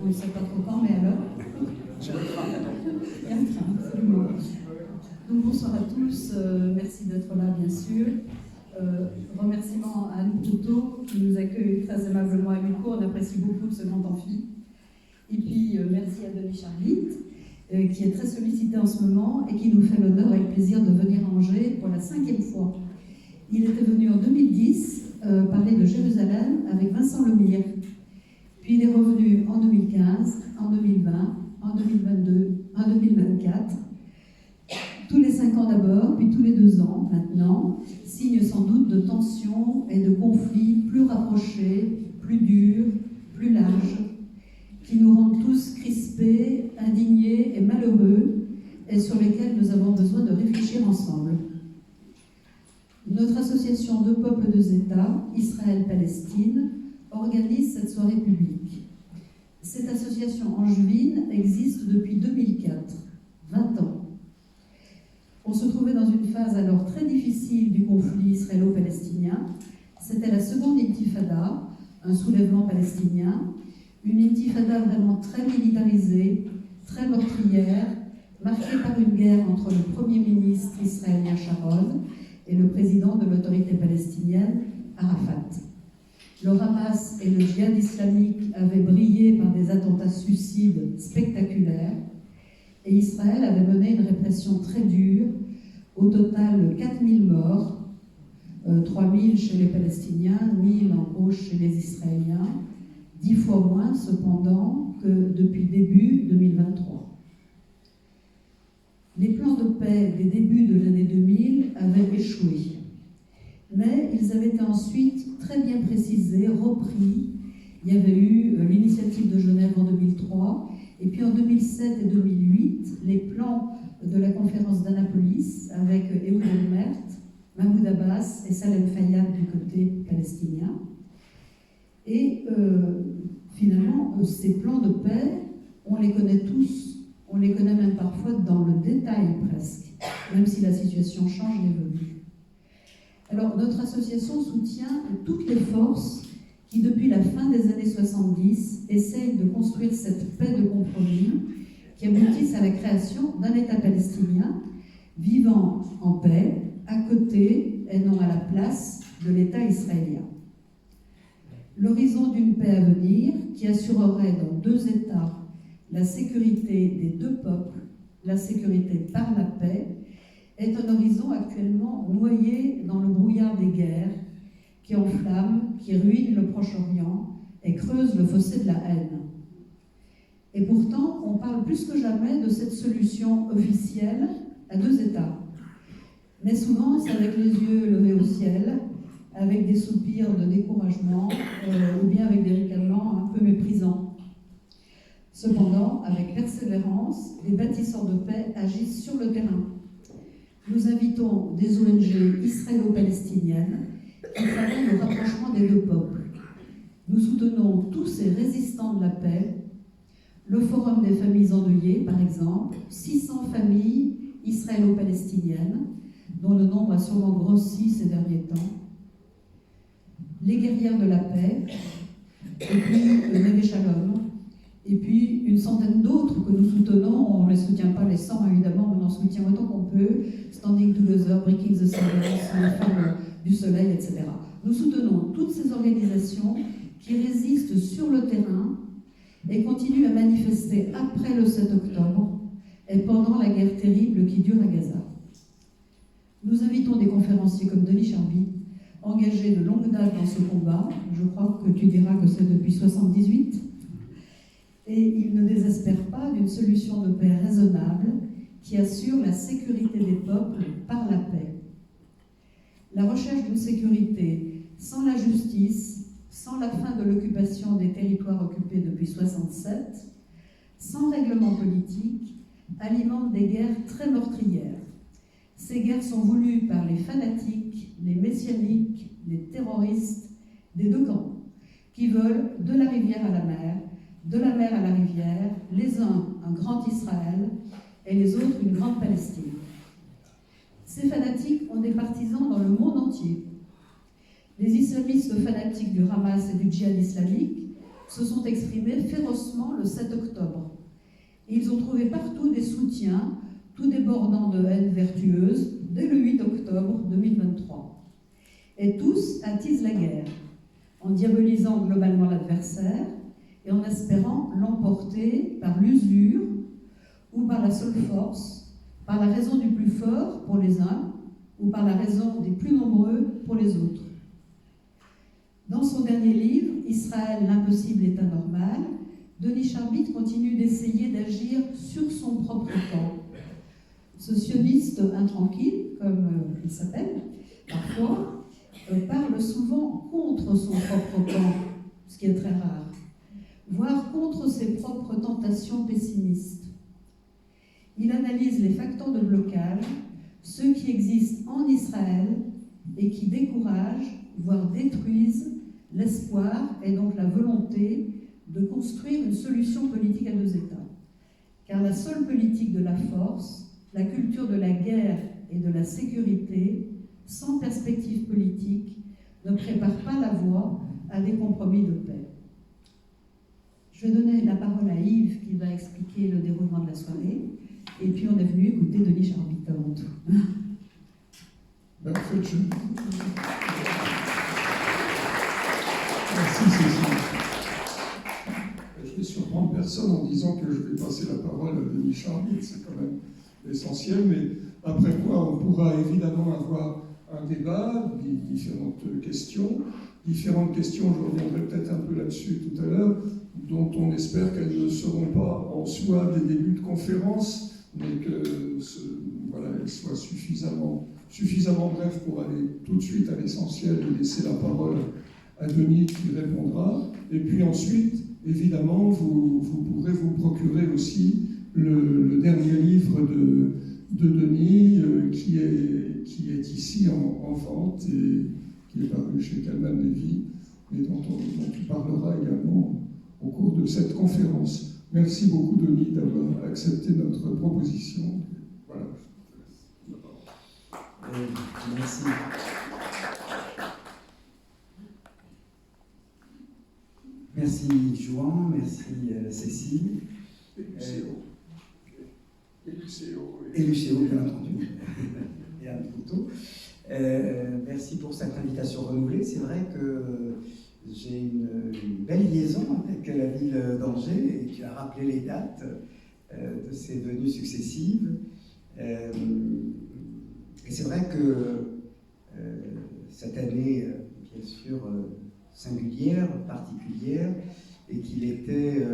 On ne sait pas trop quand, mais alors. J'ai le train. Il y a un train, absolument. Donc bonsoir à tous, merci d'être là bien sûr. Remerciements à Anne Proutot qui nous accueille très aimablement à Luco, on apprécie beaucoup ce grand amphi. Et puis merci à Denis Charlitte, qui est très sollicité en ce moment et qui nous fait l'honneur avec plaisir de venir à Angers pour la 5e fois. Il était venu en 2010 parler de Jérusalem avec Vincent Lemire. Puis il est revenu en 2015, en 2020, en 2022, en 2024. Tous les 5 ans d'abord, puis tous les 2 ans maintenant, signe sans doute de tensions et de conflits plus rapprochés, plus durs, plus larges, qui nous rendent tous crispés, indignés et malheureux, et sur lesquels nous avons besoin de réfléchir ensemble. Notre association Deux peuples, deux États, Israël-Palestine, organise cette soirée publique. Cette association angevine existe depuis 2004, 20 ans. On se trouvait dans une phase alors très difficile du conflit israélo-palestinien. C'était la seconde intifada, un soulèvement palestinien, une intifada vraiment très militarisée, très meurtrière, marquée par une guerre entre le Premier ministre israélien Sharon et le président de l'autorité palestinienne, Arafat. Le Hamas et le djihad islamique avaient brillé par des attentats suicides spectaculaires et Israël avait mené une répression très dure, au total 4000 morts, 3000 chez les Palestiniens, 1000 en gros chez les Israéliens, 10 fois moins cependant que depuis début 2023. Les plans de paix des débuts de l'année 2000 avaient échoué. Mais ils avaient été ensuite très bien précisés, repris. Il y avait eu l'initiative de Genève en 2003, et puis en 2007 et 2008, les plans de la conférence d'Annapolis avec Ehud Olmert, Mahmoud Abbas et Salem Fayyad du côté palestinien. Et finalement, ces plans de paix, on les connaît tous, on les connaît même parfois dans le détail presque, même si la situation change et évolue. Alors, notre association soutient toutes les forces qui, depuis la fin des années 70, essayent de construire cette paix de compromis qui aboutisse à la création d'un État palestinien vivant en paix, à côté et non à la place de l'État israélien. L'horizon d'une paix à venir qui assurerait dans 2 États la sécurité des 2 peuples, la sécurité par la paix, est un horizon actuellement noyé dans le brouillard des guerres qui enflamment, qui ruinent le Proche-Orient et creusent le fossé de la haine. Et pourtant, on parle plus que jamais de cette solution officielle à 2 États. Mais souvent, c'est avec les yeux levés au ciel, avec des soupirs de découragement, ou bien avec des ricanements un peu méprisants. Cependant, avec persévérance, les bâtisseurs de paix agissent sur le terrain. Nous invitons des ONG israélo-palestiniennes qui travaillent au rapprochement des 2 peuples. Nous soutenons tous ces résistants de la paix, le Forum des familles endeuillées, par exemple, 600 familles israélo-palestiniennes, dont le nombre a sûrement grossi ces derniers temps, les guerrières de la paix, et puis Neve Shalom, et puis une centaine d'autres que nous soutenons. On ne les soutient pas les 100 évidemment, mais on en soutient autant qu'on peut, Standing Together, Breaking the Silence, les Femmes du Soleil, etc. Nous soutenons toutes ces organisations qui résistent sur le terrain et continuent à manifester après le 7 octobre et pendant la guerre terrible qui dure à Gaza. Nous invitons des conférenciers comme Denis Charby, engagés de longue date dans ce combat. Je crois que tu diras que c'est depuis 1978. Et ils ne désespèrent pas d'une solution de paix raisonnable qui assure la sécurité des peuples par la paix. La recherche d'une sécurité sans la justice, sans la fin de l'occupation des territoires occupés depuis 1967, sans règlement politique, alimente des guerres très meurtrières. Ces guerres sont voulues par les fanatiques, les messianiques, les terroristes des 2 camps, qui veulent de la rivière à la mer, de la mer à la rivière, les uns un grand Israël et les autres une grande Palestine. Ces fanatiques ont des partisans dans le monde entier. Les islamistes fanatiques du Hamas et du djihad islamique se sont exprimés férocement le 7 octobre. Et ils ont trouvé partout des soutiens, tout débordant de haine vertueuse, dès le 8 octobre 2023. Et tous attisent la guerre, en diabolisant globalement l'adversaire et en espérant l'emporter par l'usure ou par la seule force, par la raison du plus fort pour les uns ou par la raison des plus nombreux pour les autres. Dans son dernier livre, Israël, l'impossible état normal, Denis Charbit continue d'essayer d'agir sur son propre camp. Ce sioniste intranquille, comme il s'appelle, parfois, parle souvent contre son propre camp, ce qui est très rare, voire contre ses propres tentations pessimistes. Il analyse les facteurs de blocage, ceux qui existent en Israël et qui découragent, voire détruisent, l'espoir et donc la volonté de construire une solution politique à deux États. Car la seule politique de la force, la culture de la guerre et de la sécurité, sans perspective politique, ne prépare pas la voie à des compromis de paix. Je vais donner la parole à Yves qui va expliquer le déroulement de la soirée, et puis on est venu écouter Denis Charbit avant tout. En fait, merci Cécile. Je vais surprendre personne en disant que je vais passer la parole à Denis Charbit, c'est quand même l'essentiel, mais après quoi on pourra évidemment avoir un débat, différentes questions. Différentes questions, je reviendrai peut-être un peu là-dessus tout à l'heure, dont on espère qu'elles ne seront pas en soi des débuts de conférence, mais qu'elles soient suffisamment brèves pour aller tout de suite à l'essentiel et laisser la parole à Denis qui répondra. Et puis ensuite, évidemment, vous pourrez vous procurer aussi le dernier livre de Denis qui est ici en vente et qui est paru chez Calman Lévy et dont tu parleras également au cours de cette conférence. Merci beaucoup Denis d'avoir accepté notre proposition. Voilà. Merci. Merci Jouan, merci Cécile. Et Lucéo, bien entendu. Et Anne Couteau. Merci pour cette invitation renouvelée. C'est vrai que j'ai une belle liaison avec la ville d'Angers et tu as rappelé les dates de ces venues successives. Et c'est vrai que cette année, bien sûr, singulière, particulière, et qu'il était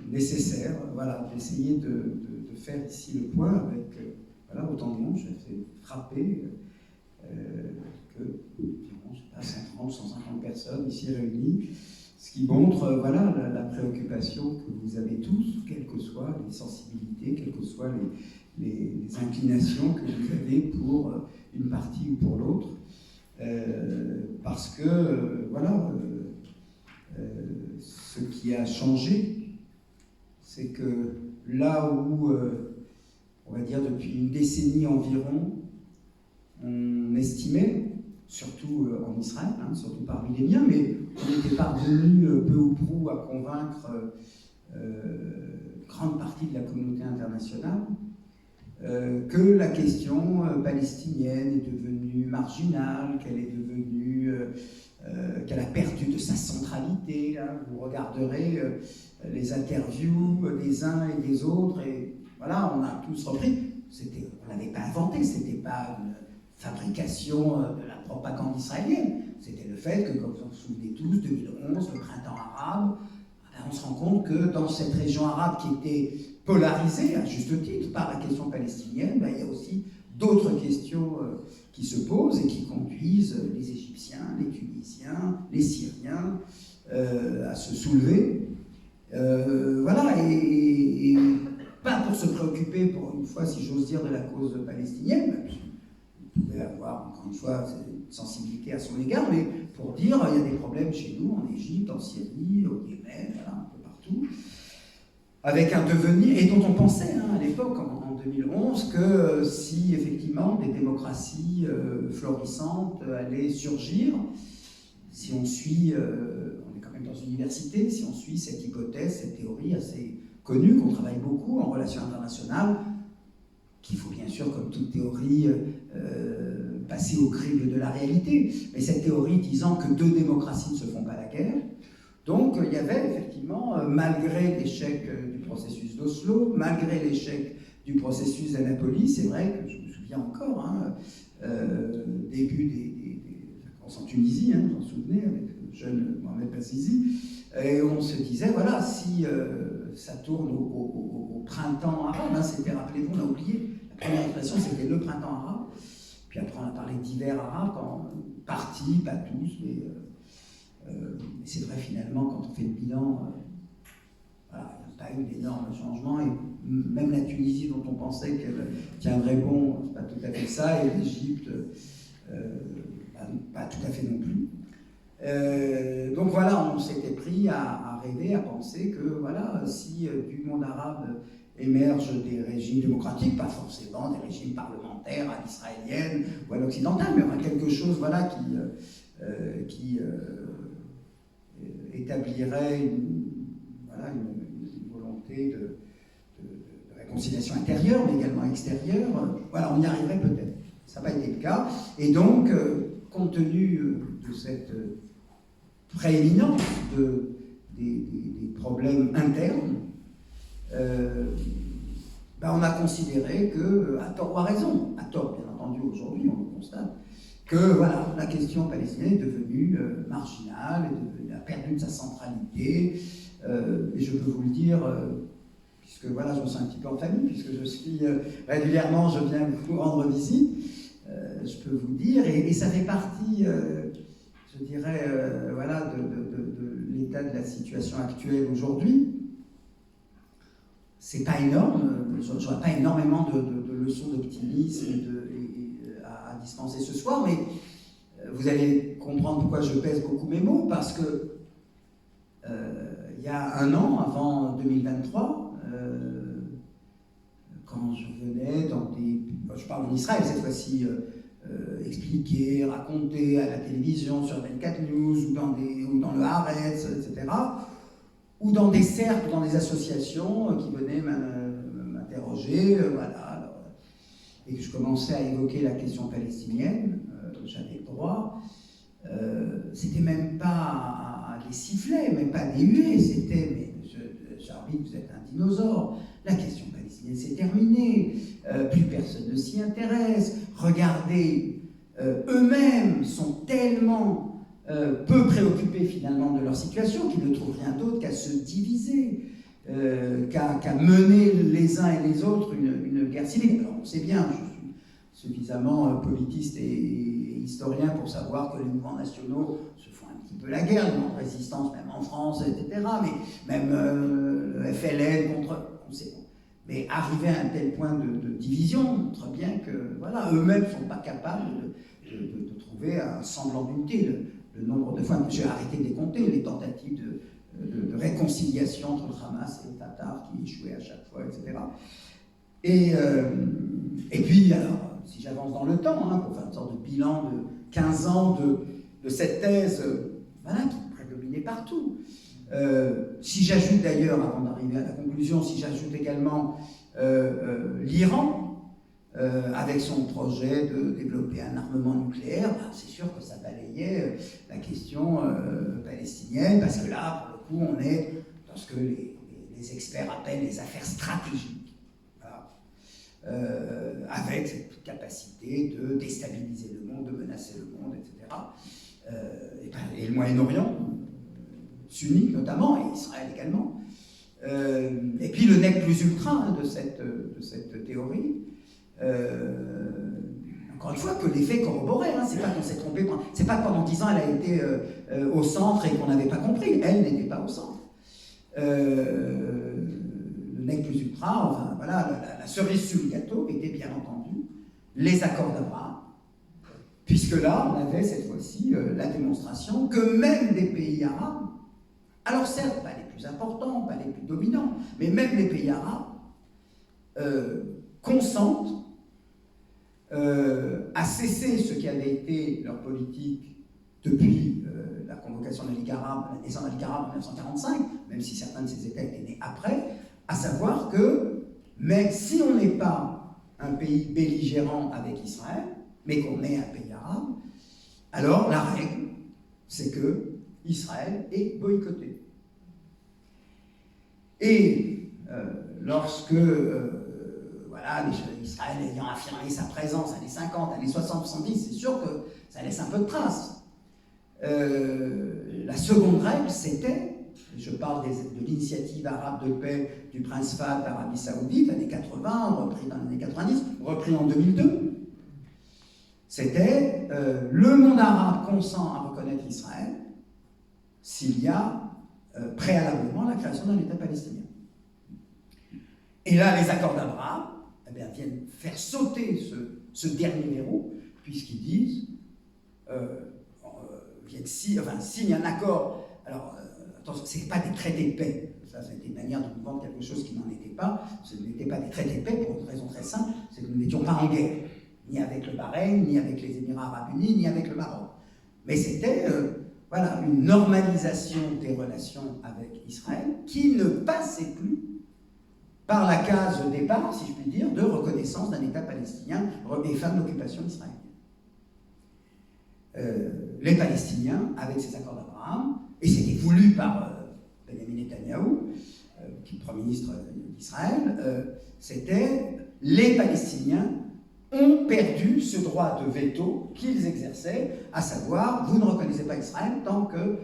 nécessaire d'essayer de faire ici le point avec autant de monde. Je suis frappé que environ 130, 150 personnes ici réunies, ce qui montre la préoccupation que vous avez tous, quelles que soient les sensibilités, quelles que soient les inclinations que vous avez pour une partie ou pour l'autre. Parce que ce qui a changé, c'est que là où, on va dire depuis une décennie environ, on estimait, surtout en Israël, surtout parmi les miens, mais on était parvenu peu ou prou à convaincre grande partie de la communauté internationale que la question palestinienne est devenue marginale, qu'elle a perdu de sa centralité. Vous regarderez les interviews des uns et des autres, et on a tous repris. On n'avait pas inventé, c'était pas une fabrication de la propagande israélienne. C'était le fait que, comme vous vous souvenez tous, 2011, le printemps arabe, on se rend compte que dans cette région arabe qui était polarisée, à juste titre, par la question palestinienne, il y a aussi d'autres questions qui se posent et qui conduisent les Égyptiens, les Tunisiens, les Syriens à se soulever. Et pas pour se préoccuper, pour une fois, si j'ose dire, de la cause palestinienne, même si vous pouvez avoir, encore une fois, une sensibilité à son égard, mais pour dire il y a des problèmes chez nous, en Égypte, en Syrie, au Yémen, un peu partout, avec un devenir, et dont on pensait à l'époque, en 2011, que si effectivement des démocraties florissantes allaient surgir, si on suit, on est quand même même dans une université, si on suit cette hypothèse, cette théorie assez connue, qu'on travaille beaucoup en relations internationales, qu'il faut bien sûr, comme toute théorie, passer au crible de la réalité. Mais cette théorie disant que deux démocraties ne se font pas la guerre. Donc il y avait effectivement, malgré l'échec du processus d'Oslo, malgré l'échec du processus d'Annapolis, c'est vrai que je me souviens encore, début en Tunisie, vous vous en souvenez, avec le jeune Mohamed Bouazizi, et on se disait, voilà, si ça tourne au printemps arabe, c'était, rappelez-vous, on a oublié, la première expression c'était le printemps arabe, puis après on a parlé d'hiver arabe, partie, pas tous, mais c'est vrai finalement, quand on fait le bilan, voilà, il n'y a pas eu d'énormes changements, et même la Tunisie dont on pensait qu'elle tiendrait bon, c'est pas tout à fait ça, et l'Égypte, pas tout à fait non plus. Donc voilà, on s'était pris à rêver, à penser que voilà, si du monde arabe émergent des régimes démocratiques, pas forcément des régimes parlementaires à l'israélienne ou à l'occidentale, mais enfin quelque chose voilà, qui établirait une volonté de réconciliation intérieure, mais également extérieure. Voilà, on y arriverait peut-être. Ça n'a pas été le cas. Et donc, compte tenu de cette prééminence des problèmes internes, on a considéré que, à tort ou à raison, à tort bien entendu aujourd'hui, on le constate, que voilà, la question palestinienne est devenue marginale, a perdu de sa centralité, et je peux vous le dire, puisque voilà, je me sens un petit peu en famille, puisque je suis régulièrement, je viens vous rendre visite, je peux vous dire, et ça fait partie, je dirais, voilà, de l'état de la situation actuelle aujourd'hui. C'est pas énorme, je n'aurai pas énormément de leçons d'optimisme à dispenser ce soir, mais vous allez comprendre pourquoi je pèse beaucoup mes mots, parce que il y a un an, avant 2023, quand je venais dans des... Je parle en Israël cette fois-ci, expliquer, raconter à la télévision, sur 24 News, ou dans le Haaretz, etc., ou dans des cercles, dans des associations qui venaient m'interroger, voilà, et que je commençais à évoquer la question palestinienne, j'avais le droit, c'était même pas des sifflets, même pas des huées, c'était, mais Charlie, vous êtes un dinosaure, la question palestinienne c'est terminé, plus personne ne s'y intéresse, regardez, eux-mêmes sont tellement peu préoccupés finalement de leur situation qu'ils ne trouvent rien d'autre qu'à se diviser, qu'à mener les uns et les autres une guerre civile. Alors on sait bien, je suis suffisamment politiste et historien pour savoir que les mouvements nationaux se font un petit peu la guerre, les mouvements de résistance même en France, etc., mais même le FLN contre... On sait, mais arriver à un tel point de division montre bien que voilà, eux-mêmes ne sont pas capables de trouver un semblant d'unité. Le nombre de fois, j'ai arrêté de les compter, les tentatives de réconciliation entre le Hamas et les Tatars qui échouaient à chaque fois, etc. Et puis, alors, si j'avance dans le temps, pour faire une sorte de bilan de 15 ans de cette thèse voilà, qui prédominait partout, si j'ajoute d'ailleurs, avant d'arriver à la conclusion, si j'ajoute également l'Iran, avec son projet de développer un armement nucléaire, c'est sûr que ça balayait la question palestinienne, parce que là, pour le coup, on est dans ce que les experts appellent les affaires stratégiques. Voilà. Avec cette capacité de déstabiliser le monde, de menacer le monde, etc. Et le Moyen-Orient, sunnite notamment, et Israël également. Et puis le nec plus ultra de cette théorie, encore une fois, que les faits corroboraient, c'est pas qu'on s'est trompé, c'est pas pendant 10 ans elle a été au centre et qu'on n'avait pas compris, elle n'était pas au centre. Le nec plus ultra, enfin voilà, la cerise sur le gâteau était bien entendu les accords d'Abraham, puisque là on avait cette fois-ci la démonstration que même des pays arabes, alors certes pas les plus importants, pas les plus dominants, mais même les pays arabes consentent à cesser ce qui avait été leur politique depuis la convocation de la Ligue arabe, la naissance de la Ligue arabe en 1945, même si certains de ces États étaient nés après, à savoir que, même si on n'est pas un pays belligérant avec Israël, mais qu'on est un pays arabe, alors la règle, c'est que Israël est boycotté. Et lorsque voilà, Israël ayant affirmé sa présence années 50, années 60, 70, c'est sûr que ça laisse un peu de traces. La seconde règle, c'était, je parle de l'initiative arabe de paix du prince Fahd d'Arabie Saoudite, années 80, repris dans les années 90, repris en 2002, c'était le monde arabe consent à reconnaître Israël s'il y a préalablement la création d'un État palestinien. Et là, les accords d'Abraham viennent faire sauter ce dernier verrou, puisqu'ils disent, signent un accord. Alors, attention, ce n'est pas des traités de paix. Ça, c'était une manière de nous vendre quelque chose qui n'en était pas. Ce n'était pas des traités de paix pour une raison très simple, c'est que nous n'étions pas en guerre, ni avec le Bahreïn, ni avec les Émirats arabes unis, ni avec le Maroc. Mais c'était voilà, une normalisation des relations avec Israël qui ne passait plus par la case de départ, si je puis dire, de reconnaissance d'un État palestinien et fin de l'occupation israélienne. Les Palestiniens, avec ces accords d'Abraham, et c'était voulu par Benjamin Netanyahou, qui est le Premier ministre d'Israël, c'était les Palestiniens ont perdu ce droit de veto qu'ils exerçaient, à savoir, vous ne reconnaissez pas Israël tant que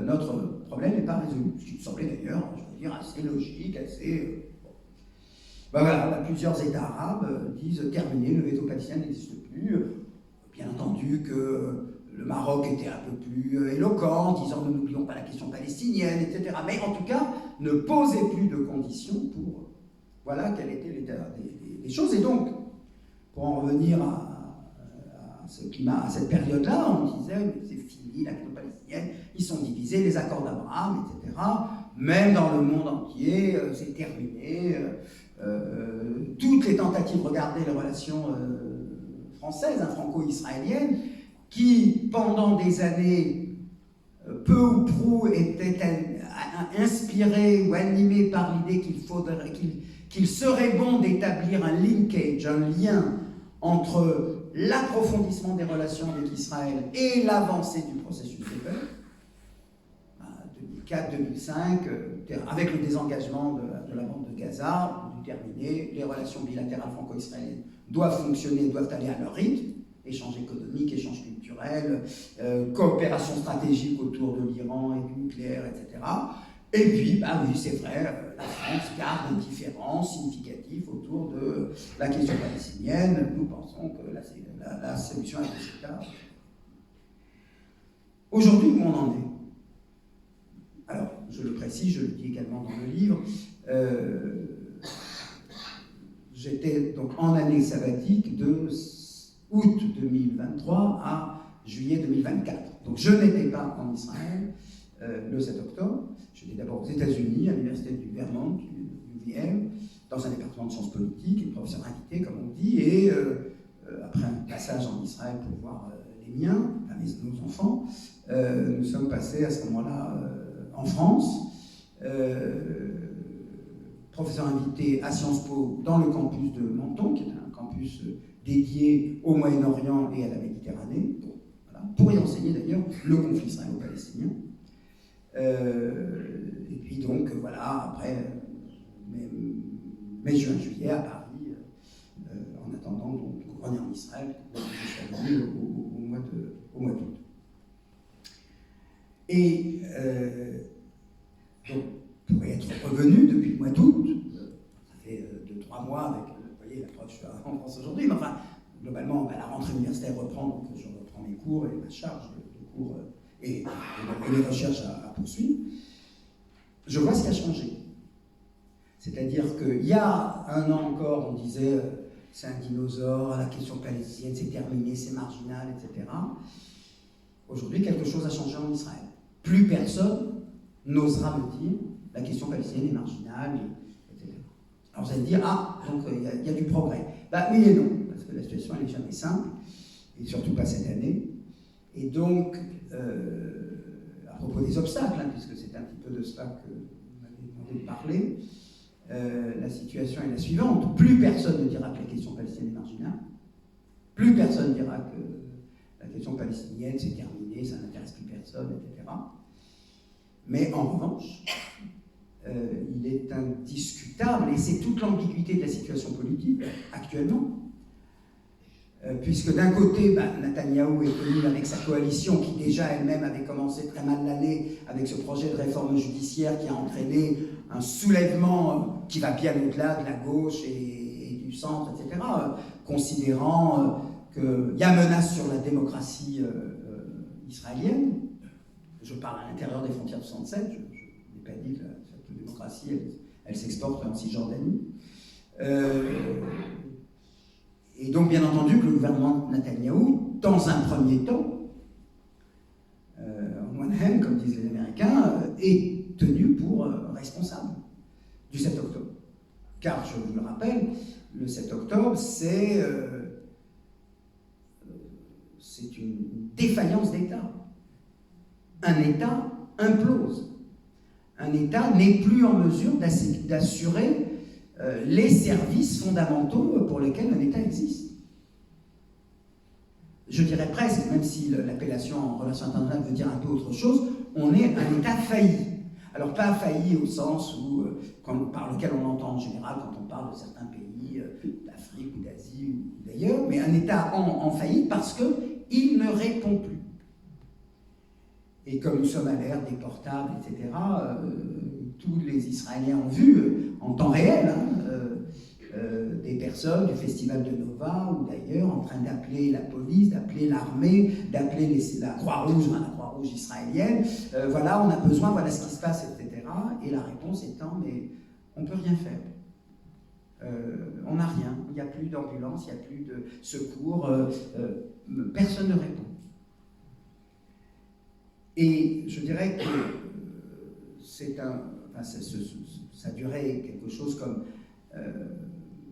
notre problème n'est pas résolu. Ce qui me semblait d'ailleurs, je veux dire, assez logique, assez... Ben voilà, plusieurs États arabes disent terminé, le veto palestinien n'existe plus. Bien entendu que le Maroc était un peu plus éloquent, disant nous n'oublions pas la question palestinienne, etc. Mais en tout cas, ne posait plus de conditions pour... Voilà quel était l'état des choses. Et donc, pour en revenir à ce climat, à cette période-là, on disait mais c'est fini, la question palestinienne, ils sont divisés, les accords d'Abraham, etc. Même dans le monde entier, c'est terminé. Toutes les tentatives, regardez les relations françaises, franco-israéliennes, qui pendant des années, peu ou prou, étaient inspirées ou animées par l'idée qu'il serait bon d'établir un linkage, un lien entre l'approfondissement des relations avec Israël et l'avancée du processus de paix. 2004-2005, avec le désengagement de la bande de Gaza, terminé, les relations bilatérales franco-israéliennes doivent fonctionner, doivent aller à leur rythme, échanges économiques, échanges culturels, coopération stratégique autour de l'Iran et du nucléaire, etc. Et puis, bah oui, c'est vrai, la France garde un différent significatif autour de la question palestinienne. Nous pensons que la solution est ces cas. Aujourd'hui, où on en est? Alors, je le précise, je le dis également dans le livre, j'étais donc en année sabbatique de août 2023 à juillet 2024. Donc je n'étais pas en Israël le 7 octobre. J'étais d'abord aux États-Unis, à l'université du Vermont, du UVM, dans un département de sciences politiques, et professeur invité, comme on dit, et après un passage en Israël pour voir les miens, nos enfants, nous sommes passés à ce moment-là en France. Professeur invité à Sciences Po dans le campus de Menton, qui est un campus dédié au Moyen-Orient et à la Méditerranée, voilà, pour y enseigner d'ailleurs le conflit israélo-palestinien. Et puis donc, voilà, après mai, juin, juillet à Paris, en attendant donc de revenir en Israël, je suis revenu au mois d'août. Et donc, pour y être revenu depuis le mois d'août, ça fait 2-3 mois avec, vous voyez, l'approche en France aujourd'hui, mais enfin, globalement, la rentrée universitaire reprend, donc je reprends mes cours et ma charge de cours et les recherches à poursuivre. Je vois ce qui a changé. C'est-à-dire qu'il y a un an encore, on disait c'est un dinosaure, la question palestinienne, c'est terminé, c'est marginal, etc. Aujourd'hui, quelque chose a changé en Israël. Plus personne n'osera me dire la question palestinienne est marginale, etc. Alors vous allez dire, ah, donc il y a du progrès. Bah oui et non, parce que la situation elle n'est jamais simple, et surtout pas cette année. Et donc, propos des obstacles, hein, puisque c'est un petit peu de cela que vous m'avez demandé de parler, la situation est la suivante. Plus personne ne dira que la question palestinienne est marginale, plus personne ne dira que la question palestinienne c'est terminé, ça n'intéresse plus personne, etc. Mais en revanche, il est indiscutable, et c'est toute l'ambiguïté de la situation politique actuellement, puisque d'un côté, Netanyahou est venu avec sa coalition qui déjà elle-même avait commencé très mal l'année avec ce projet de réforme judiciaire qui a entraîné un soulèvement qui va bien au-delà de la gauche et du centre, etc., considérant qu'il y a menace sur la démocratie israélienne. Je parle à l'intérieur des frontières de 67, je n'ai pas dit que cette démocratie, elle s'exporte en Cisjordanie. Et donc, bien entendu, que le gouvernement de Netanyahou, dans un premier temps, en one hand, comme disent les Américains, est tenu pour responsable du 7 octobre. Car, je vous le rappelle, le 7 octobre, c'est une défaillance d'État. Un État implose. Un État n'est plus en mesure d'assurer les services fondamentaux pour lesquels un État existe. Je dirais presque, même si l'appellation en relations internationales veut dire un peu autre chose, on est un État failli. Alors pas failli au sens où, par lequel on entend en général quand on parle de certains pays d'Afrique ou d'Asie ou d'ailleurs, mais un État en faillite parce qu'il ne répond plus. Et comme nous sommes à l'ère des portables, etc., tous les Israéliens ont vu en temps réel des personnes du festival de Nova ou d'ailleurs en train d'appeler la police, d'appeler l'armée, d'appeler la Croix-Rouge, la Croix-Rouge israélienne. Voilà, on a besoin, voilà ce qui se passe, etc. Et la réponse étant, mais on ne peut rien faire. On n'a rien, il n'y a plus d'ambulance, il n'y a plus de secours, personne ne répond. Et je dirais que ça durait quelque chose comme,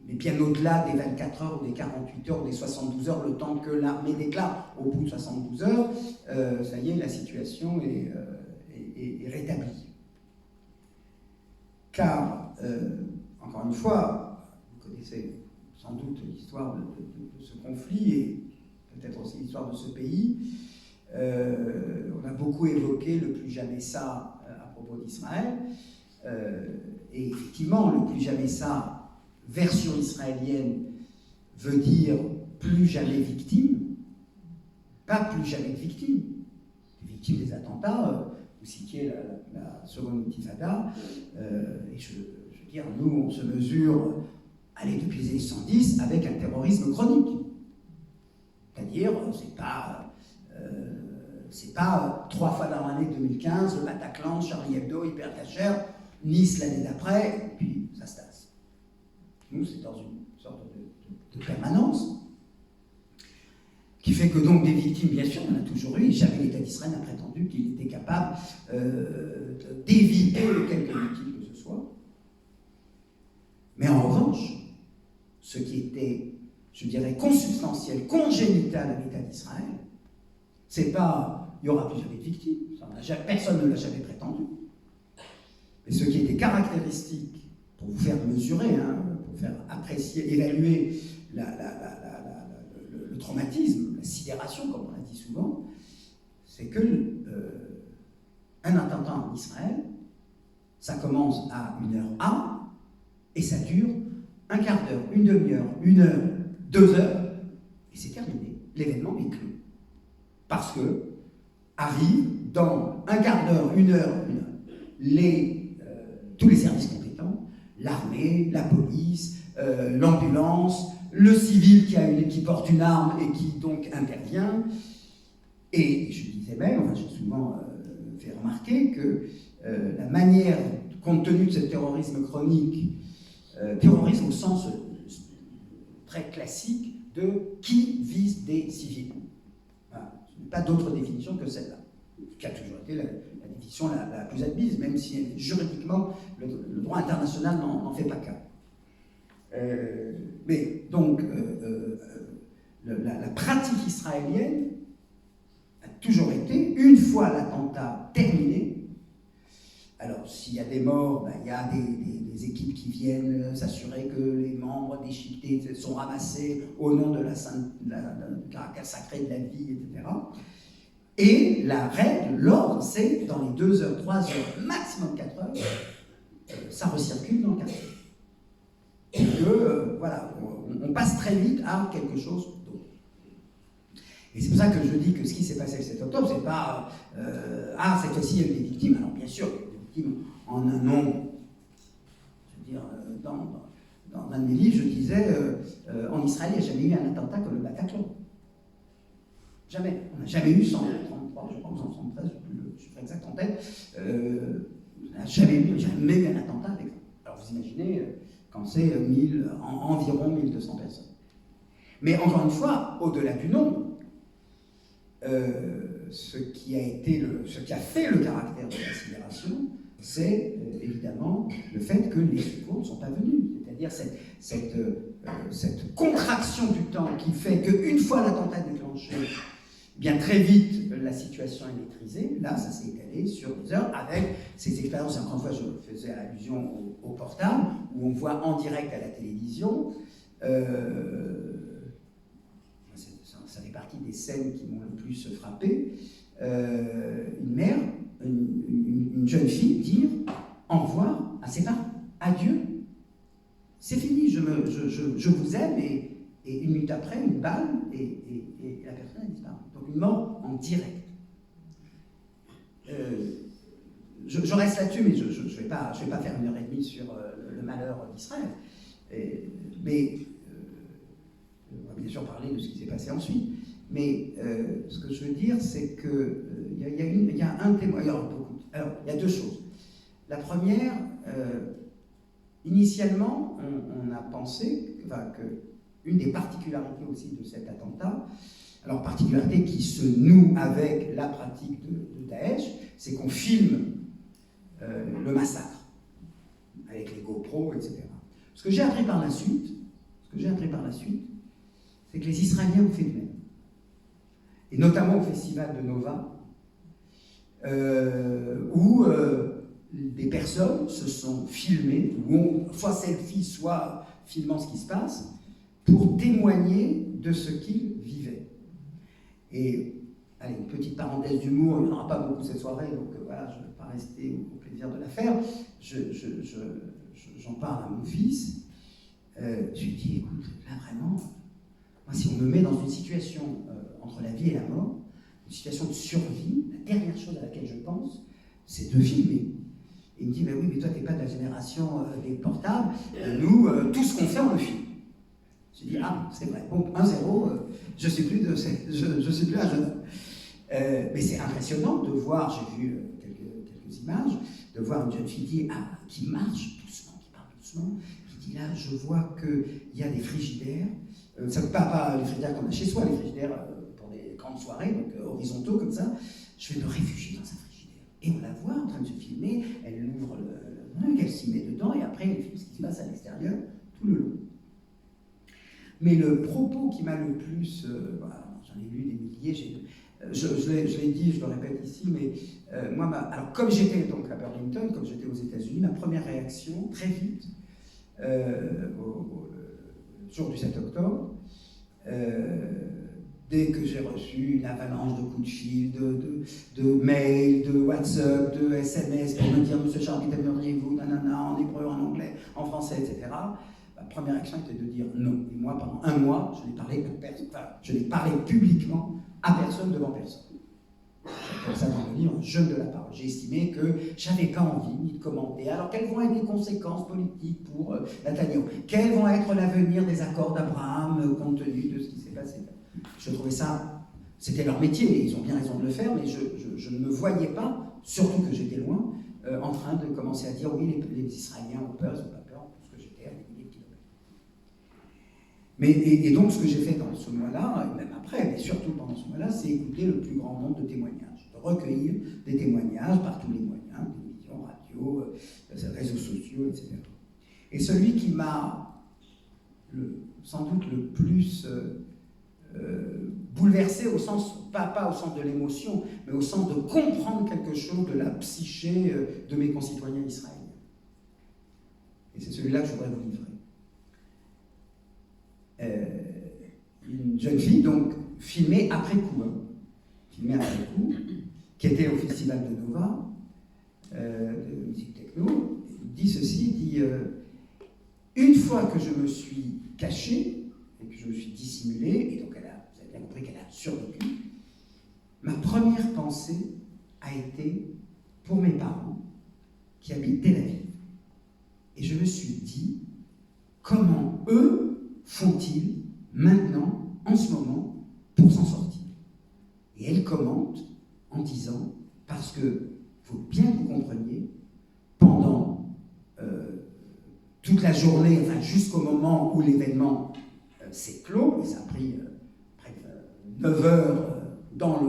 mais bien au-delà des 24 heures, ou des 48 heures, ou des 72 heures, le temps que l'armée déclare, au bout de 72 heures, ça y est, la situation est rétablie. Car, encore une fois, vous connaissez sans doute l'histoire de ce conflit, et peut-être aussi l'histoire de ce pays. On a beaucoup évoqué le plus jamais ça à propos d'Israël, et effectivement, le plus jamais ça, version israélienne, veut dire plus jamais victime, pas plus jamais de victimes. Les victimes des attentats, vous citiez la seconde intifada, et je veux dire, nous, on se mesure, depuis les années 70, avec un terrorisme chronique. C'est-à-dire, c'est pas 3 fois dans l'année 2015, le Bataclan, Charlie Hebdo, Hyper Cacher, Nice l'année d'après, puis ça se tasse. Nous, c'est dans une sorte de permanence, qui fait que donc des victimes, bien sûr, on en a toujours eu, et jamais l'État d'Israël n'a prétendu qu'il était capable d'éviter quelque victime que ce soit. Mais en revanche, ce qui était, je dirais, consubstantiel, congénital à l'État d'Israël, c'est pas, il n'y aura plus jamais de victimes, personne ne l'a jamais prétendu. Mais ce qui était caractéristique, pour vous faire mesurer, pour faire apprécier, évaluer le traumatisme, la sidération, comme on l'a dit souvent, c'est que un attentat en Israël, ça commence à 1h A, et ça dure un quart d'heure, une demi-heure, 1 heure, 2 heures, et c'est terminé. L'événement est clos. Parce que arrivent dans un quart d'heure, 1 heure, tous les services compétents, l'armée, la police, l'ambulance, le civil qui porte une arme et qui donc intervient. Et je disais même, j'ai souvent fait remarquer que la manière, compte tenu de ce terrorisme chronique, terrorisme au sens très classique de qui vise des civils. Voilà. Pas d'autre définition que celle-là, qui a toujours été la définition la plus admise, même si juridiquement le droit international n'en fait pas cas. Mais donc, la pratique israélienne a toujours été, une fois l'attentat terminé, alors s'il y a des morts, ben, il y a des équipes qui viennent s'assurer que les membres déchiquetés sont ramassés au nom du caractère sacré de la vie, etc. Et la règle, l'ordre, c'est dans les 2 heures, 3 heures, maximum 4 heures, ça recircule dans le quartier. Et que, voilà, on passe très vite à quelque chose d'autre. Et c'est pour ça que je dis que ce qui s'est passé le 7 octobre, c'est pas cette fois-ci il y a eu des victimes. Alors bien sûr, il y a eu des victimes en un nombre. Je veux dire, dans un de mes livres, je disais en Israël, il n'y a jamais eu un attentat comme le Bataclan. Jamais. On n'a jamais eu 133, je crois, ou 173, je n'ai plus le chiffre exact en tête. On n'a jamais eu un attentat avec ça. Alors vous imaginez, quand c'est environ 1200 personnes. Mais encore une fois, au-delà du nombre, ce qui a fait le caractère de la sidération, c'est évidemment le fait que les secours ne sont pas venus. C'est-à-dire cette contraction du temps qui fait qu'une fois l'attentat déclenché, bien très vite la situation est maîtrisée. Là, ça s'est étalé sur des heures avec ces expériences. Encore une fois, je faisais allusion au portable, où on voit en direct à la télévision. Ça fait partie des scènes qui m'ont le plus frappé. Une mère, une jeune fille dire au revoir à ses parents, adieu, c'est fini, je vous aime, et une minute après, une balle, et la personne a disparu. Donc une mort en direct. Je reste là-dessus, mais je ne vais pas faire 1h30 sur le malheur d'Israël. Mais on va bien sûr parler de ce qui s'est passé ensuite. Mais ce que je veux dire, c'est qu'il y a un témoin. Alors, il y a 2 choses. La première, initialement, on a pensé que une des particularités aussi de cet attentat, alors particularité qui se noue avec la pratique de Daesh, c'est qu'on filme le massacre avec les GoPro, etc. Ce que j'ai appris par la suite, c'est que les Israéliens ont fait de même. Et notamment au festival de Nova, où des personnes se sont filmées, soit selfie, soit filmant ce qui se passe, pour témoigner de ce qu'ils vivaient. Et, allez, une petite parenthèse d'humour, il n'y en aura pas beaucoup cette soirée, donc voilà, je ne vais pas rester au plaisir de la faire. J'en parle à mon fils, je lui dis, écoute, là vraiment, moi, si on me met dans une situation entre la vie et la mort, une situation de survie, la dernière chose à laquelle je pense, c'est de filmer. Et il me dit, mais oui, mais toi, tu n'es pas de la génération des portables, nous, tout ce qu'on fait, on le filme. J'ai dit, ah, c'est vrai, bon, 1-0, je ne suis plus à jeune. Mais c'est impressionnant de voir, j'ai vu quelques images, de voir une jeune fille qui marche doucement, qui parle doucement, qui dit, là, je vois qu'il y a des frigidaires, ça ne veut pas les frigidaires qu'on a chez soi, les frigidaires pour des grandes soirées, donc horizontaux comme ça, je vais me réfugier dans un frigidaire. Et on la voit en train de se filmer, elle ouvre le truc, elle s'y met dedans, et après elle filme ce qui se passe à l'extérieur tout le long. Mais le propos qui m'a le plus, j'en ai lu des milliers, je l'ai dit, je le répète ici, mais moi, alors comme j'étais donc à Burlington, comme j'étais aux États-Unis, ma première réaction, très vite, au jour du 7 octobre, dès que j'ai reçu une avalanche de coups de fil, de mails, de WhatsApp, de SMS pour me dire « Monsieur Charby, aimeriez-vous, nanana, en hébreu, en anglais, en français, etc. » Ma première action était de dire non. Et moi, pendant 1 mois, je n'ai parlé publiquement à personne devant personne. Comme ça, dans le livre, jeûne de la parole. J'ai estimé que j'avais pas envie ni de commenter. Alors, quelles vont être les conséquences politiques pour Netanyahu? Quels vont être l'avenir des accords d'Abraham compte tenu de ce qui s'est passé? Je trouvais ça, c'était leur métier, et ils ont bien raison de le faire, mais je ne me voyais pas, surtout que j'étais loin, en train de commencer à dire oui, les Israéliens ont peur, ils n'ont pas peur, parce que j'étais à des milliers de kilomètres. Mais, et donc, ce que j'ai fait dans ce mois-là, et même après, mais surtout pendant ce mois-là, c'est écouter le plus grand nombre de témoignages, de recueillir des témoignages par tous les moyens, télévision, radio, réseaux sociaux, etc. Et celui qui m'a sans doute le plus bouleversé au sens, pas au sens de l'émotion, mais au sens de comprendre quelque chose de la psyché de mes concitoyens israéliens. Et c'est celui-là que je voudrais vous livrer. Une jeune fille, donc, filmée après coup, qui était au festival de Nova, de musique techno, dit ceci, dit une fois que je me suis caché, et que je me suis dissimulé, et donc vous avez bien compris qu'elle a survécu, ma première pensée a été pour mes parents qui habitent Tel Aviv. Et je me suis dit, comment eux font-ils maintenant, en ce moment, pour s'en sortir? Et elle commente en disant, parce que il faut bien que vous compreniez, pendant toute la journée, enfin jusqu'au moment où l'événement s'est clos, et ça a pris près de 9 heures dans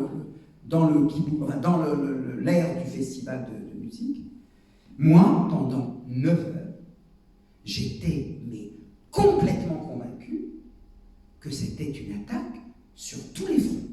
l'air du festival de musique, moi, pendant 9 heures, j'étais complètement convaincu que c'était une attaque sur tous les fronts.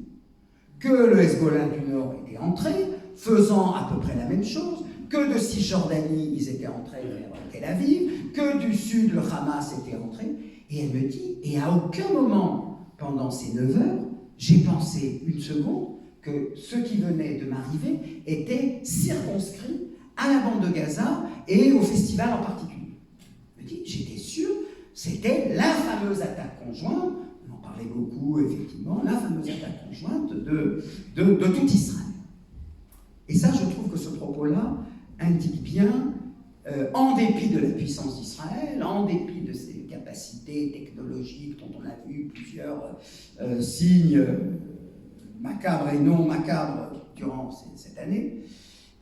Que le Hezbollah du Nord était entré, faisant à peu près la même chose, que de Cisjordanie, ils étaient entrés vers Tel Aviv, que du Sud, le Hamas était entré. Et elle me dit, et à aucun moment, pendant ces 9 heures, j'ai pensé une seconde que ce qui venait de m'arriver était circonscrit à la bande de Gaza et au festival en particulier. Elle me dit, j'étais sûr, c'était la fameuse attaque conjointe, on en parlait beaucoup, effectivement, la fameuse attaque conjointe de tout Israël. Et ça, je trouve que ce propos-là indique bien, en dépit de la puissance d'Israël, en dépit de ses capacités technologiques dont on a vu plusieurs signes macabres et non macabres durant cette année,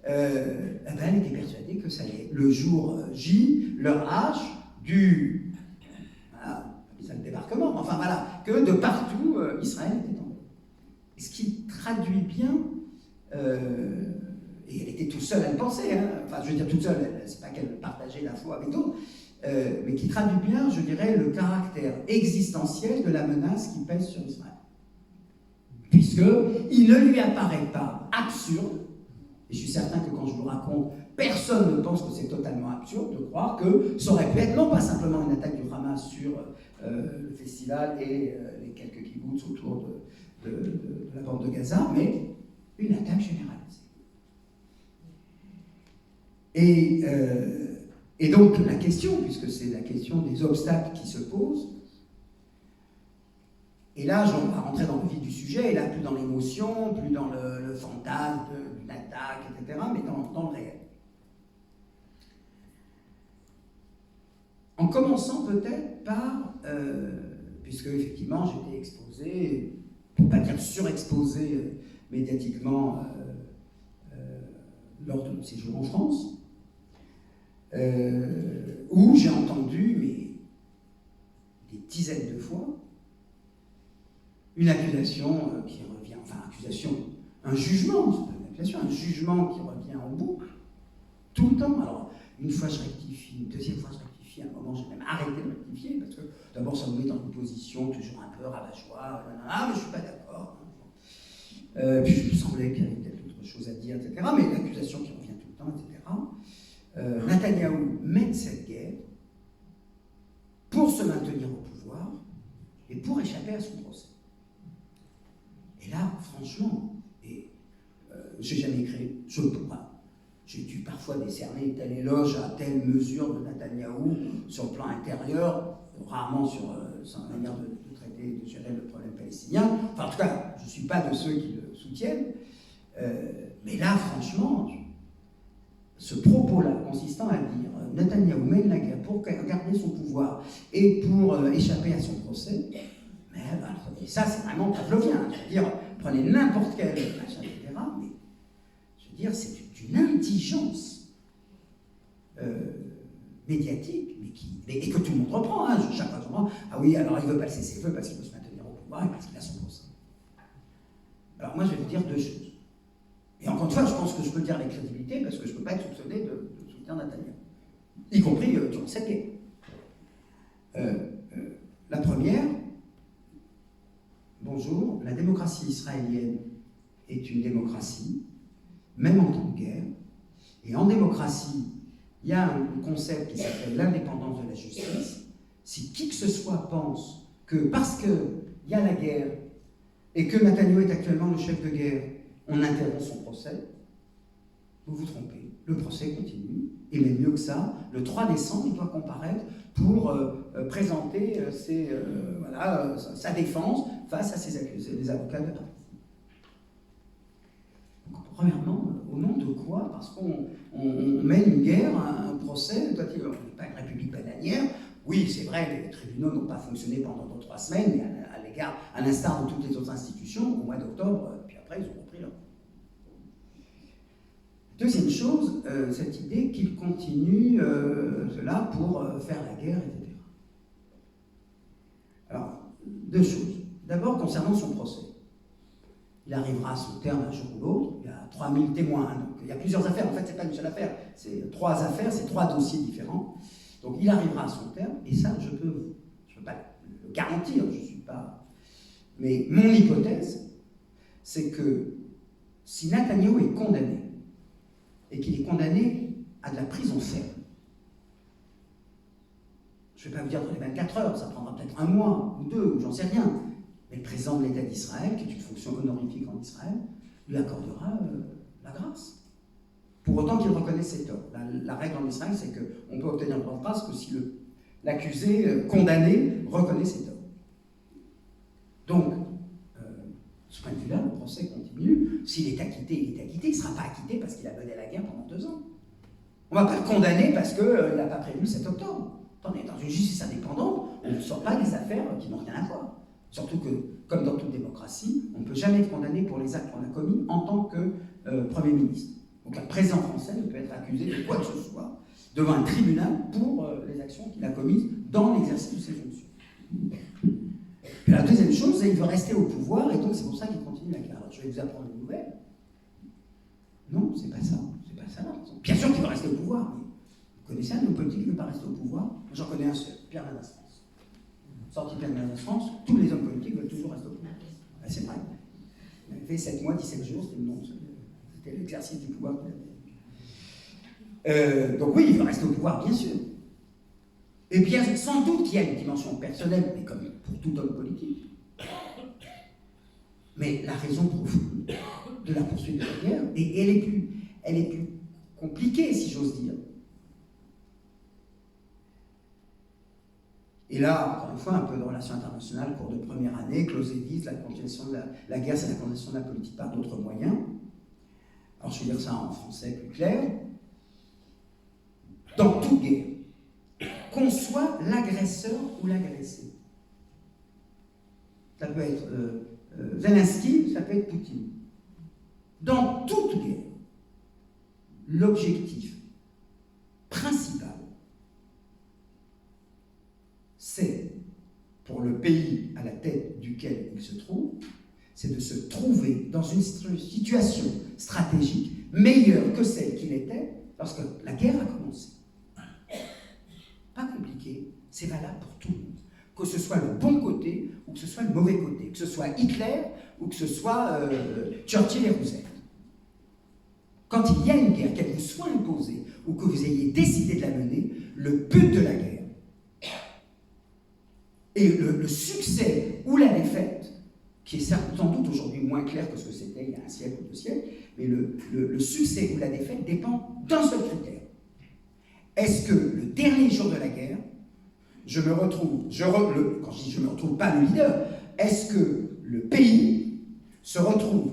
elle était persuadée que ça y est, le jour J, l'heure H, ça le débarquement, enfin voilà, que de partout, Israël était tombé. Ce qui traduit bien, et elle était toute seule à le penser, hein, enfin je veux dire toute seule, c'est pas qu'elle partageait la foi avec d'autres, mais qui traduit bien, je dirais, le caractère existentiel de la menace qui pèse sur Israël. Puisqu'il ne lui apparaît pas absurde, et je suis certain que quand je vous raconte, personne ne pense que c'est totalement absurde de croire que ça aurait pu être non pas simplement une attaque du Hamas sur le festival et les quelques kibboutz autour de la bande de Gaza, mais une attaque généralisée. Et donc la question, puisque c'est la question des obstacles qui se posent, et là on va rentrer dans le vif du sujet, et là plus dans l'émotion, plus dans le fantasme d'une attaque, etc., mais dans le réel. En commençant peut-être par, puisque effectivement j'étais exposé, pour ne pas dire surexposé médiatiquement lors de mon séjour en France, où j'ai entendu des dizaines de fois une accusation qui revient, enfin accusation, un jugement, c'est pas une accusation, un jugement qui revient en boucle tout le temps. Alors une fois je rectifie, une deuxième fois je rectifie, à un moment j'ai même arrêté de rectifier parce que d'abord ça me met dans une position toujours un peu rabat-joie, mais je suis pas d'accord. Puis je me semblait qu'il y avait peut-être autre chose à dire, etc. Mais l'accusation qui revient tout le temps, etc. Netanyahou mène cette guerre pour se maintenir au pouvoir et pour échapper à son procès. Et là, franchement, j'ai jamais créé, j'ai dû parfois décerner tel éloge à telle mesure de Netanyahou sur le plan intérieur, rarement sur sa manière de traiter, de gérer le problème palestinien. Enfin, en tout cas, je ne suis pas de ceux qui le soutiennent. Mais là, franchement, ce propos-là, consistant à dire Netanyahou mène la guerre pour garder son pouvoir et pour échapper à son procès, et ça, c'est vraiment pavlovien. Je veux dire, prenez n'importe quel machin, etc. Mais je veux dire, c'est d'une indigence médiatique, et que tout le monde reprend. Hein, chaque fois, je reprends. Ah oui, alors il ne veut pas le cessez-le-feu parce qu'il veut se maintenir au pouvoir et parce qu'il a son procès. Alors moi, je vais vous dire deux choses. Et encore une fois, je pense que je peux le dire avec crédibilité parce que je ne peux pas être soupçonné de soutenir Netanyahou, y compris durant cette guerre. La première, bon, je la démocratie israélienne est une démocratie, même en temps de guerre. Et en démocratie, il y a un concept qui s'appelle l'indépendance de la justice. Si qui que ce soit pense que parce qu'il y a la guerre et que Netanyahou est actuellement le chef de guerre, on interrompt son procès, vous vous trompez. Le procès continue, et même mieux que ça, le 3 décembre, il doit comparaître pour présenter sa défense face à ses accusés, les avocats de la partie. Donc, premièrement, au nom de quoi? Parce qu'on mène une guerre, un procès, on n'est pas une république bananière. Oui, c'est vrai, les tribunaux n'ont pas fonctionné pendant 2-3 semaines, mais à l'instar de toutes les autres institutions, au mois d'octobre, puis après, ils ont repris leur. Deuxième chose, cette idée qu'il continue cela pour faire la guerre, etc. Alors, 2 choses. D'abord, concernant son procès. Il arrivera à son terme un jour ou l'autre. Il y a 3000 témoins, donc il y a plusieurs affaires. En fait, ce n'est pas une seule affaire, c'est 3 affaires, c'est 3 dossiers différents. Donc, il arrivera à son terme, et ça, je peux pas le garantir, je ne suis pas. Mais mon hypothèse, c'est que si Netanyahou est condamné, et qu'il est condamné à de la prison ferme, je ne vais pas vous dire dans les 24 heures, ça prendra peut-être 1 mois ou 2, ou j'en sais rien, mais le président de l'État d'Israël, qui est une fonction honorifique en Israël, lui accordera la grâce. Pour autant qu'il reconnaisse ses torts. La règle en Israël, c'est qu'on peut obtenir la grâce que si l'accusé condamné reconnaît ses torts. Donc, de ce point de vue-là, le procès continue. S'il est acquitté, il est acquitté. Il ne sera pas acquitté parce qu'il a mené la guerre pendant 2 ans. On ne va pas le condamner parce qu'il n'a pas prévu le 7 octobre. Attendez, dans une justice indépendante, on ne sort pas des affaires qui n'ont rien à voir. Surtout que, comme dans toute démocratie, on ne peut jamais être condamné pour les actes qu'on a commis en tant que Premier ministre. Donc un président français ne peut être accusé de quoi que ce soit devant un tribunal pour les actions qu'il a commises dans l'exercice de ses fonctions. Et la deuxième chose, c'est qu'il veut rester au pouvoir, et donc c'est pour ça qu'il continue la guerre. Alors je vais vous apprendre une nouvelle. Non, c'est pas ça. C'est pas ça la raison. Bien sûr qu'il veut rester au pouvoir, mais vous connaissez un homme politique qui ne veut pas rester au pouvoir? Moi j'en connais un seul, Pierre Mendès France. Sorti Pierre Mendès France, tous les hommes politiques veulent toujours rester au pouvoir. Ben, c'est vrai. Il avait fait 7 mois, 17 jours, c'était l'exercice du pouvoir qu'il avait. Donc oui, il veut rester au pouvoir, bien sûr. Et bien, sans doute qu'il y a une dimension personnelle, mais comme pour tout homme politique. Mais la raison profonde de la poursuite de la guerre, et elle est plus compliquée, si j'ose dire. Et là, encore une fois, un peu de relations internationales, cours de première année, Clausewitz, la continuation de la guerre, c'est la continuation de la politique par d'autres moyens. Alors je vais dire ça en français plus clair. Dans toute guerre, qu'on soit l'agresseur ou l'agressé. Ça peut être Zelensky, ça peut être Poutine. Dans toute guerre, l'objectif principal, c'est, pour le pays à la tête duquel il se trouve, c'est de se trouver dans une situation stratégique meilleure que celle qu'il était lorsque la guerre a commencé. Pas compliqué, c'est valable pour tout le monde. Que ce soit le bon côté ou que ce soit le mauvais côté, que ce soit Hitler ou que ce soit Churchill et Roosevelt. Quand il y a une guerre, qu'elle vous soit imposée ou que vous ayez décidé de la mener, le but de la guerre et le succès ou la défaite, qui est sans doute aujourd'hui moins clair que ce que c'était il y a 1 siècle ou 2 siècles, mais le succès ou la défaite dépend d'un seul critère. Est-ce que le dernier jour de la guerre, je me retrouve, quand je dis je me retrouve pas le leader, est-ce que le pays se retrouve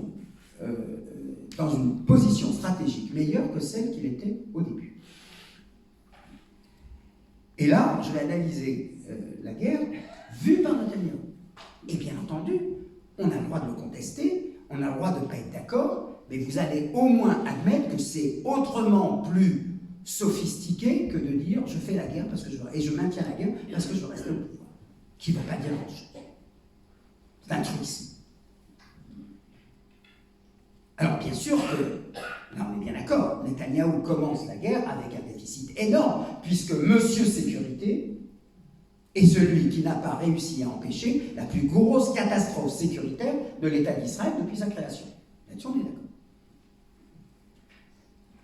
dans une position stratégique meilleure que celle qu'il était au début? Et là, je vais analyser la guerre vue par Netanyahou. Et bien entendu, on a le droit de le contester, on a le droit de ne pas être d'accord, mais vous allez au moins admettre que c'est autrement plus sophistiqué que de dire je fais la guerre parce que et je maintiens la guerre parce que je veux rester au pouvoir, qui ne veut pas dire grand-chose. C'est un truisme. Alors bien sûr que, là on est bien d'accord, Netanyahou commence la guerre avec un déficit énorme, puisque Monsieur Sécurité est celui qui n'a pas réussi à empêcher la plus grosse catastrophe sécuritaire de l'État d'Israël depuis sa création. Là-dessus, on est d'accord.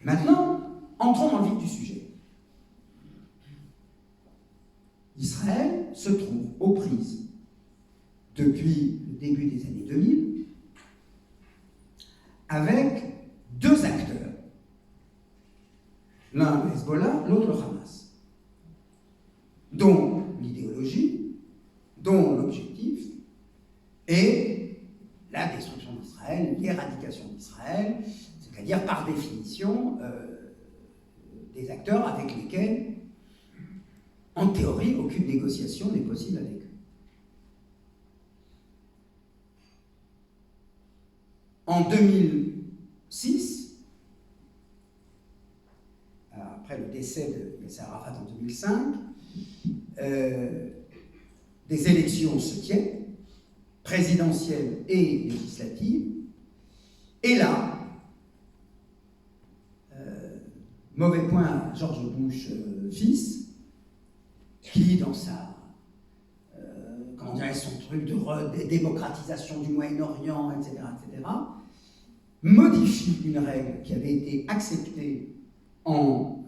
Maintenant, entrons dans le vif du sujet. Israël se trouve aux prises, depuis le début des années 2000, avec deux acteurs. L'un le Hezbollah, l'autre le Hamas, dont l'idéologie, dont l'objectif est la destruction d'Israël, l'éradication d'Israël, c'est-à-dire par définition des acteurs avec lesquels, en théorie, aucune négociation n'est possible avec eux. En 2006, après le décès de Yasser Arafat en 2005, des élections se tiennent, présidentielles et législatives, et là, mauvais point à George Bush fils, qui, dans sa, comment dirais-je, son truc de démocratisation du Moyen-Orient, etc., modifie une règle qui avait été acceptée en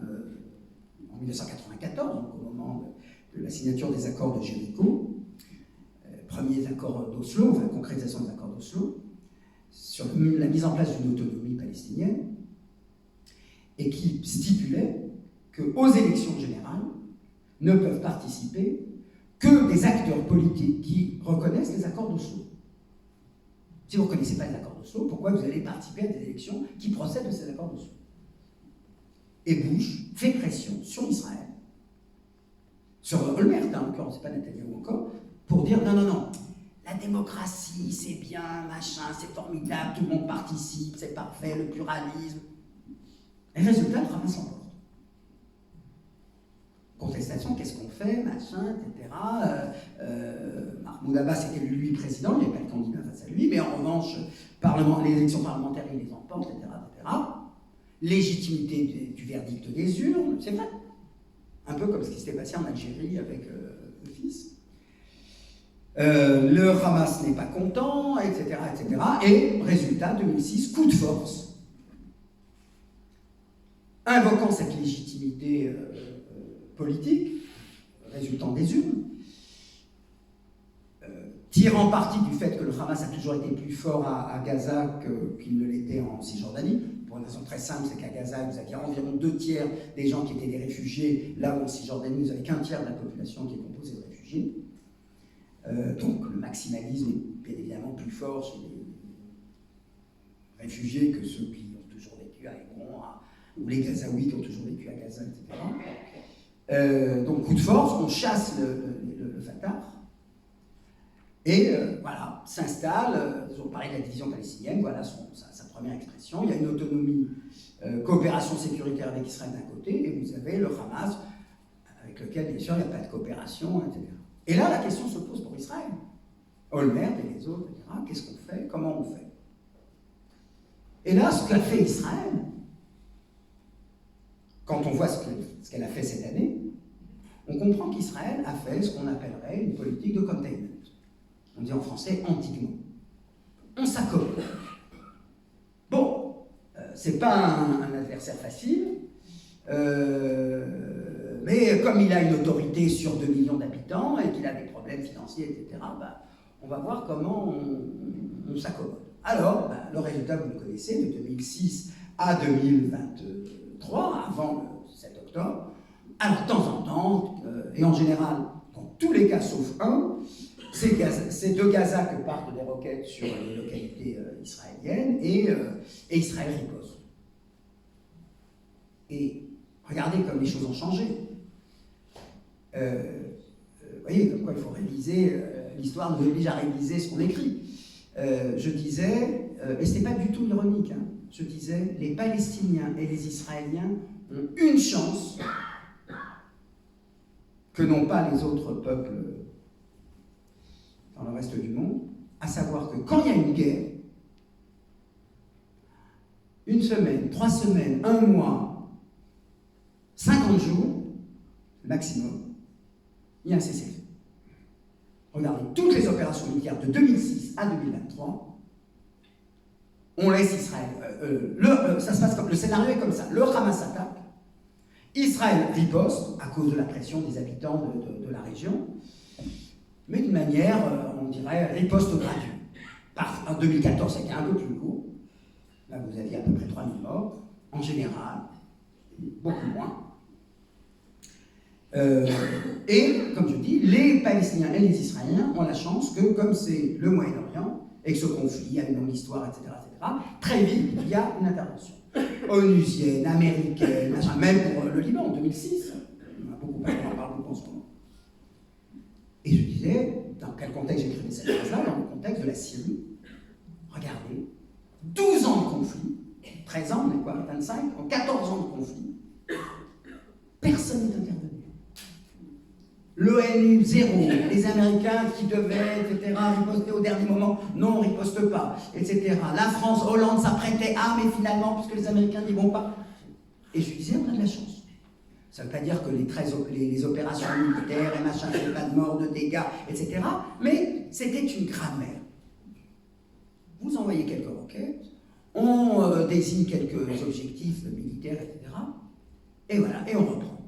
1994, donc au moment de la signature des accords de Jéricho, premiers accords d'Oslo, enfin concrétisation des accords d'Oslo, sur la mise en place d'une autonomie palestinienne, et qui stipulait qu'aux élections générales ne peuvent participer que des acteurs politiques qui reconnaissent les accords d'Oslo. Si vous ne reconnaissez pas les accords d'Oslo, pourquoi vous allez participer à des élections qui procèdent de ces accords d'Oslo? Et Bush fait pression sur Israël, sur Olmert, en l'occurrence, c'est pas Netanyahou encore, pour dire non, la démocratie, c'est bien, machin, c'est formidable, tout le monde participe, c'est parfait, le pluralisme. Et le résultat, le Hamas l'emporte. Contestation, qu'est-ce qu'on fait, machin, etc. Mahmoud Abbas était lui président, il n'y avait pas le candidat face à lui, mais en revanche, les élections parlementaires, il les emporte, etc. Légitimité du verdict des urnes, c'est vrai. Un peu comme ce qui s'était passé en Algérie avec le fils. Le Hamas n'est pas content, etc. Et résultat, 2006, coup de force. Invoquant cette légitimité politique, résultant des urnes, tirant parti du fait que le Hamas a toujours été plus fort à Gaza qu'il ne l'était en Cisjordanie, pour une raison très simple, c'est qu'à Gaza, vous aviez environ 2/3 des gens qui étaient des réfugiés, là où en Cisjordanie, vous avez qu'1/3 de la population qui est composée de réfugiés. Donc le maximalisme est bien évidemment plus fort chez les réfugiés que ceux qui ont toujours vécu à Hébron, ou les Gazaouis qui ont toujours vécu à Gaza, etc. Donc coup de force, on chasse le Fatah, et voilà, s'installe, on parlait de la division palestinienne, voilà sa première expression, il y a une autonomie, coopération sécuritaire avec Israël d'un côté, et vous avez le Hamas, avec lequel bien sûr il n'y a pas de coopération, etc. Et là, la question se pose pour Israël. Olmert et les autres, etc. Qu'est-ce qu'on fait? Comment on fait? Et là, ce qu'a fait Israël, quand on voit ce qu'elle a fait cette année, on comprend qu'Israël a fait ce qu'on appellerait une politique de containment. On dit en français antiquement. On s'accommode. Bon, c'est pas un adversaire facile, mais comme il a une autorité sur 2 millions d'habitants et qu'il a des problèmes financiers, etc., on va voir comment on s'accommode. Alors, le résultat, vous le connaissez, de 2006 à 2023, avant le 7 octobre, alors de temps en temps, et en général, dans tous les cas sauf un, c'est de Gaza que partent des roquettes sur les localités israéliennes, et Israël riposte. Et regardez comme les choses ont changé. Vous voyez, comme quoi il faut réviser, l'histoire nous oblige à réviser ce qu'on écrit. Je disais, et ce n'est pas du tout ironique, je disais, les Palestiniens et les Israéliens ont une chance que n'ont pas les autres peuples dans le reste du monde, à savoir que quand il y a une guerre, 1 semaine, 3 semaines, 1 mois, 50 jours, maximum, il y a un cessez-le-feu. regardez, toutes les opérations militaires de 2006 à 2023, on laisse Israël. Ça se passe comme le scénario est comme ça. Le Hamas attaque, Israël riposte à cause de la pression des habitants de la région, mais d'une manière, on dirait, riposte graduelle. En 2014, c'était un peu plus court. Là, vous aviez à peu près 3000 morts. En général, beaucoup moins. Et, comme je dis, les Palestiniens et les Israéliens ont la chance que, comme c'est le Moyen-Orient, et que ce conflit a une longue histoire, etc., très vite, il y a une intervention. Onusienne, américaine, même pour le Liban, en 2006. On a beaucoup parlé, on parle beaucoup en ce moment. Et je disais, dans quel contexte j'écrivais cette phrase-là? Dans le contexte de la Syrie. Regardez, 12 ans de conflit, 13 ans, on est quoi, 25, en 14 ans de conflit, personne n'est intervenu. L'ONU, zéro. Les Américains qui devaient, etc., riposter au dernier moment, non, on ne riposte pas, etc. La France, Hollande s'apprêtait à, mais finalement, puisque les Américains n'y vont pas. Et je lui disais, on a de la chance. Ça ne veut pas dire que les opérations militaires et machin, il n'y avait pas de morts, de dégâts, etc. Mais c'était une grammaire. Vous envoyez quelques roquettes, on désigne quelques objectifs militaires, etc. Et voilà, et on reprend.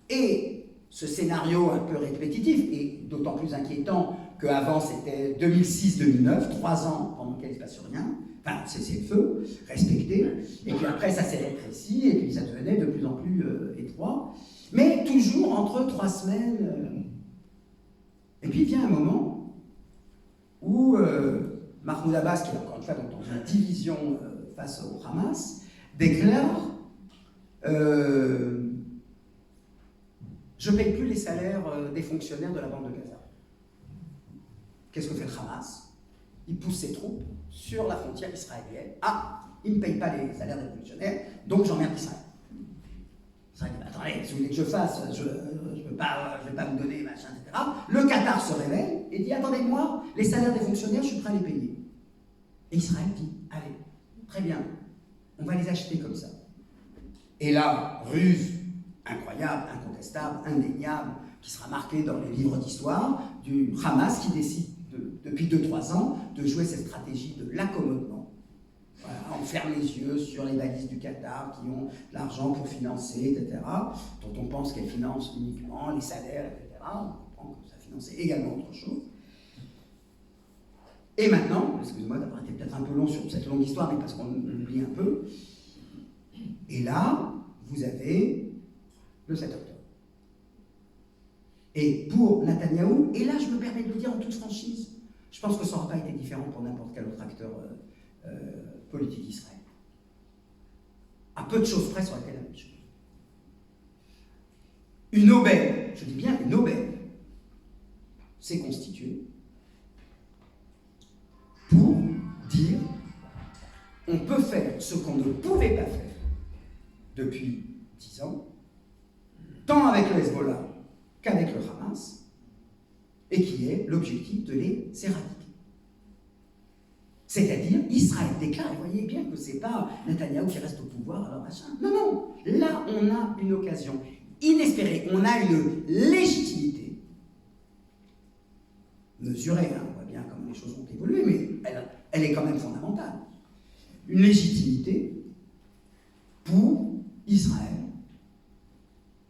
Et ce scénario un peu répétitif, et d'autant plus inquiétant qu'avant c'était 2006-2009, 3 ans pendant lequel il ne se passe rien, enfin c'est le feu, respecté, et puis après ça s'est rétréci, et puis ça devenait de plus en plus étroit, mais toujours entre 3 semaines. Et puis vient un moment où Mahmoud Abbas, qui est encore une fois dans une division face au Hamas, déclare je ne paye plus les salaires des fonctionnaires de la bande de Gaza. Qu'est-ce que fait le Hamas? Il pousse ses troupes sur la frontière israélienne. Ah, il ne paye pas les salaires des fonctionnaires, donc j'emmerde Israël. Israël dit, attendez, si vous voulez que je fasse, je ne vais pas vous donner, machin, etc. Le Qatar se réveille et dit, attendez, moi, les salaires des fonctionnaires, je suis prêt à les payer. Et Israël dit, allez, très bien, on va les acheter comme ça. Et là, ruse incroyable, incontestable, indéniable, qui sera marqué dans les livres d'histoire, du Hamas qui décide depuis 2-3 ans de jouer cette stratégie de l'accommodement. Voilà, on ferme les yeux sur les valises du Qatar qui ont l'argent pour financer, etc., dont on pense qu'elles financent uniquement les salaires, etc. On comprend que ça finançait également autre chose. Et maintenant, excusez-moi d'avoir été peut-être un peu long sur cette longue histoire, mais parce qu'on oublie un peu, et là, vous avez le 7 octobre. Et pour Netanyahou, et là je me permets de le dire en toute franchise, je pense que ça n'aurait pas été différent pour n'importe quel autre acteur politique israélien. À peu de choses près, ça aurait été la même chose. Une aubaine, je dis bien une aubaine, s'est constituée pour dire on peut faire ce qu'on ne pouvait pas faire depuis 10 ans, tant avec le Hezbollah qu'avec le Hamas, et qui est l'objectif de les éradiquer. C'est-à-dire, Israël déclare, vous voyez bien que ce n'est pas Netanyahou qui reste au pouvoir, alors machin. Non, non, là on a une occasion inespérée, on a une légitimité mesurée, hein, on voit bien comment les choses ont évolué, mais elle est quand même fondamentale. Une légitimité pour Israël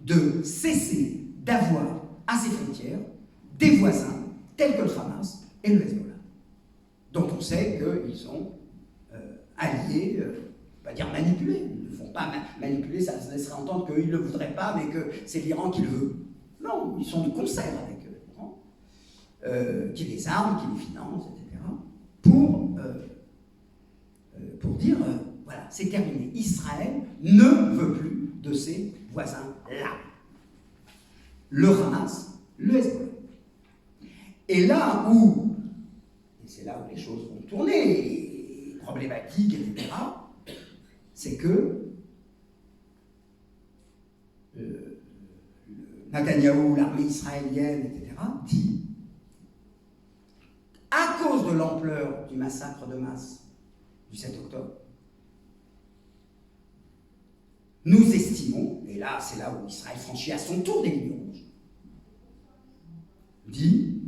de cesser d'avoir à ses frontières des voisins tels que le Hamas et le Hezbollah, dont on sait qu'ils sont alliés, on va pas dire manipulés, ils ne font pas manipuler, ça laisserait entendre qu'ils ne le voudraient pas, mais que c'est l'Iran qui le veut. Non, ils sont de concert avec l'Iran, qui les arme, qui les finance, etc., pour dire, voilà, c'est terminé. Israël ne veut plus de ses voisins-là. Le Hamas, le Hezbollah. Et là où, et c'est là où les choses vont tourner, problématiques, etc., c'est que Netanyahou, l'armée israélienne, etc., dit, à cause de l'ampleur du massacre de masse du 7 octobre, nous estimons, et là c'est là où Israël franchit à son tour des lignes rouges, dit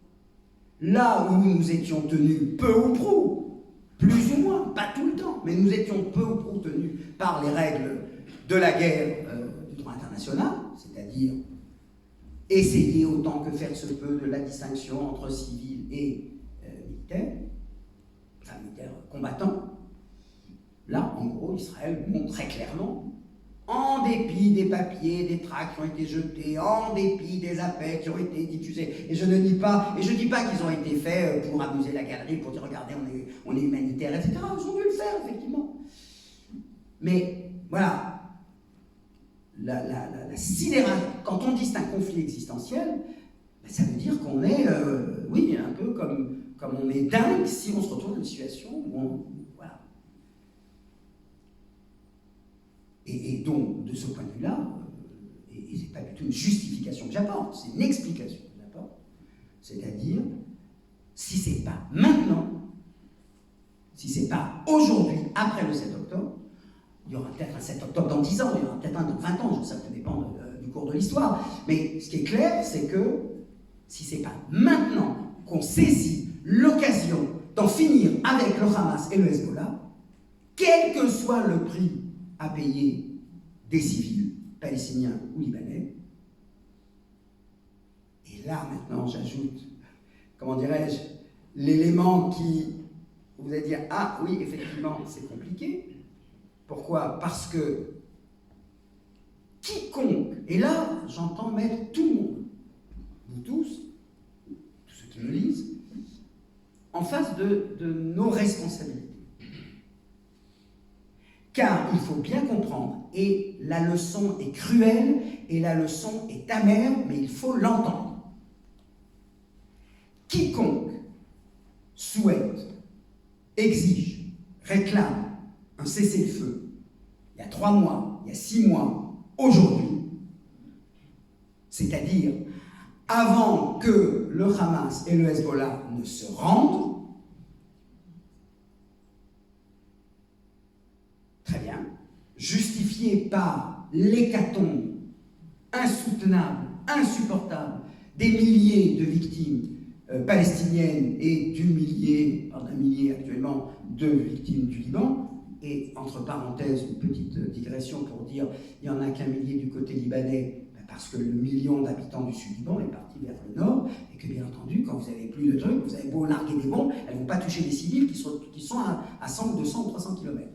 « Là où nous étions tenus peu ou prou, plus ou moins, pas tout le temps, mais nous étions peu ou prou tenus par les règles de la guerre du droit international, c'est-à-dire essayer autant que faire se peut de la distinction entre civils et militaires, enfin militaires combattants. Là, en gros, Israël montre très clairement, en dépit des papiers, des tracts qui ont été jetés, en dépit des appels qui ont été diffusés, et je ne dis pas qu'ils ont été faits pour amuser la galerie, pour dire regardez, on est humanitaire, etc. Ils ont dû le faire, effectivement. Mais voilà, la sidération, quand on dit c'est un conflit existentiel, ben, ça veut dire qu'on est, oui, un peu comme on est dingue si on se retrouve dans une situation où on. Voilà. Et donc, de ce point de vue-là, et c'est pas du tout une justification que j'apporte, c'est une explication que j'apporte, c'est-à-dire, si c'est pas maintenant, si c'est pas aujourd'hui, après le 7 octobre, il y aura peut-être un 7 octobre dans 10 ans, il y aura peut-être un dans 20 ans, ça peut dépendre du cours de l'histoire. Mais ce qui est clair, c'est que si c'est pas maintenant qu'on saisit l'occasion d'en finir avec le Hamas et le Hezbollah, quel que soit le prix à payer des civils, palestiniens ou libanais, et là maintenant j'ajoute, comment dirais-je, l'élément qui vous allez dire, ah oui, effectivement, c'est compliqué. Pourquoi? Parce que quiconque, et là j'entends mettre tout le monde, vous tous ceux qui me lisent, en face de nos responsabilités. Car il faut bien comprendre, et la leçon est cruelle, et la leçon est amère, mais il faut l'entendre. Quiconque souhaite, exige, réclame un cessez-le-feu, il y a 3 mois, il y a 6 mois, aujourd'hui, c'est-à-dire avant que le Hamas et le Hezbollah ne se rendent, très bien, justifié par l'hécatombe insoutenable, insupportable des milliers de victimes palestiniennes et d'un millier actuellement de victimes du Liban. Et entre parenthèses, une petite digression pour dire il n'y en a qu'un millier du côté libanais, parce que le million d'habitants du sud-Liban est parti vers le nord, et que bien entendu, quand vous avez plus de trucs, vous avez beau larguer des bombes, elles ne vont pas toucher les civils qui sont à 100, 200 ou 300 km.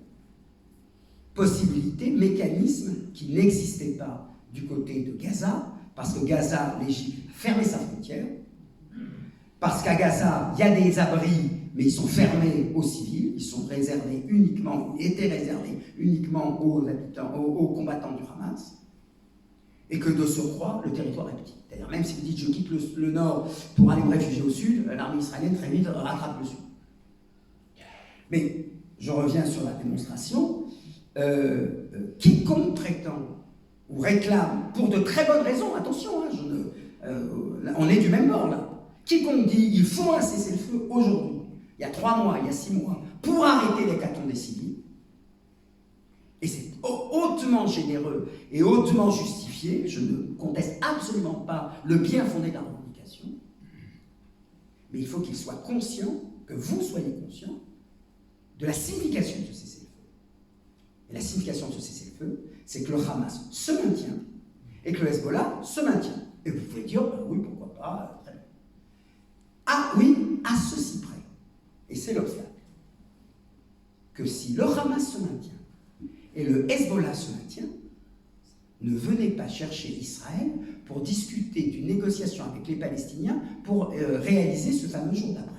Possibilité, mécanisme qui n'existait pas du côté de Gaza, parce que Gaza, l'Égypte a fermé sa frontière, parce qu'à Gaza, il y a des abris, mais ils sont fermés aux civils, ils sont réservés uniquement, étaient réservés uniquement aux habitants, aux combattants du Hamas, et que de surcroît, le territoire est petit. C'est-à-dire, même si vous dites je quitte le nord pour aller me réfugier au sud, l'armée israélienne très vite rattrape le sud. Mais je reviens sur la démonstration. Quiconque prétend ou réclame, pour de très bonnes raisons, attention, hein, on est du même bord là, quiconque dit il faut un cessez-le-feu aujourd'hui, il y a 3 mois, il y a 6 mois, pour arrêter l'hécatombe des civils, et c'est hautement généreux et hautement justifié, je ne conteste absolument pas le bien fondé de la revendication, mais il faut qu'il soit conscient, que vous soyez conscient, de la signification de ce cessez-le-feu. Et la signification de ce cessez-le-feu, c'est que le Hamas se maintient et que le Hezbollah se maintient. Et vous pouvez dire, oui, pourquoi pas, très bien. Ah oui, à ceci près, et c'est l'obstacle, que si le Hamas se maintient et le Hezbollah se maintient, ne venez pas chercher Israël pour discuter d'une négociation avec les Palestiniens pour réaliser ce fameux jour d'après.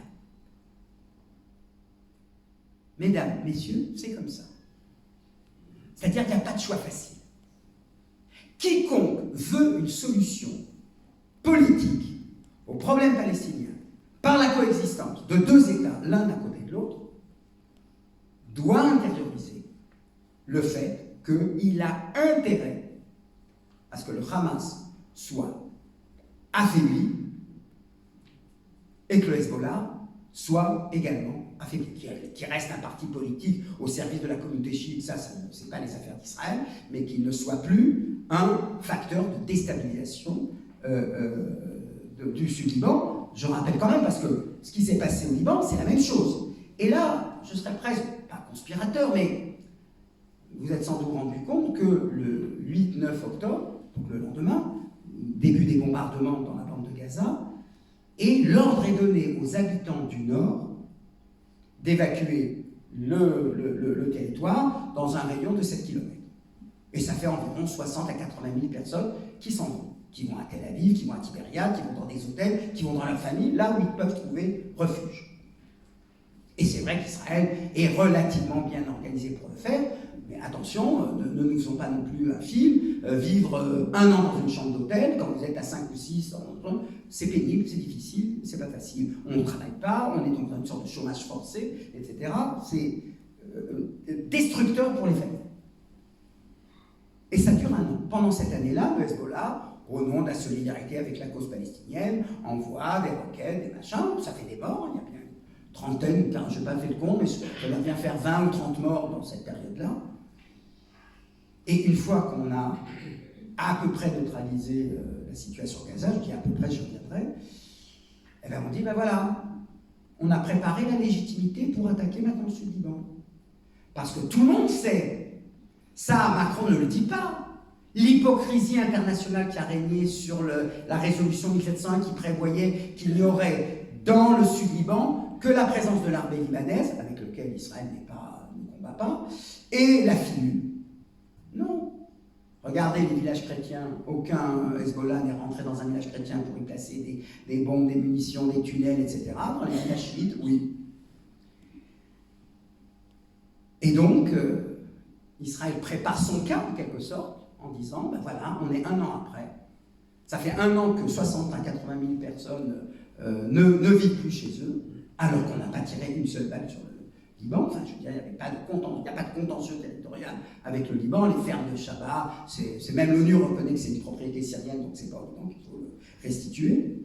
Mesdames, messieurs, c'est comme ça. C'est-à-dire qu'il n'y a pas de choix facile. Quiconque veut une solution politique au problème palestinien par la coexistence de 2 États, l'un à côté de l'autre, doit intérioriser le fait qu'il a intérêt à ce que le Hamas soit affaibli et que le Hezbollah soit également affaibli, qui reste un parti politique au service de la communauté chiite, ça c'est pas les affaires d'Israël, mais qu'il ne soit plus un facteur de déstabilisation du Sud-Liban, je rappelle quand même, parce que ce qui s'est passé au Liban, c'est la même chose. Et là, je serais presque, pas conspirateur, mais vous êtes sans doute rendu compte que le 8-9 octobre, donc le lendemain, début des bombardements dans la bande de Gaza, et l'ordre est donné aux habitants du Nord d'évacuer le territoire dans un rayon de 7 km. Et ça fait environ 60 à 80 000 personnes qui s'en vont, qui vont à Tel Aviv, qui vont à Tibériade, qui vont dans des hôtels, qui vont dans leur famille, là où ils peuvent trouver refuge. Et c'est vrai qu'Israël est relativement bien organisé pour le faire, mais attention, ne nous faisons pas non plus un film, vivre un an dans une chambre d'hôtel, quand vous êtes à 5 ou 6, c'est pénible, c'est difficile, c'est pas facile. On ne travaille pas, on est dans une sorte de chômage forcé, etc. C'est destructeur pour les familles. Et ça dure un an. Pendant cette année-là, le Hezbollah, au nom de la solidarité avec la cause palestinienne, envoie des roquettes, des machins, ça fait des morts, il y a bien une trentaine, car je n'ai pas fait le compte, mais ça va bien faire 20 ou 30 morts dans cette période-là. Et une fois qu'on a à peu près neutralisé la situation à Gaza, je dis à peu près, je reviendrai, et bien on dit, ben voilà, on a préparé la légitimité pour attaquer maintenant le Sud-Liban. Parce que tout le monde sait, ça Macron ne le dit pas, l'hypocrisie internationale qui a régné sur la résolution 1701 qui prévoyait qu'il n'y aurait dans le Sud-Liban que la présence de l'armée libanaise, avec laquelle Israël ne combat pas, et la FINU. Non. Regardez les villages chrétiens, aucun Hezbollah n'est rentré dans un village chrétien pour y placer des bombes, des munitions, des tunnels, etc. Dans les villages chiites, oui. Et donc, Israël prépare son cas, en quelque sorte, en disant, ben voilà, on est un an après. Ça fait un an que 60 à 80 000 personnes ne vivent plus chez eux, alors qu'on n'a pas tiré une seule balle sur le Liban. Enfin, je veux dire, il n'y a pas de contentieux territorial avec le Liban. Les fermes de Shabbat, c'est même l'ONU reconnaît que c'est une propriété syrienne, donc c'est pas au Liban qu'il faut le restituer.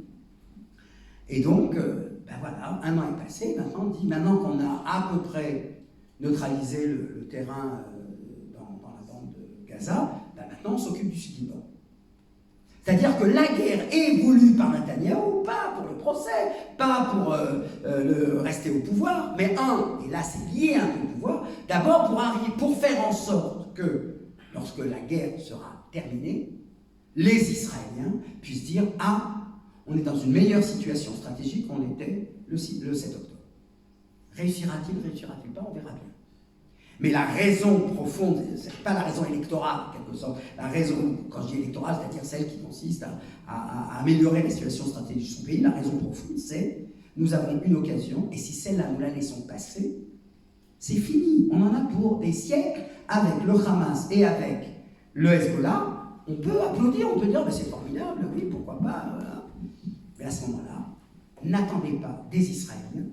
Et donc, ben voilà, un an est passé. Maintenant, on dit, maintenant qu'on a à peu près neutralisé le terrain dans la bande de Gaza, ben maintenant on s'occupe du Sud-Liban. C'est-à-dire que la guerre est voulue par Netanyahou, pas pour le procès, pas pour rester au pouvoir, mais et là c'est lié un peu au pouvoir, d'abord pour faire en sorte que, lorsque la guerre sera terminée, les Israéliens puissent dire « Ah, on est dans une meilleure situation stratégique qu'on était le 7 octobre ». Réussira-t-il, réussira-t-il pas, on verra bien. Mais la raison profonde, c'est pas la raison électorale, en quelque sorte. La raison, quand je dis électorale, c'est-à-dire celle qui consiste à améliorer la situation stratégique de son pays, la raison profonde, c'est nous avons une occasion, et si celle-là nous la laissons passer, c'est fini. On en a pour des siècles avec le Hamas et avec le Hezbollah. On peut applaudir, on peut dire, c'est formidable, oui, pourquoi pas. Voilà. Mais à ce moment-là, n'attendez pas des Israéliens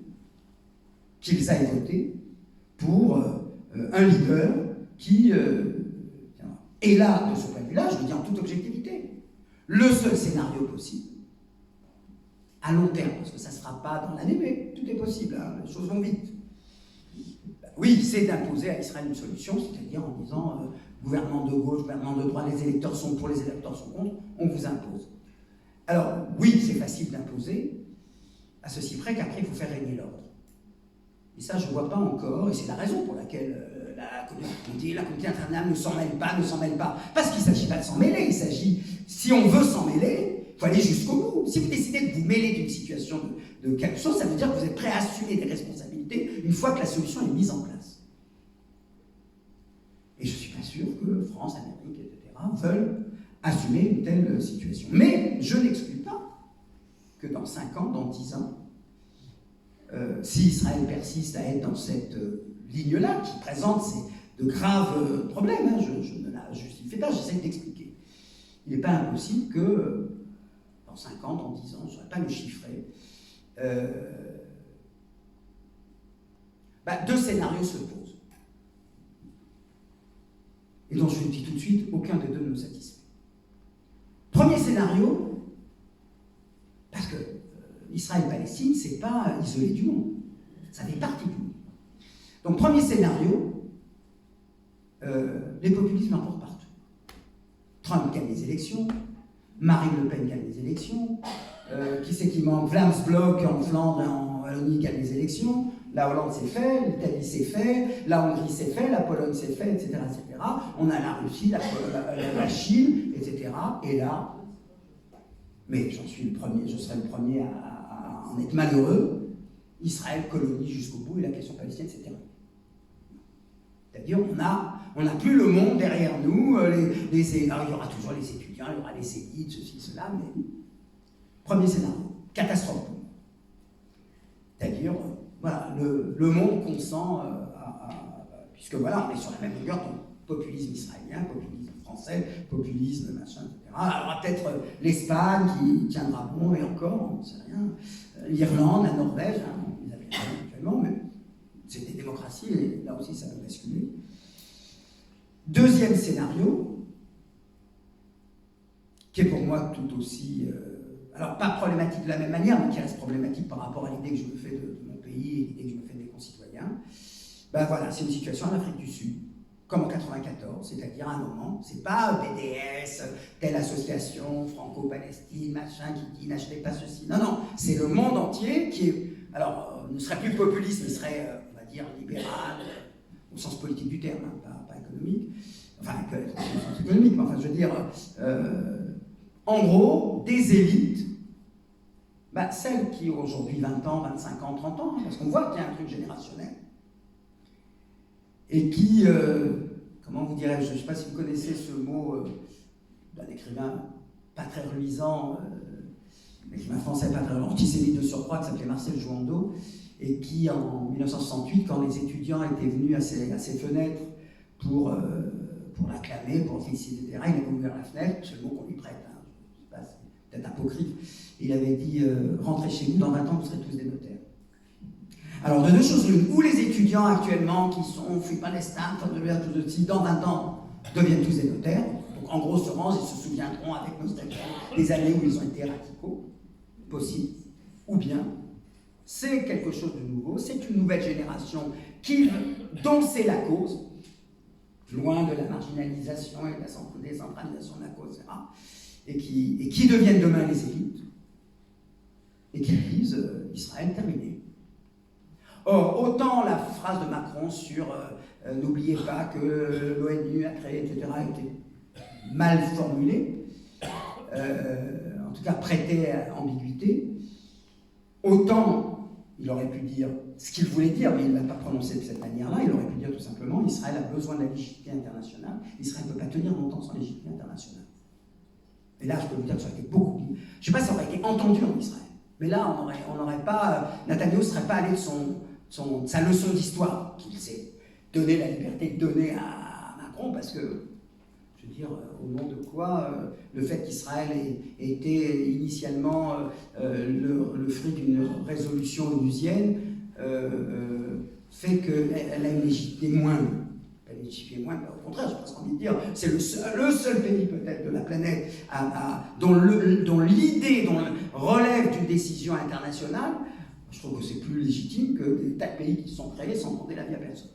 qu'ils aillent voter pour un leader qui... et là, de ce point de vue-là, je le dis en toute objectivité, le seul scénario possible, à long terme, parce que ça ne sera pas dans l'année, mais tout est possible, hein, les choses vont vite. Oui, c'est d'imposer à Israël une solution, c'est-à-dire en disant gouvernement de gauche, gouvernement de droite, les électeurs sont pour, les électeurs sont contre, on vous impose. Alors, oui, c'est facile d'imposer, à ceci près qu'après, il faut faire régner l'ordre. Et ça, je ne vois pas encore, et c'est la raison pour laquelle la communauté internationale ne s'en mêle pas. Parce qu'il ne s'agit pas de s'en mêler, il s'agit, si on veut s'en mêler, il faut aller jusqu'au bout. Si vous décidez de vous mêler d'une situation de quelque chose, ça veut dire que vous êtes prêt à assumer des responsabilités une fois que la solution est mise en place. Et je ne suis pas sûr que France, Amérique, etc. veulent assumer une telle situation. Mais je n'exclus pas que dans 5 ans, dans 10 ans, si Israël persiste à être dans cette ligne-là, qui présente de graves problèmes, hein, je ne la justifie pas, j'essaie d'expliquer. Il n'est pas impossible que dans 5 ans, dans 10 ans, je ne saurais pas le chiffrer, 2 scénarios se posent. Et donc je vous le dis tout de suite, aucun des deux ne nous satisfait. Premier scénario, parce que Israël-Palestine, ce n'est pas isolé du monde. Ça fait partie du monde. Donc, premier scénario, les populismes l'emportent partout. Trump gagne les élections, Marine Le Pen gagne les élections, Qui c'est qui manque? Vlaams-Blok en Flandre et en Wallonie qui a des élections. La Hollande c'est fait, l'Italie c'est fait, la Hongrie c'est fait, la Pologne c'est fait, etc., etc. On a la Russie, la Chine, etc. Et là, mais je serai le premier à en être malheureux, Israël colonie jusqu'au bout et la question palestinienne c'est terminé. C'est-à-dire on n'a plus le monde derrière nous, alors, il y aura toujours les étudiants, il y aura les élites, ceci, cela, mais premier scénario, catastrophe. C'est-à-dire, voilà, le monde consent, puisque voilà, on est sur la même longueur, donc populisme israélien, populisme français, populisme machin, etc. Alors, il y aura peut-être l'Espagne qui tiendra bon, et encore, on ne sait rien, l'Irlande, la Norvège, hein, ils avaient rien actuellement, mais c'est des démocraties, et là aussi ça va basculer. Deuxième scénario, qui est pour moi tout aussi, alors pas problématique de la même manière, mais qui reste problématique par rapport à l'idée que je me fais de mon pays et l'idée que je me fais de mes concitoyens, ben voilà, c'est une situation en Afrique du Sud, comme en 94, c'est-à-dire à un moment, c'est pas BDS, telle association, franco-palestine, machin, qui dit n'achetez pas ceci, non, c'est le monde entier qui est, alors, ne serait plus populiste, mais serait, on va dire, libéral, au sens politique du terme, hein, pas économique, enfin, au sens économique, mais enfin, je veux dire, en gros, des élites, bah, celles qui ont aujourd'hui 20 ans, 25 ans, 30 ans, parce qu'on voit qu'il y a un truc générationnel, et qui, comment vous dirais-je, je ne sais pas si vous connaissez ce mot d'un écrivain pas très reluisant, l'écrivain français pas très antisémite de surcroît, qui s'appelait Marcel Jouandeau, et qui, en 1968, quand les étudiants étaient venus à ses fenêtres pour l'acclamer, pour le féliciter, etc., il avait ouvert la fenêtre, c'est le mot qu'on lui prête, hein, je sais pas, c'est peut-être apocryphe, il avait dit rentrez chez nous, dans 20 ans, vous serez tous des notaires. Alors, de deux choses l'une, ou les étudiants actuellement qui sont Free Palestine, dans 20 ans, deviennent tous des notaires, donc en gros se rangent et se souviendront avec nostalgie des années où ils ont été radicaux, possible, ou bien c'est quelque chose de nouveau, c'est une nouvelle génération dont c'est la cause, loin de la marginalisation et de la décentralisation de la cause, etc., et qui deviennent demain les élites, et qui disent Israël terminé. Or, autant la phrase de Macron sur n'oubliez pas que l'ONU a créé, etc., était mal formulée, en tout cas prêtait à ambiguïté, autant il aurait pu dire ce qu'il voulait dire, mais il ne l'a pas prononcé de cette manière-là, il aurait pu dire tout simplement Israël a besoin de la légitimité internationale, Israël ne peut pas tenir longtemps sans légitimité internationale. Et là, je peux vous dire que ça aurait été beaucoup plus... Je ne sais pas si ça aurait été entendu en Israël, mais là, on n'aurait pas... Netanyahou ne serait pas allé de sa leçon d'histoire, qu'il s'est donné la liberté de donner à Macron, parce que, je veux dire, au nom de quoi le fait qu'Israël ait été initialement le fruit d'une résolution onusienne fait qu'elle a une légitimité moindre. Elle a une légitimité moindre, au contraire, j'ai presque envie de dire, c'est le seul pays peut-être de la planète dont l'idée relève d'une décision internationale. Je trouve que c'est plus légitime que des tas de pays qui sont créés sans demander l'avis à personne.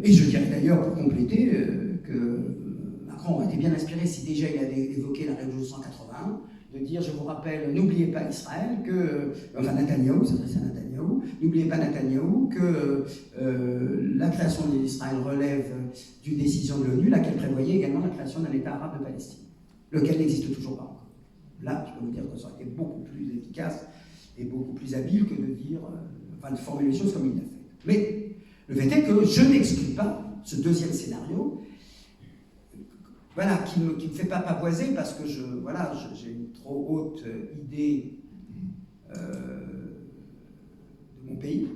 Et je dirais d'ailleurs, pour compléter, que Macron aurait été bien inspiré si déjà il avait évoqué la résolution 181, de dire, je vous rappelle, n'oubliez pas Israël, enfin Netanyahou, s'adresse à Netanyahou, n'oubliez pas Netanyahou que la création d'Israël relève d'une décision de l'ONU, laquelle prévoyait également la création d'un État arabe de Palestine, lequel n'existe toujours pas encore. Là, je peux vous dire que ça aurait été beaucoup plus efficace et beaucoup plus habile que de dire, de formuler les choses comme il l'a fait. Mais le fait est que je n'exclus pas ce deuxième scénario, voilà, qui ne me fait pas pavoiser parce que j'ai une trop haute idée de mon pays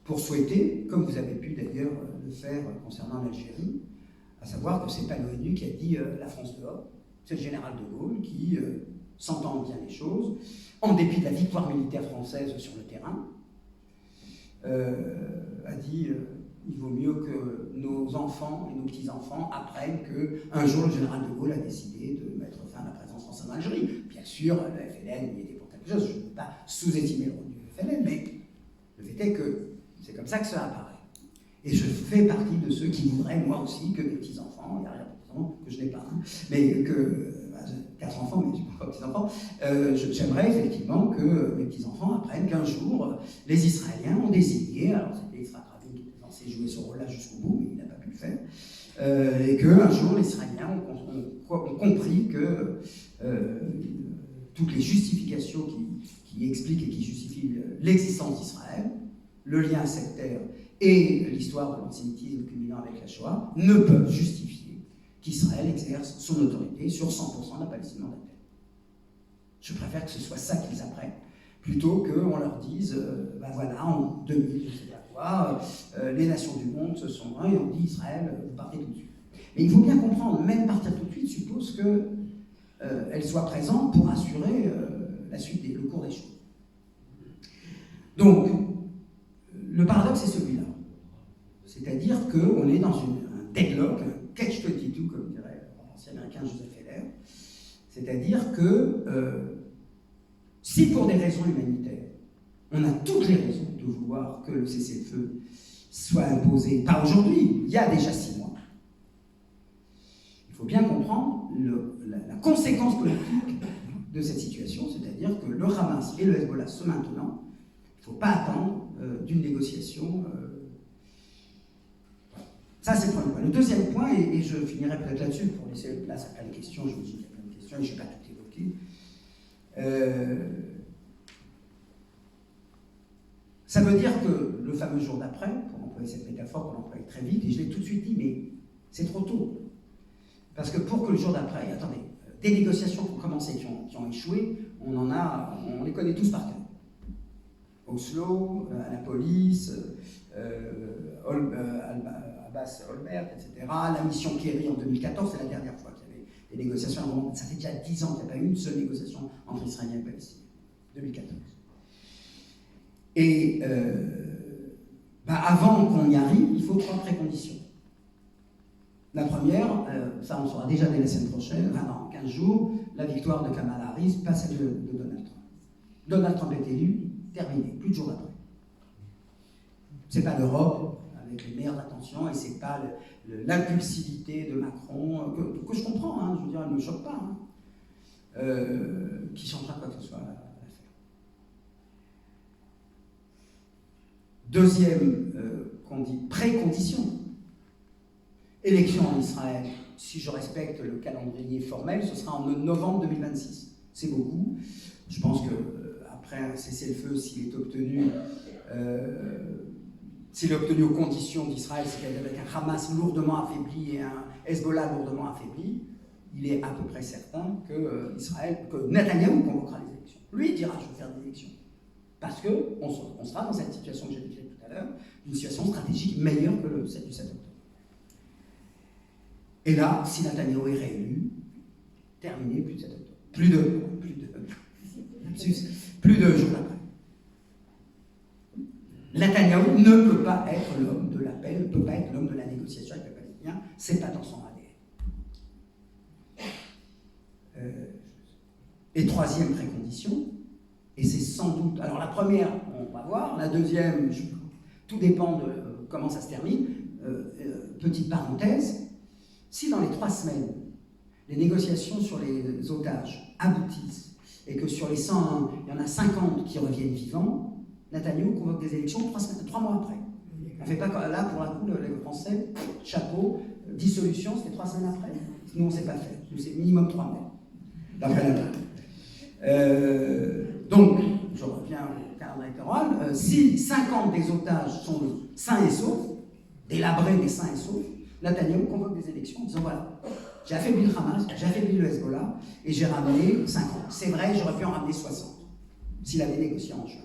pour souhaiter, comme vous avez pu d'ailleurs le faire concernant l'Algérie, à savoir que ce n'est pas l'ONU qui a dit la France dehors. C'est le général de Gaulle qui, sentant bien les choses, en dépit de la victoire militaire française sur le terrain, a dit il vaut mieux que nos enfants et nos petits-enfants apprennent qu'un jour le général de Gaulle a décidé de mettre fin à la présence française en Algérie. Bien sûr, le FLN y était pour quelque chose, je ne veux pas sous-estimer le rôle du FLN, mais le fait est que c'est comme ça que ça apparaît. Et je fais partie de ceux qui voudraient, moi aussi, que mes petits-enfants, il n'y a rien que je n'ai pas, hein, mais que 4 enfants, mais je ne pas petits-enfants, j'aimerais effectivement que mes petits-enfants apprennent qu'un jour, les Israéliens ont désigné, alors c'était Yitzhak Rabin qui était censé jouer ce rôle-là jusqu'au bout, mais il n'a pas pu le faire, et qu'un jour, les Israéliens ont compris que toutes les justifications qui expliquent et qui justifient l'existence d'Israël, le lien sectaire et l'histoire de l'antisémitisme culminant avec la Shoah, ne peuvent justifier qu'Israël exerce son autorité sur 100% de la Palestine mandataire. Je préfère que ce soit ça qu'ils apprennent, plutôt qu'on leur dise, ben voilà, en 2000, je ne sais pas quoi, les nations du monde se sont et on dit Israël, vous partez tout de suite. Mais il faut bien comprendre, même partir tout de suite suppose qu'elle soit présente pour assurer la suite, le cours des choses. Donc, le paradoxe est celui-là. C'est-à-dire qu'on est dans un deadlock, un catch-22, comme dirait l'ancien américain Joseph Heller. C'est-à-dire que si pour des raisons humanitaires, on a toutes les raisons de vouloir que le cessez-le-feu soit imposé, pas aujourd'hui, il y a déjà 6 mois, il faut bien comprendre la conséquence politique de cette situation, c'est-à-dire que le Hamas et le Hezbollah se maintenant, il ne faut pas attendre d'une négociation. Ça, c'est le premier point. Le deuxième point, et je finirai peut-être là-dessus pour laisser place après les questions, je vous dis qu'il y a plein de questions et je ne vais pas tout évoquer. Ça veut dire que le fameux jour d'après, pour employer cette métaphore, pour l'employer très vite, et je l'ai tout de suite dit, mais c'est trop tôt. Parce que pour que le jour d'après, attendez, des négociations qui ont commencé, qui ont échoué, on les connaît tous par cœur. Oslo, Annapolis, Abbas Olmert, etc. La mission Kerry en 2014, c'est la dernière fois qu'il y avait des négociations. Ça fait déjà 10 ans qu'il n'y a pas eu une seule négociation entre Israéliens et Palestiniens. 2014. Et avant qu'on y arrive, il faut 3 préconditions. La première, ça on saura déjà dès la semaine prochaine, dans 15 jours, la victoire de Kamala Harris passe à de Donald Trump. Donald Trump est élu, terminé, plus de jours après. C'est pas l'Europe avec les meilleures intentions et c'est pas l'impulsivité de Macron que je comprends, hein, je veux dire, elle ne me choque pas, hein, qui changera quoi que ce soit à l'affaire. Deuxième précondition, élection en Israël. Si je respecte le calendrier formel, ce sera en novembre 2026. C'est beaucoup. Je pense que après un cessez-le-feu, s'il est obtenu aux conditions d'Israël, c'est-à-dire avec un Hamas lourdement affaibli et un Hezbollah lourdement affaibli, il est à peu près certain que Netanyahou convoquera les élections. Lui dira je vais faire des élections. Parce qu'on sera dans cette situation que j'ai décrite tout à l'heure, une situation stratégique meilleure que celle du 7 octobre. Et là, si Netanyahou est réélu, terminé, plus de 7 octobre. Plus de jours après. Netanyahou ne peut pas être l'homme de la paix, ne peut pas être l'homme de la négociation avec les Palestiniens, c'est pas dans son ADN. Et troisième précondition, et c'est sans doute, alors la première, on va voir, la deuxième, tout dépend de comment ça se termine. Petite parenthèse, si dans les 3 semaines, les négociations sur les otages aboutissent, et que sur les 101, il y en a 50 qui reviennent vivants, Netanyahou convoque des élections 3 mois après. On ne fait pas là, pour un coup, les Français, chapeau, dissolution, c'était 3 semaines après. Nous, on ne sait pas faire. Nous, c'est minimum 3 mois. D'après la donc, je reviens au calendrier électoral. Si 50 des otages sont sains et saufs, délabrés mais sains et saufs, Netanyahou convoque des élections en disant voilà, j'ai affaibli le Hamas, j'ai affaibli le Hezbollah et j'ai ramené 50. C'est vrai, j'aurais pu en ramener 60 s'il avait négocié en juin.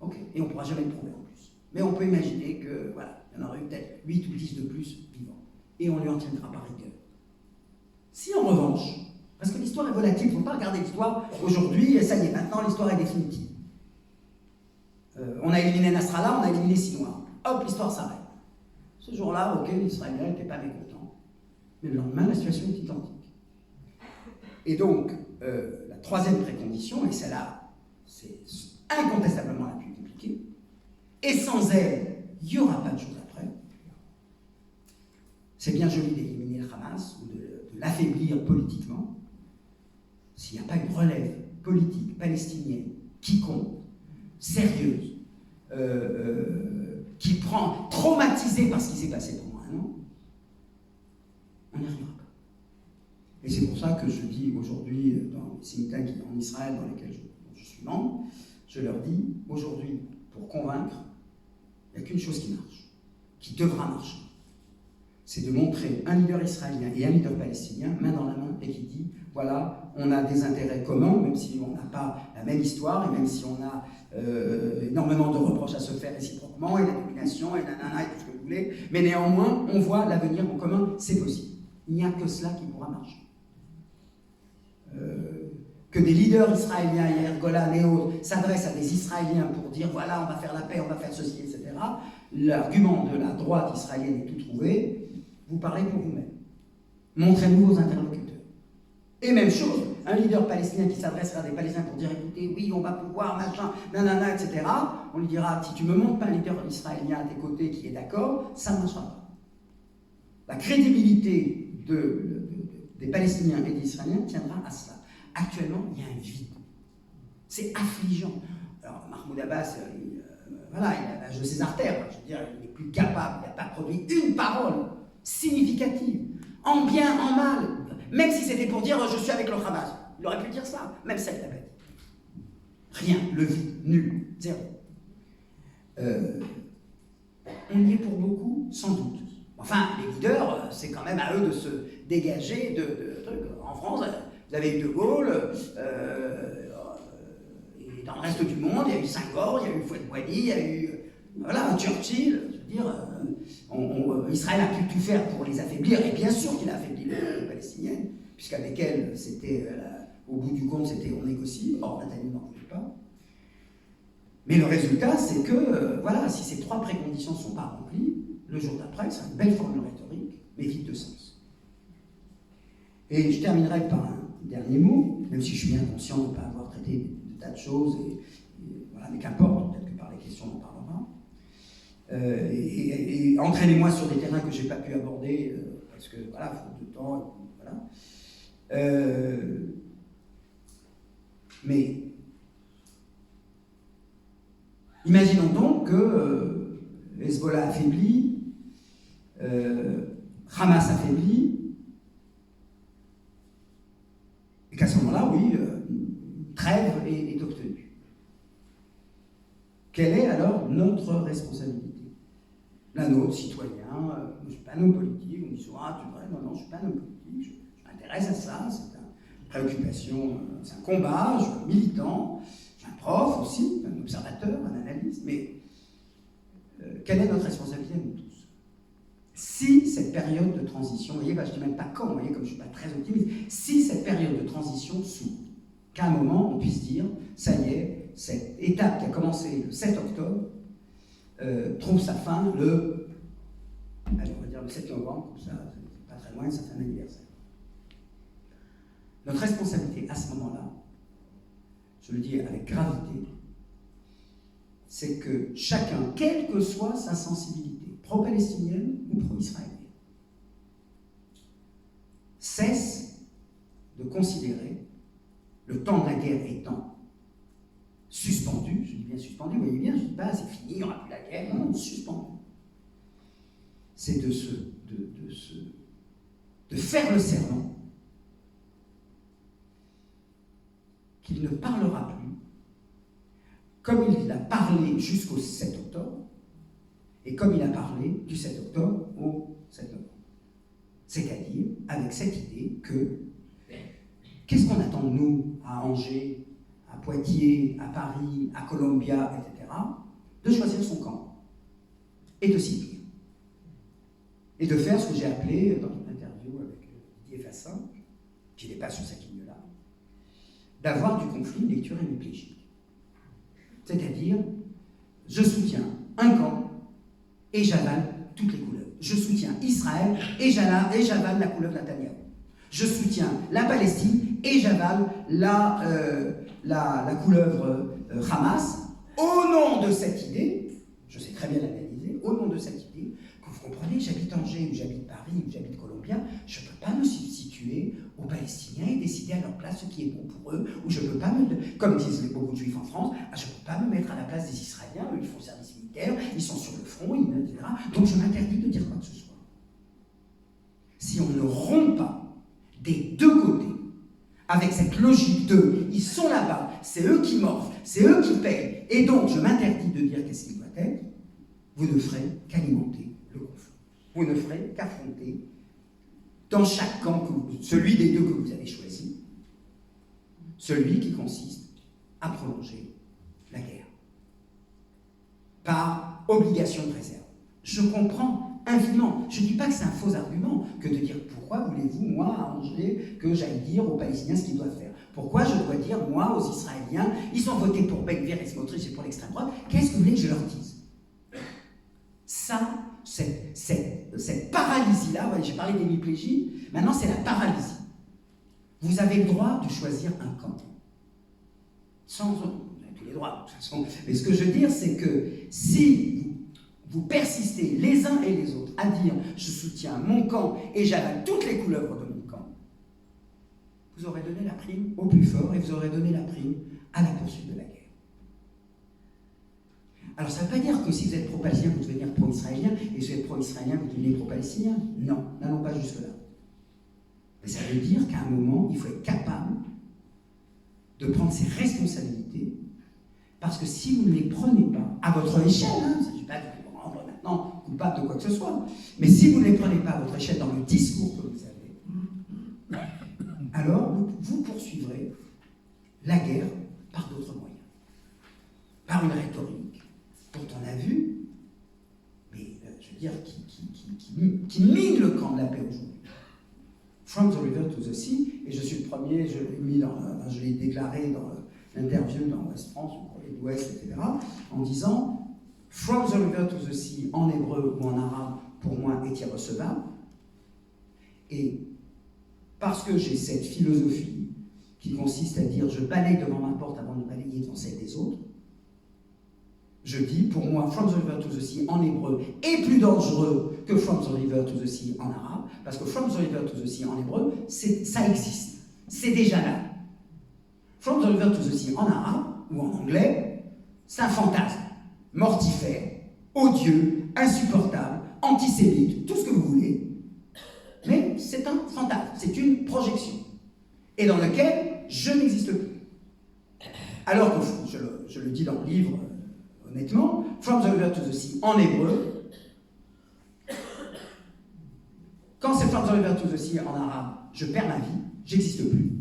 Ok, et on ne pourra jamais le prouver en plus. Mais on peut imaginer que voilà, il y en aurait eu peut-être 8 ou 10 de plus vivants. Et on lui en tiendra par rigueur. Si en revanche, parce que l'histoire est volatile, il ne faut pas regarder l'histoire aujourd'hui, et ça y est, maintenant l'histoire est définitive. On a éliminé Nasrallah, on a éliminé Sinoir. Hop, l'histoire s'arrête. Ce jour-là, ok, les Israéliens n'étaient pas mécontents. Mais le lendemain, la situation est identique. Et donc, la troisième précondition, et celle-là, c'est incontestablement la plus compliquée, et sans elle, il n'y aura pas de jour d'après. C'est bien joli d'éliminer le Hamas ou de l'affaiblir politiquement, s'il n'y a pas une relève politique palestinienne qui compte, sérieuse, qui prend, traumatisée par ce qui s'est passé pendant un an, on n'y arrivera pas. Et c'est pour ça que je dis aujourd'hui, dans les think tanks en Israël dans lesquels je suis membre, je leur dis, aujourd'hui, pour convaincre, il n'y a qu'une chose qui marche, qui devra marcher. C'est de montrer un leader israélien et un leader palestinien, main dans la main, et qui dit, voilà, on a des intérêts communs, même si on n'a pas la même histoire, et même si on a énormément de reproches à se faire réciproquement, et la domination, et nanana, et tout ce que vous voulez, mais néanmoins, on voit l'avenir en commun, c'est possible. Il n'y a que cela qui pourra marcher. Que des leaders israéliens, Yair Golan et autres, s'adressent à des Israéliens pour dire, voilà, on va faire la paix, on va faire ceci, etc. L'argument de la droite israélienne est tout trouvé. Vous parlez pour vous-même. Montrez-nous vos interlocuteurs. Et même chose, un leader palestinien qui s'adressera à des Palestiniens pour dire, écoutez, oui, on va pouvoir, machin, nanana, etc. On lui dira, si tu me montres pas un leader israélien à tes côtés qui est d'accord, ça ne marchera pas. La crédibilité des Palestiniens et des Israéliens tiendra à cela. Actuellement, il y a un vide. C'est affligeant. Alors, Mahmoud Abbas, voilà, il a l'âge de ses artères. Je veux dire, il n'est plus capable, il n'a pas produit une parole significative, en bien, en mal, même si c'était pour dire je suis avec le Hamas. Il aurait pu dire ça, même ça, il l'a pas dit. Rien, le vide, nul, zéro. On y est pour beaucoup, sans doute. Enfin, les leaders, c'est quand même à eux de se dégager de trucs. En France, vous avez eu De Gaulle, et dans le reste du monde, il y a eu Senghor, il y a eu Fouet-Boigny, il y a eu voilà, Churchill. Je veux dire, Israël a pu tout faire pour les affaiblir, et bien sûr qu'il a affaibli les Palestiniennes, puisqu'avec elles, c'était, au bout du compte, c'était on négocie. Or, Nathalie n'en voulait pas. Mais le résultat, c'est que, voilà, si ces trois préconditions ne sont pas remplies, le jour d'après, c'est une belle formule rhétorique, mais vide de sens. Et je terminerai par un dernier mot, même si je suis bien conscient de ne pas avoir traité de tas de choses, et voilà, mais qu'importe, peut-être que par les questions on en parlera. Et entraînez-moi sur des terrains que je n'ai pas pu aborder, parce que, voilà, faute de temps, voilà. Mais imaginons donc que Hezbollah affaibli, Hamas affaibli, et qu'à ce moment-là, oui, trêve est obtenue. Quelle est alors notre responsabilité? La nôtre, citoyen, je ne suis pas un homme politique, on me dit souvent, tu vois, non, je ne suis pas un homme politique, je m'intéresse à ça, c'est une préoccupation, c'est un combat, je suis un militant, je suis un prof aussi, un observateur, un analyste, mais quelle est notre responsabilité, nous tous? Si cette période de transition, vous voyez, je ne dis même pas quand, vous voyez, comme je ne suis pas très optimiste, si cette période de transition s'ouvre, qu'à un moment on puisse dire, ça y est, cette étape qui a commencé le 7 octobre trouve sa fin le, allez, on va dire le 7 novembre, comme ça, c'est pas très loin, ça fait un anniversaire. Notre responsabilité à ce moment-là, je le dis avec gravité, c'est que chacun, quelle que soit sa sensibilité, pro-palestinienne ou pro-israélienne, cesse de considérer le temps de la guerre étant suspendu, je dis bien suspendu, vous voyez bien, je ne dis pas c'est fini, il n'y aura plus la guerre, non, suspendu. C'est de faire le serment qu'il ne parlera plus comme il a parlé jusqu'au 7 octobre, et comme il a parlé du 7 octobre au 7 novembre. C'est-à-dire avec cette idée que, qu'est-ce qu'on attend de nous à Angers, à Poitiers, à Paris, à Columbia, etc., de choisir son camp, et de s'y plier. Et de faire ce que j'ai appelé, dans une interview avec Didier Fassin, qui n'est pas sur cette ligne-là, d'avoir du conflit une lecture hémiplégique. C'est-à-dire, je soutiens un camp et j'avale toutes les couleurs. Je soutiens Israël et j'avale la couleur Netanyahou. Je soutiens la Palestine et j'avale la couleuvre Hamas. Au nom de cette idée, je sais très bien l'analyser, au nom de cette idée, que vous comprenez, j'habite Angers, ou j'habite Paris, ou j'habite Columbia, je ne peux pas me substituer aux Palestiniens Palestiniens aient décidé à leur place ce qui est bon pour eux, ou je ne peux pas me... Comme disent beaucoup de Juifs en France, je ne peux pas me mettre à la place des Israéliens, eux ils font service militaire, ils sont sur le front, etc. Donc je m'interdis de dire quoi que ce soit. Si on ne rompt pas des deux côtés, avec cette logique de « ils sont là-bas, c'est eux qui morfent, c'est eux qui payent, et donc je m'interdis de dire qu'est-ce qu'il doit être », vous ne ferez qu'alimenter le conflit. Vous ne ferez qu'affronter dans chaque camp, celui des deux que vous avez choisi, celui qui consiste à prolonger la guerre. Par obligation de réserve. Je comprends infiniment. Je ne dis pas que c'est un faux argument que de dire pourquoi voulez-vous, moi, à Angers, que j'aille dire aux Palestiniens ce qu'ils doivent faire. Pourquoi je dois dire, moi, aux Israéliens, ils ont voté pour Ben Gvir et Smotrich et pour l'extrême droite, qu'est-ce que vous voulez que je leur dise? Ça, cette paralysie-là, ouais, j'ai parlé d'hémiplégie, maintenant c'est la paralysie. Vous avez le droit de choisir un camp. Sans vous avez tous les droits, de toute façon. Mais ce que je veux dire, c'est que si vous persistez les uns et les autres à dire je soutiens mon camp et j'avale toutes les couleuvres de mon camp, vous aurez donné la prime au plus fort et vous aurez donné la prime à la poursuite de la guerre. Alors ça ne veut pas dire que si vous êtes pro-palestinien, vous devez devenir pro-israélien, et si vous êtes pro-israélien, vous devenez pro-palestinien. Non, n'allons pas jusque-là. Mais ça veut dire qu'à un moment, il faut être capable de prendre ses responsabilités, parce que si vous ne les prenez pas, à votre échelle, il ne s'agit pas de vous rendre maintenant coupable de quoi que ce soit, mais si vous ne les prenez pas à votre échelle dans le discours que vous avez, alors vous poursuivrez la guerre par d'autres moyens. Par une rhétorique dont on a vu, mais je veux dire, qui mine le camp de la paix aujourd'hui. From the river to the sea, et je suis le premier, je l'ai déclaré dans l'interview dans West France, ou pour les Ouest, etc., en disant From the river to the sea, en hébreu ou en arabe, pour moi, est irrecevable. Et parce que j'ai cette philosophie qui consiste à dire je balaye devant ma porte avant de balayer devant celle des autres, je dis, pour moi, From the River to the Sea en hébreu est plus dangereux que From the River to the Sea en arabe, parce que From the River to the Sea en hébreu, ça existe, c'est déjà là. From the River to the Sea en arabe, ou en anglais, c'est un fantasme, mortifère, odieux, insupportable, antisémite, tout ce que vous voulez, mais c'est un fantasme, c'est une projection, et dans lequel je n'existe plus. Alors que, je le dis dans le livre, honnêtement, From the River to the Sea en hébreu, quand c'est From the River to the Sea en arabe, je perds ma vie, j'existe plus.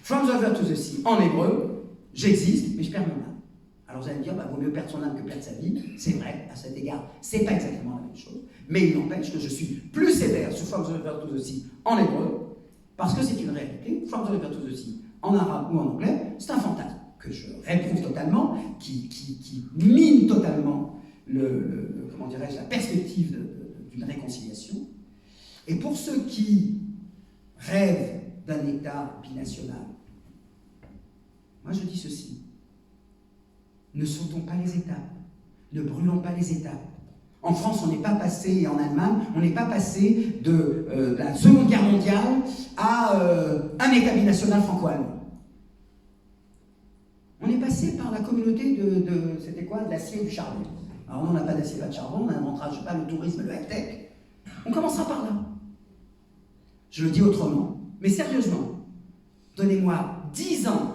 From the River to the Sea en hébreu, j'existe, mais je perds mon âme. Alors vous allez me dire, vaut mieux perdre son âme que perdre sa vie. C'est vrai, à cet égard, c'est pas exactement la même chose. Mais il n'empêche que je suis plus sévère sur From the River to the Sea en hébreu, parce que c'est une réalité. From the River to the Sea en arabe ou en anglais, c'est un fantasme que je réprouve totalement, qui mine totalement comment dirais-je, la perspective d'une réconciliation. Et pour ceux qui rêvent d'un État binational, moi je dis ceci, ne sautons pas les étapes, ne brûlons pas les étapes. En France, on n'est pas passé, et en Allemagne, on n'est pas passé de la Seconde Guerre mondiale à un État binational franco-allemand. On est passé par la communauté c'était quoi, de l'acier et du charbon. Alors on n'a pas d'acier, pas de charbon, on inventera, je sais pas, le tourisme, le high-tech. On commencera par là. Je le dis autrement, mais sérieusement, donnez-moi 10 ans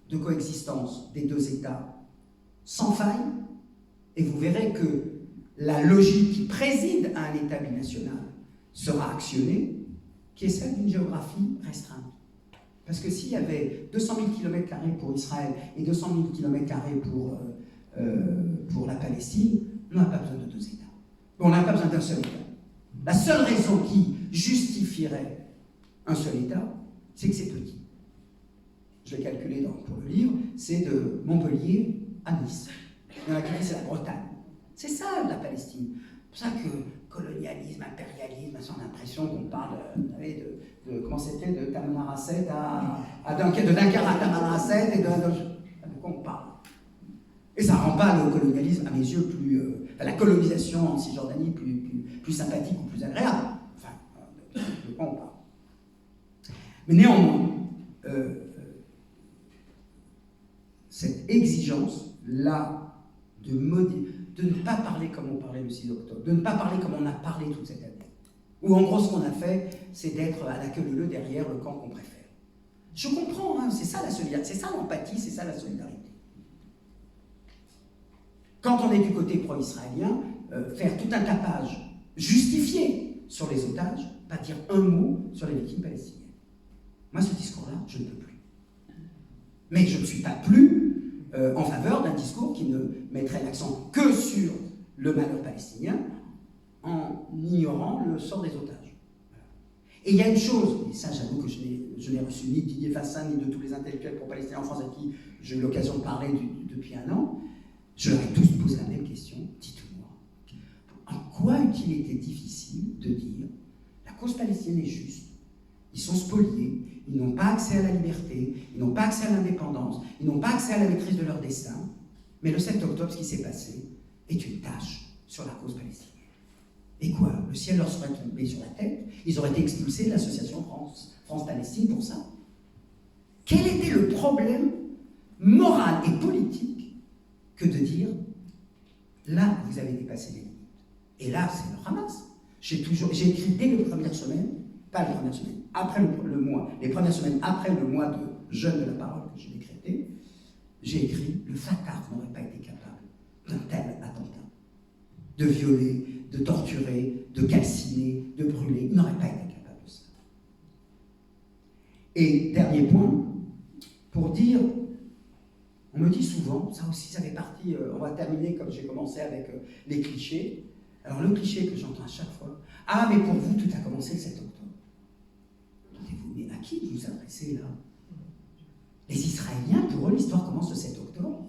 de coexistence des deux États sans faille, et vous verrez que la logique qui préside à un État binational sera actionnée, qui est celle d'une géographie restreinte. Parce que s'il y avait 200 000 km² pour Israël et 200 000 km² pour la Palestine, on n'a pas besoin de deux États. On n'a pas besoin d'un seul État. La seule raison qui justifierait un seul État, c'est que c'est petit. Je l'ai calculé pour le livre, c'est de Montpellier à Nice. Il y en a qui disent c'est la Bretagne. C'est ça la Palestine. C'est pour ça que colonialisme, impérialisme, on a l'impression qu'on parle de comment c'était, de Tamanrasset de Dakar à Tamanrasset et de quoi on parle. Et ça ne rend pas le colonialisme, à mes yeux, la colonisation en Cisjordanie plus sympathique ou plus agréable. Enfin, de quoi on parle. Mais néanmoins, cette exigence-là de ne pas parler comme on parlait le 6 octobre, de ne pas parler comme on a parlé toute cette année, ou en gros ce qu'on a fait, c'est d'être à la queue leu derrière le camp qu'on préfère. Je comprends, hein, c'est ça la solidarité, c'est ça l'empathie, c'est ça la solidarité. Quand on est du côté pro-israélien, faire tout un tapage justifié sur les otages, pas dire un mot sur les victimes palestiniennes. Moi, ce discours-là, je ne peux plus. Mais je ne suis pas plus en faveur d'un discours qui ne mettrait l'accent que sur le malheur palestinien en ignorant le sort des otages. Et il y a une chose, et ça j'avoue que je n'ai reçu ni Didier Fassin ni de tous les intellectuels pro-palestiniens en France à qui j'ai eu l'occasion de parler depuis un an, je leur ai tous posé la même question, dites-moi, en quoi eût-il été difficile de dire la cause palestinienne est juste, ils sont spoliés, ils n'ont pas accès à la liberté, ils n'ont pas accès à l'indépendance, ils n'ont pas accès à la maîtrise de leur destin, mais le 7 octobre, ce qui s'est passé est une tâche sur la cause palestinienne. Et quoi? Le ciel leur serait tombé sur la tête, ils auraient été expulsés de l'association France-Palestine pour ça. Quel était le problème moral et politique que de dire là, vous avez dépassé les limites. Et là, c'est le Hamas. J'ai écrit dès les premières semaines, pas les premières semaines, après le mois, les premières semaines après le mois de jeûne de la parole que j'ai décrété, j'ai écrit le Fatah n'aurait pas été capable d'un tel attentat. De violer, de torturer, de calciner, de brûler. Il n'aurait pas été capable de ça. Et dernier point, pour dire, on me dit souvent, ça aussi ça fait partie, on va terminer comme j'ai commencé avec les clichés. Alors le cliché que j'entends à chaque fois, ah mais pour vous tout a commencé le 7 octobre. Attendez-vous, mais à qui vous vous adressez là? Les Israéliens, pour eux, l'histoire commence le 7 octobre.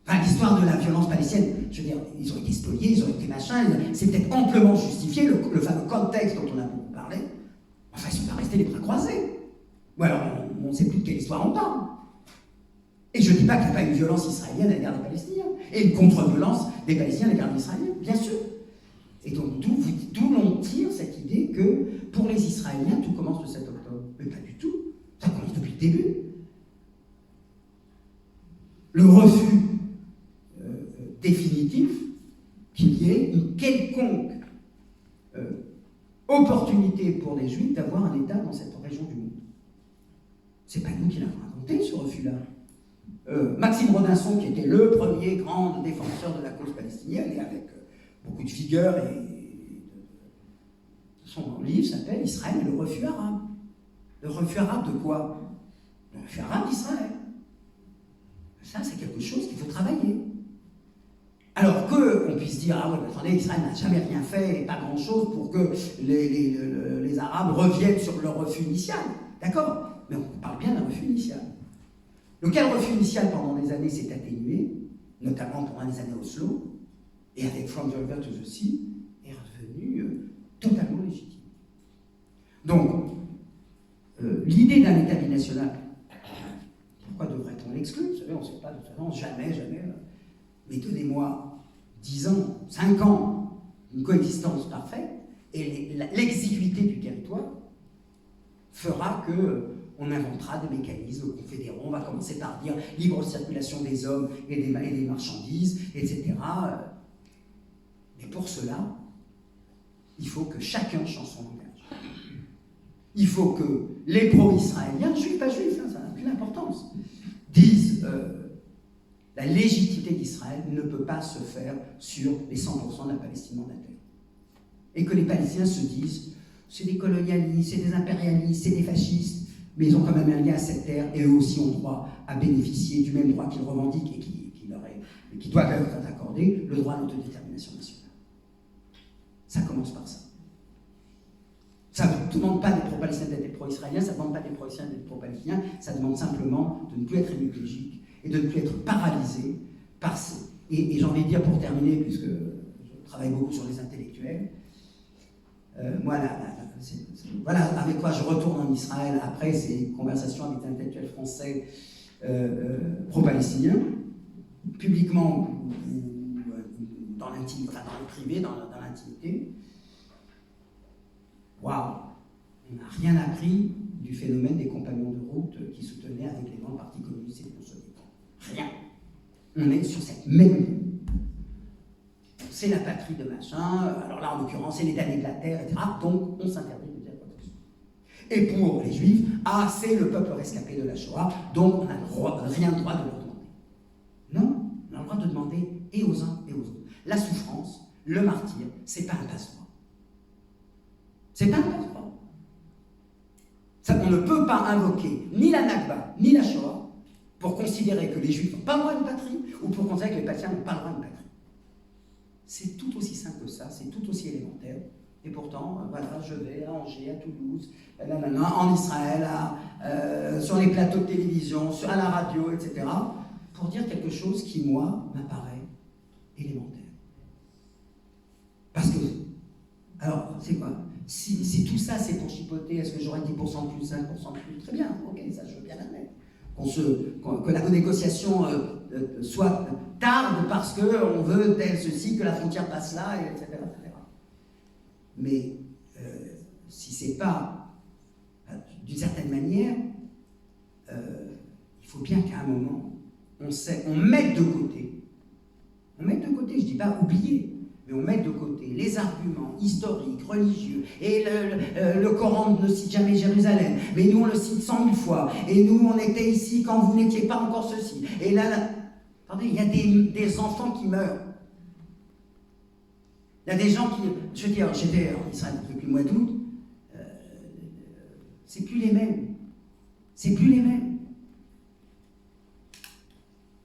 Enfin, l'histoire de la violence palestinienne, je veux dire, ils ont été spoliés, ils ont été machin, c'est peut-être amplement justifié, le fameux contexte dont on a beaucoup parlé. Enfin, ils ne sont pas restés les bras croisés. Ou alors, on ne sait plus de quelle histoire on parle. Et je ne dis pas qu'il n'y a pas une violence israélienne à l'égard des Palestiniens, et une contre-violence des Palestiniens à l'égard des Israéliens, bien sûr. Et donc, d'où l'on tire cette idée que, pour les Israéliens, tout commence le 7 octobre. Mais pas du tout. Ça commence depuis le début. Le refus définitif qu'il y ait une quelconque opportunité pour les Juifs d'avoir un État dans cette région du monde. C'est pas nous qui l'avons inventé, ce refus-là. Maxime Rodinson, qui était le premier grand défenseur de la cause palestinienne, et avec beaucoup de vigueur, son livre s'appelle « Israël et le refus arabe ». Le refus arabe de quoi? Le refus arabe d'Israël. Ça, c'est quelque chose qu'il faut travailler. Alors qu'on puisse dire, ah ouais, mais attendez, Israël n'a jamais rien fait et pas grand-chose pour que les Arabes reviennent sur leur refus initial. D'accord? Mais on parle bien d'un refus initial. Lequel refus initial pendant des années s'est atténué, notamment pendant les années Oslo, et avec From the River to the Sea, est revenu totalement légitime. Donc, l'idée d'un État binational, pourquoi devrait-on l'exclure? Vous savez, on ne sait pas de toute façon, jamais. Mais donnez-moi 10 ans, 5 ans, une coexistence parfaite, et l'exiguïté du territoire fera qu'on inventera des mécanismes confédéraux. On va commencer par dire libre circulation des hommes et des marchandises, etc. Mais pour cela, il faut que chacun change son langage. Il faut que les pro-israéliens, juifs, pas juifs, ça n'a aucune importance, disent la légitimité d'Israël ne peut pas se faire sur les 100% de la Palestine mandatée. Et que les Palestiniens se disent, c'est des colonialistes, c'est des impérialistes, c'est des fascistes, mais ils ont quand même un lien à cette terre, et eux aussi ont droit à bénéficier du même droit qu'ils revendiquent et qui doit leur être accordé, le droit à l'autodétermination nationale. Ça commence par ça. Ça ne demande pas des pro-palestiniens d'être des pro-israéliens, ça ne demande pas des pro-israéliens d'être pro-palestiniens, ça demande simplement de ne plus être hémiplégique et de ne plus être paralysé par ces... Et j'ai envie de dire pour terminer, puisque je travaille beaucoup sur les intellectuels, moi, voilà avec quoi je retourne en Israël après ces conversations avec des intellectuels français pro-palestiniens, publiquement ou dans l'intimité, enfin dans le privé, dans l'intimité. Waouh, on n'a rien appris du phénomène des compagnons de route qui soutenaient avec les noms le Parti communiste et les non-soviétiques. Rien. On est sur cette même ligne. C'est la patrie de machin, alors là en l'occurrence c'est l'état de la terre, etc. Donc on s'interdit de dire quoi que ce soit. Et pour les juifs, c'est le peuple rescapé de la Shoah, donc on n'a rien le droit de leur demander. Non, on a le droit de demander et aux uns et aux autres. La souffrance, le martyre, c'est pas un passe-droit. C'est pas un passe-droit. On ne peut pas invoquer ni la Nakba, ni la Shoah pour considérer que les juifs n'ont pas le droit à une patrie ou pour considérer que les patriciens n'ont pas le droit à une patrie. C'est tout aussi simple que ça, c'est tout aussi élémentaire. Et pourtant, voilà, je vais à Angers, à Toulouse, en Israël, sur les plateaux de télévision, à la radio, etc., pour dire quelque chose qui, moi, m'apparaît élémentaire. Parce que, alors, c'est quoi? Si tout ça, c'est pour chipoter, est-ce que j'aurai 10% de plus, 5% de plus? Très bien, ok, ça, je veux bien l'admettre. Que la négociation soit tarde parce qu'on veut tel ceci, que la frontière passe là, etc. etc. Mais si c'est pas, d'une certaine manière, il faut bien qu'à un moment, on mette de côté, je dis pas oublier, mais on met de côté les arguments historiques, religieux, et le Coran ne cite jamais Jérusalem, mais nous on le cite 100 000 fois, et nous on était ici quand vous n'étiez pas encore ceci, et là, attendez, il y a des enfants qui meurent. Il y a des gens qui, je veux dire, j'étais en Israël depuis le mois d'août, c'est plus les mêmes.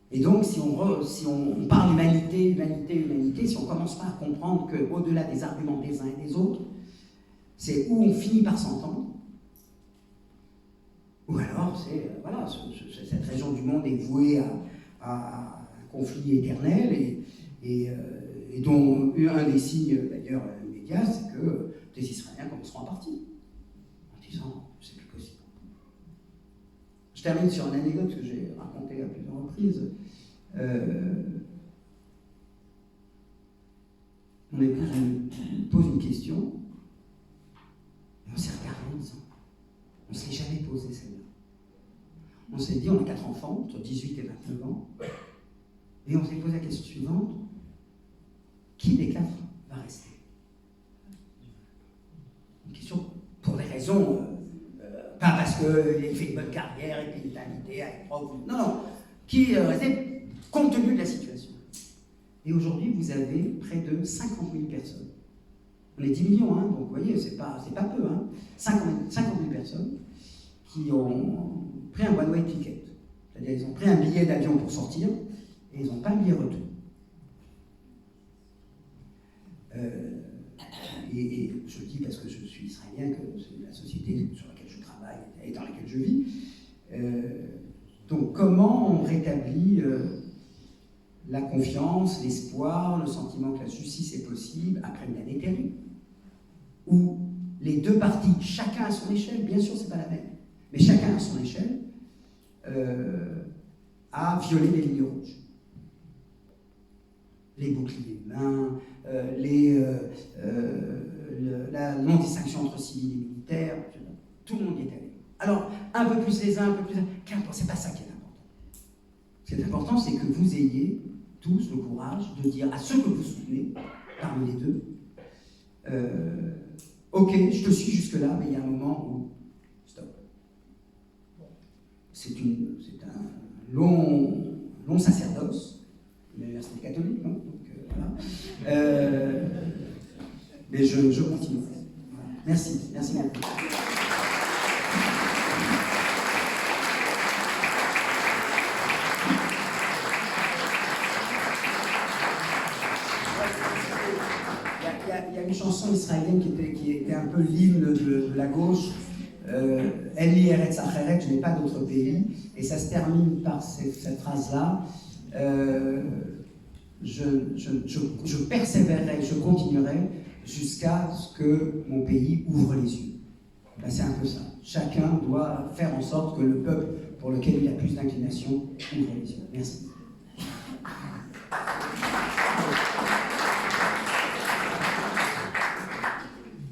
Et donc, si on parle humanité, si on ne commence pas à comprendre qu'au-delà des arguments des uns et des autres, c'est où on finit par s'entendre, ou alors cette région du monde est vouée à un conflit éternel, et dont un des signes d'ailleurs immédiats, c'est que des Israéliens commenceront à partir, en disant c'est plus possible. Je termine sur une anecdote que j'ai racontée à plusieurs reprises. Mon épouse me pose une question, et on s'est regardé en disant, on ne se l'est jamais posée celle-là. On s'est dit, on a 4 enfants, entre 18 et 29 ans, et on s'est posé la question suivante, qui des 4 va rester? Une question pour des raisons... pas parce qu'il fait une bonne carrière et qu'il est invité à être prof. Non. Qui restait compte tenu de la situation. Et aujourd'hui, vous avez près de 50 000 personnes. On est 10 millions, hein, donc vous voyez, c'est pas peu. Hein. 50 000 personnes qui ont pris un one-way ticket. C'est-à-dire, ils ont pris un billet d'avion pour sortir et ils n'ont pas un billet retour. Et je le dis parce que je suis israélien, que c'est la société sur laquelle je travaille et dans laquelle je vis. Donc comment on rétablit la confiance, l'espoir, le sentiment que la justice est possible après une année terrible, où les deux parties, chacun à son échelle, bien sûr c'est pas la même, mais chacun à son échelle, a violé les lignes rouges. Les boucliers humains, la non-distinction entre civils et militaires, tout le monde y est allé. Alors, un peu plus les uns, un peu plus les uns, qu'importe, c'est pas ça qui est important. Ce qui est important, c'est que vous ayez tous le courage de dire à ceux que vous soutenez, parmi les deux, ok, je te suis jusque-là, mais il y a un moment où, stop. C'est un long sacerdoce, l'université catholique, hein, donc voilà. Mais je continue. Voilà. Merci beaucoup. Il y a une chanson israélienne qui était un peu l'hymne de la gauche. En li eretz acheret, je n'ai pas d'autre pays. Et ça se termine par cette phrase-là. Je persévérerai, je continuerai jusqu'à ce que mon pays ouvre les yeux. Ben, c'est un peu ça. Chacun doit faire en sorte que le peuple pour lequel il y a plus d'inclination ouvre les yeux. Merci.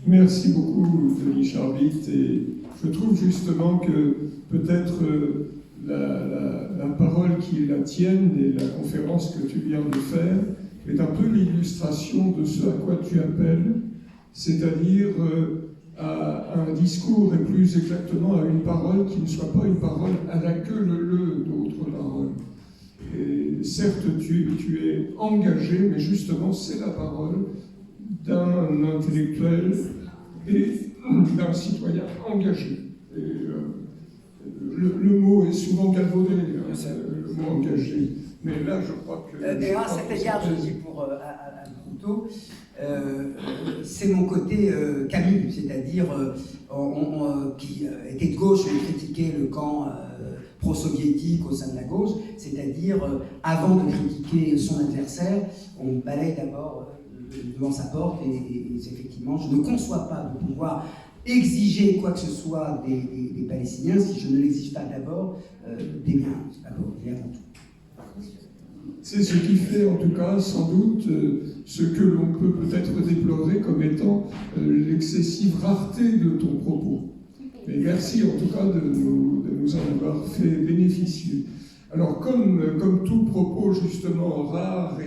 Merci beaucoup, Denis Charbit. Et je trouve justement que peut-être la parole qui est la tienne et la conférence que tu viens de faire est un peu l'illustration de ce à quoi tu appelles, c'est-à-dire à un discours et plus exactement à une parole qui ne soit pas une parole à la queue leu d'autres paroles. Et certes, tu es engagé, mais justement, c'est la parole d'un intellectuel et d'un citoyen engagé. Et, le mot est souvent galvaudé, le mot engagé. Mais là, je crois que... Et à cet égard, je dis pour Anne Croutot, c'est mon côté Camus, c'est-à-dire qui était de gauche, mais critiquait le camp pro-soviétique au sein de la gauche, c'est-à-dire avant de critiquer son adversaire, on balaye d'abord devant sa porte et effectivement, je ne conçois pas de pouvoir exiger quoi que ce soit des Palestiniens si je ne l'exige pas d'abord des miens, d'abord et avant tout. C'est ce qui fait en tout cas sans doute ce que l'on peut peut-être déplorer comme étant l'excessive rareté de ton propos. Mais merci en tout cas de nous en avoir fait bénéficier. Alors comme tout propos justement rare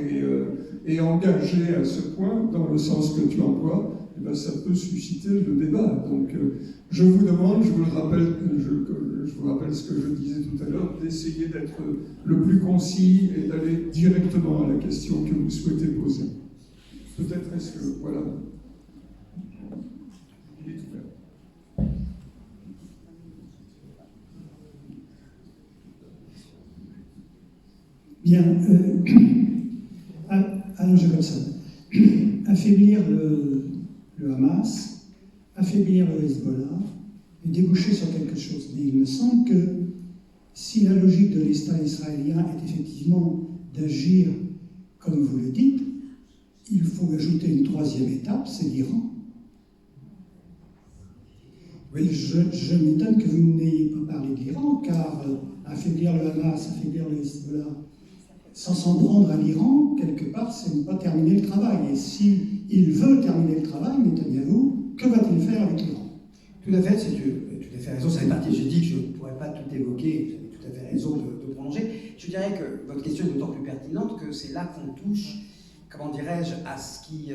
et engagé à ce point, dans le sens que tu emploies, eh bien, ça peut susciter le débat. Donc je vous demande, je vous rappelle ce que je disais tout à l'heure, d'essayer d'être le plus concis et d'aller directement à la question que vous souhaitez poser. Peut-être est-ce que... Voilà. Il est ouvert. Bien. Allons-y comme ça. Affaiblir le Hamas, affaiblir le Hezbollah et déboucher sur quelque chose. Mais il me semble que si la logique de l'État israélien est effectivement d'agir comme vous le dites, il faut ajouter une troisième étape, c'est l'Iran. Oui, je m'étonne que vous n'ayez pas parlé de l'Iran, car affaiblir le Hamas, affaiblir le Hezbollah, sans s'en prendre à l'Iran, quelque part, c'est ne pas terminer le travail. Et s'il veut terminer le travail, Netanyahou, que va-t-il faire avec l'Iran? Tout à fait, tu as tout à fait raison, ça fait partie. J'ai dit que je ne pourrais pas tout évoquer, vous avez tout à fait raison de prolonger. Je dirais que votre question est d'autant plus pertinente que c'est là qu'on touche, comment dirais-je, à ce qui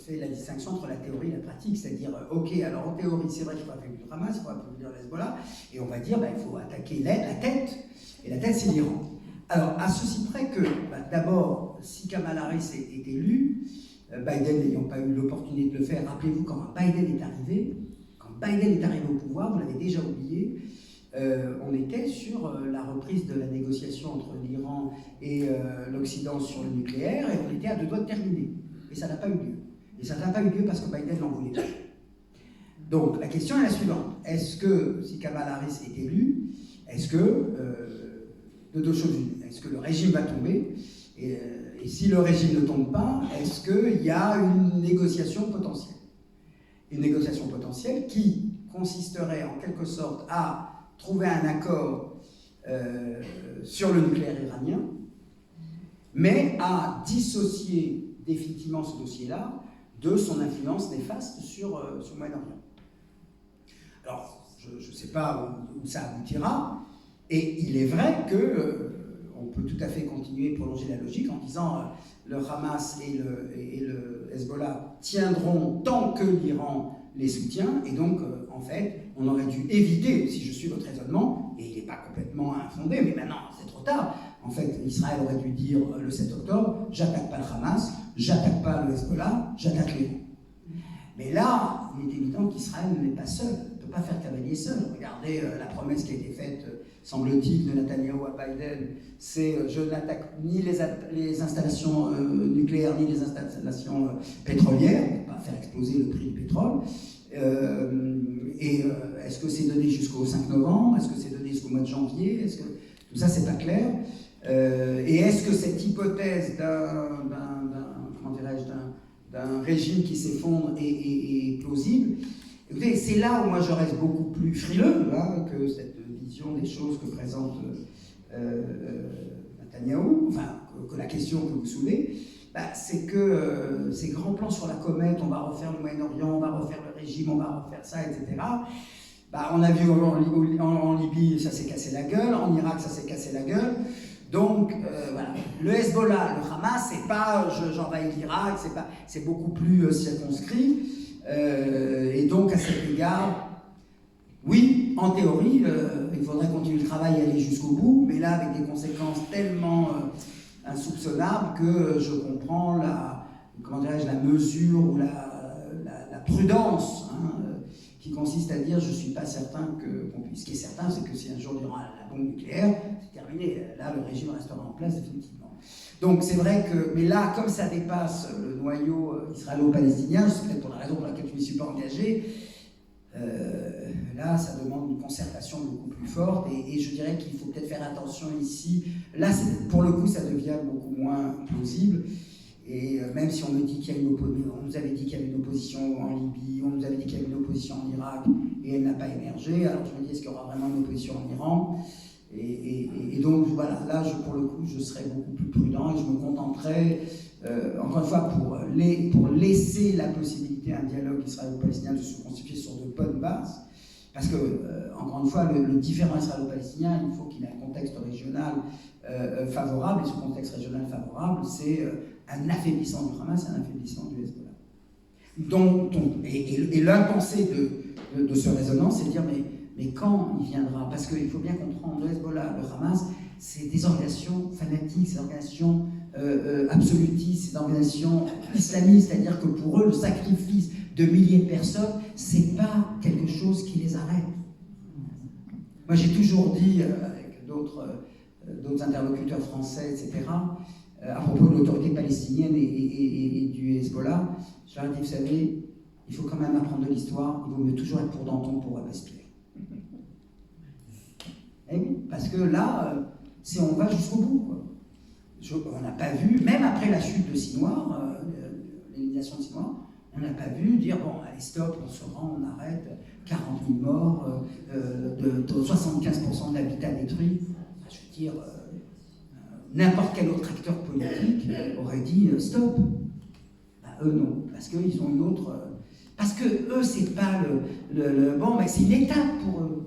fait la distinction entre la théorie et la pratique. C'est-à-dire, ok, alors en théorie, c'est vrai qu'il faut affaiblir le Hamas, il faut affaiblir le Hezbollah, et on va dire, il faut attaquer la tête, et la tête, c'est l'Iran. Alors, à ceci près que, d'abord, si Kamala Harris est élu, Biden n'ayant pas eu l'opportunité de le faire, rappelez-vous, quand Biden est arrivé au pouvoir, vous l'avez déjà oublié, on était sur la reprise de la négociation entre l'Iran et l'Occident sur le nucléaire, et on était à 2 doigts de terminer. Et ça n'a pas eu lieu. Et ça n'a pas eu lieu parce que Biden n'en voulait pas. Donc, la question est la suivante. Est-ce que, si Kamala Harris est élue, est-ce que... de 2 choses l'une. Est-ce que le régime va tomber et si le régime ne tombe pas, est-ce qu'il y a une négociation potentielle? Une négociation potentielle qui consisterait en quelque sorte à trouver un accord sur le nucléaire iranien, mais à dissocier définitivement ce dossier-là de son influence néfaste sur le Moyen-Orient. Alors, je ne sais pas où ça aboutira. Et il est vrai qu'on peut tout à fait continuer et prolonger la logique en disant le Hamas et le Hezbollah tiendront tant que l'Iran les soutient, et donc en fait on aurait dû éviter, si je suis votre raisonnement, et il n'est pas complètement infondé, mais maintenant c'est trop tard, en fait Israël aurait dû dire le 7 octobre, j'attaque pas le Hamas, j'attaque pas le Hezbollah, j'attaque l'Iran. Mais là, il est évident qu'Israël n'est pas seul, ne peut pas faire cavalier seul. Regardez la promesse qui a été faite, semble-t-il, de Netanyahou à Biden, c'est je n'attaque ni les installations nucléaires, ni les installations pétrolières, pour ne pas faire exploser le prix du pétrole. Est-ce que c'est donné jusqu'au 5 novembre? Est-ce que c'est donné jusqu'au mois de janvier? Est-ce que... Tout ça, c'est pas clair. Et est-ce que cette hypothèse d'un régime qui s'effondre est plausible? Écoutez, c'est là où moi je reste beaucoup plus frileux que cette vision des choses que présente Netanyahou, enfin que la question que vous soulevez. c'est que ces grands plans sur la comète, on va refaire le Moyen-Orient, on va refaire le régime, on va refaire ça, etc. On a vu en Libye, ça s'est cassé la gueule, en Irak, ça s'est cassé la gueule. Donc, voilà. Le Hezbollah, le Hamas, c'est pas j'envahis l'Irak, c'est beaucoup plus circonscrit. Et donc, à cet égard, oui, en théorie, il faudrait continuer le travail et aller jusqu'au bout, mais là, avec des conséquences tellement insoupçonnables que je comprends la mesure ou la prudence, hein, qui consiste à dire je ne suis pas certain qu'on puisse. Ce qui est certain, c'est que si un jour il y aura la bombe nucléaire, c'est terminé. Là, le régime restera en place définitivement. Donc c'est vrai que, mais là, comme ça dépasse le noyau israélo-palestinien, c'est peut-être pour la raison pour laquelle je ne m'y suis pas engagé, là, ça demande une concertation beaucoup plus forte et je dirais qu'il faut peut-être faire attention ici. Là, pour le coup, ça devient beaucoup moins plausible. Et même si on me dit qu'il y a on nous avait dit qu'il y avait une opposition en Libye, on nous avait dit qu'il y avait une opposition en Irak, et elle n'a pas émergé, alors je me dis, est-ce qu'il y aura vraiment une opposition en Iran ? Et donc, voilà, là, pour le coup, je serais beaucoup plus prudent et je me contenterais, encore une fois, pour laisser la possibilité à un dialogue israélo-palestinien de se constituer sur de bonnes bases. Parce que, encore une fois, le différend israélo-palestinien, il faut qu'il ait un contexte régional favorable, et ce contexte régional favorable, c'est un affaiblissement du Hamas et un affaiblissement du Hezbollah. Et l'impensé de ce raisonnement, c'est de dire, mais quand il viendra ? Parce qu'il faut bien comprendre, le Hezbollah, le Hamas, c'est des organisations fanatiques, c'est des organisations absolutistes, c'est des organisations islamistes, c'est-à-dire que pour eux, le sacrifice de milliers de personnes, c'est pas quelque chose qui les arrête. Moi, j'ai toujours dit, avec d'autres interlocuteurs français, etc., à propos de l'autorité palestinienne et du Hezbollah, je leur ai dit, vous savez, il faut quand même apprendre de l'histoire, il vaut mieux toujours être pour Danton pour Robespierre. Et oui, parce que là, on va jusqu'au bout, quoi. On n'a pas vu, même après la chute de Sinoir, l'élimination de Sinoir, on n'a pas vu dire, bon, allez, stop, on se rend, on arrête, 40 000 morts, 75% de l'habitat détruit. Je veux dire, n'importe quel autre acteur politique aurait dit stop. Eux, non, parce qu'ils ont une autre. Parce que eux, c'est pas bon, mais c'est une étape pour eux.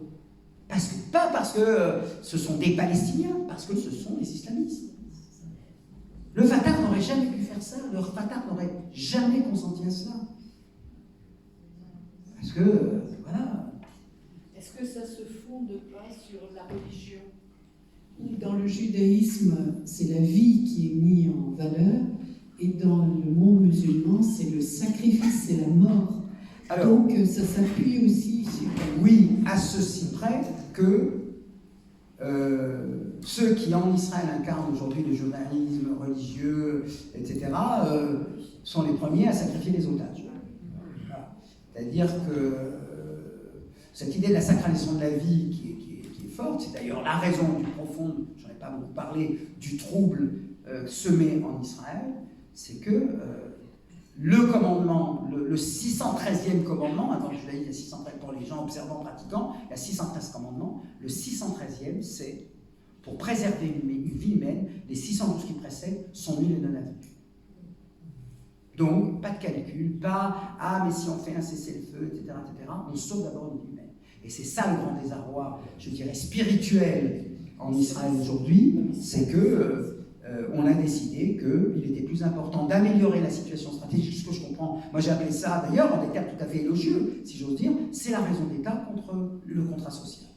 Pas parce que ce sont des Palestiniens, parce que ce sont des islamistes. Le Fatah n'aurait jamais pu faire ça, le Fatah n'aurait jamais consenti à cela. Parce que, voilà. Est-ce que ça se fonde pas sur la religion ? Dans le judaïsme, c'est la vie qui est mise en valeur, et dans le monde musulman, c'est le sacrifice, c'est la mort. Alors, donc ça s'appuie aussi sur... Oui, à ceci près que ceux qui en Israël incarnent aujourd'hui le journalisme religieux, etc., sont les premiers à sacrifier les otages. Voilà. C'est-à-dire que cette idée de la sacralisation de la vie qui est forte, c'est d'ailleurs la raison du profond, j'en ai pas beaucoup parlé, du trouble semé en Israël, c'est que le commandement, le 613e commandement, avant le judaïsme, il y a 613 pour les gens observants, pratiquants, il y a 613 commandements, le 613e, c'est pour préserver une vie humaine, les 612 qui précèdent sont nuls et non avenus. Donc, pas de calcul, mais si on fait un cessez-le-feu, etc., on sauve d'abord une vie humaine. Et c'est ça le grand désarroi, je dirais, spirituel en Israël aujourd'hui, c'est que on a décidé qu'il était plus important d'améliorer la situation stratégique, ce que je comprends. Moi, j'ai appelé ça, d'ailleurs, en des termes tout à fait élogieux, si j'ose dire, c'est la raison d'État contre le contrat social.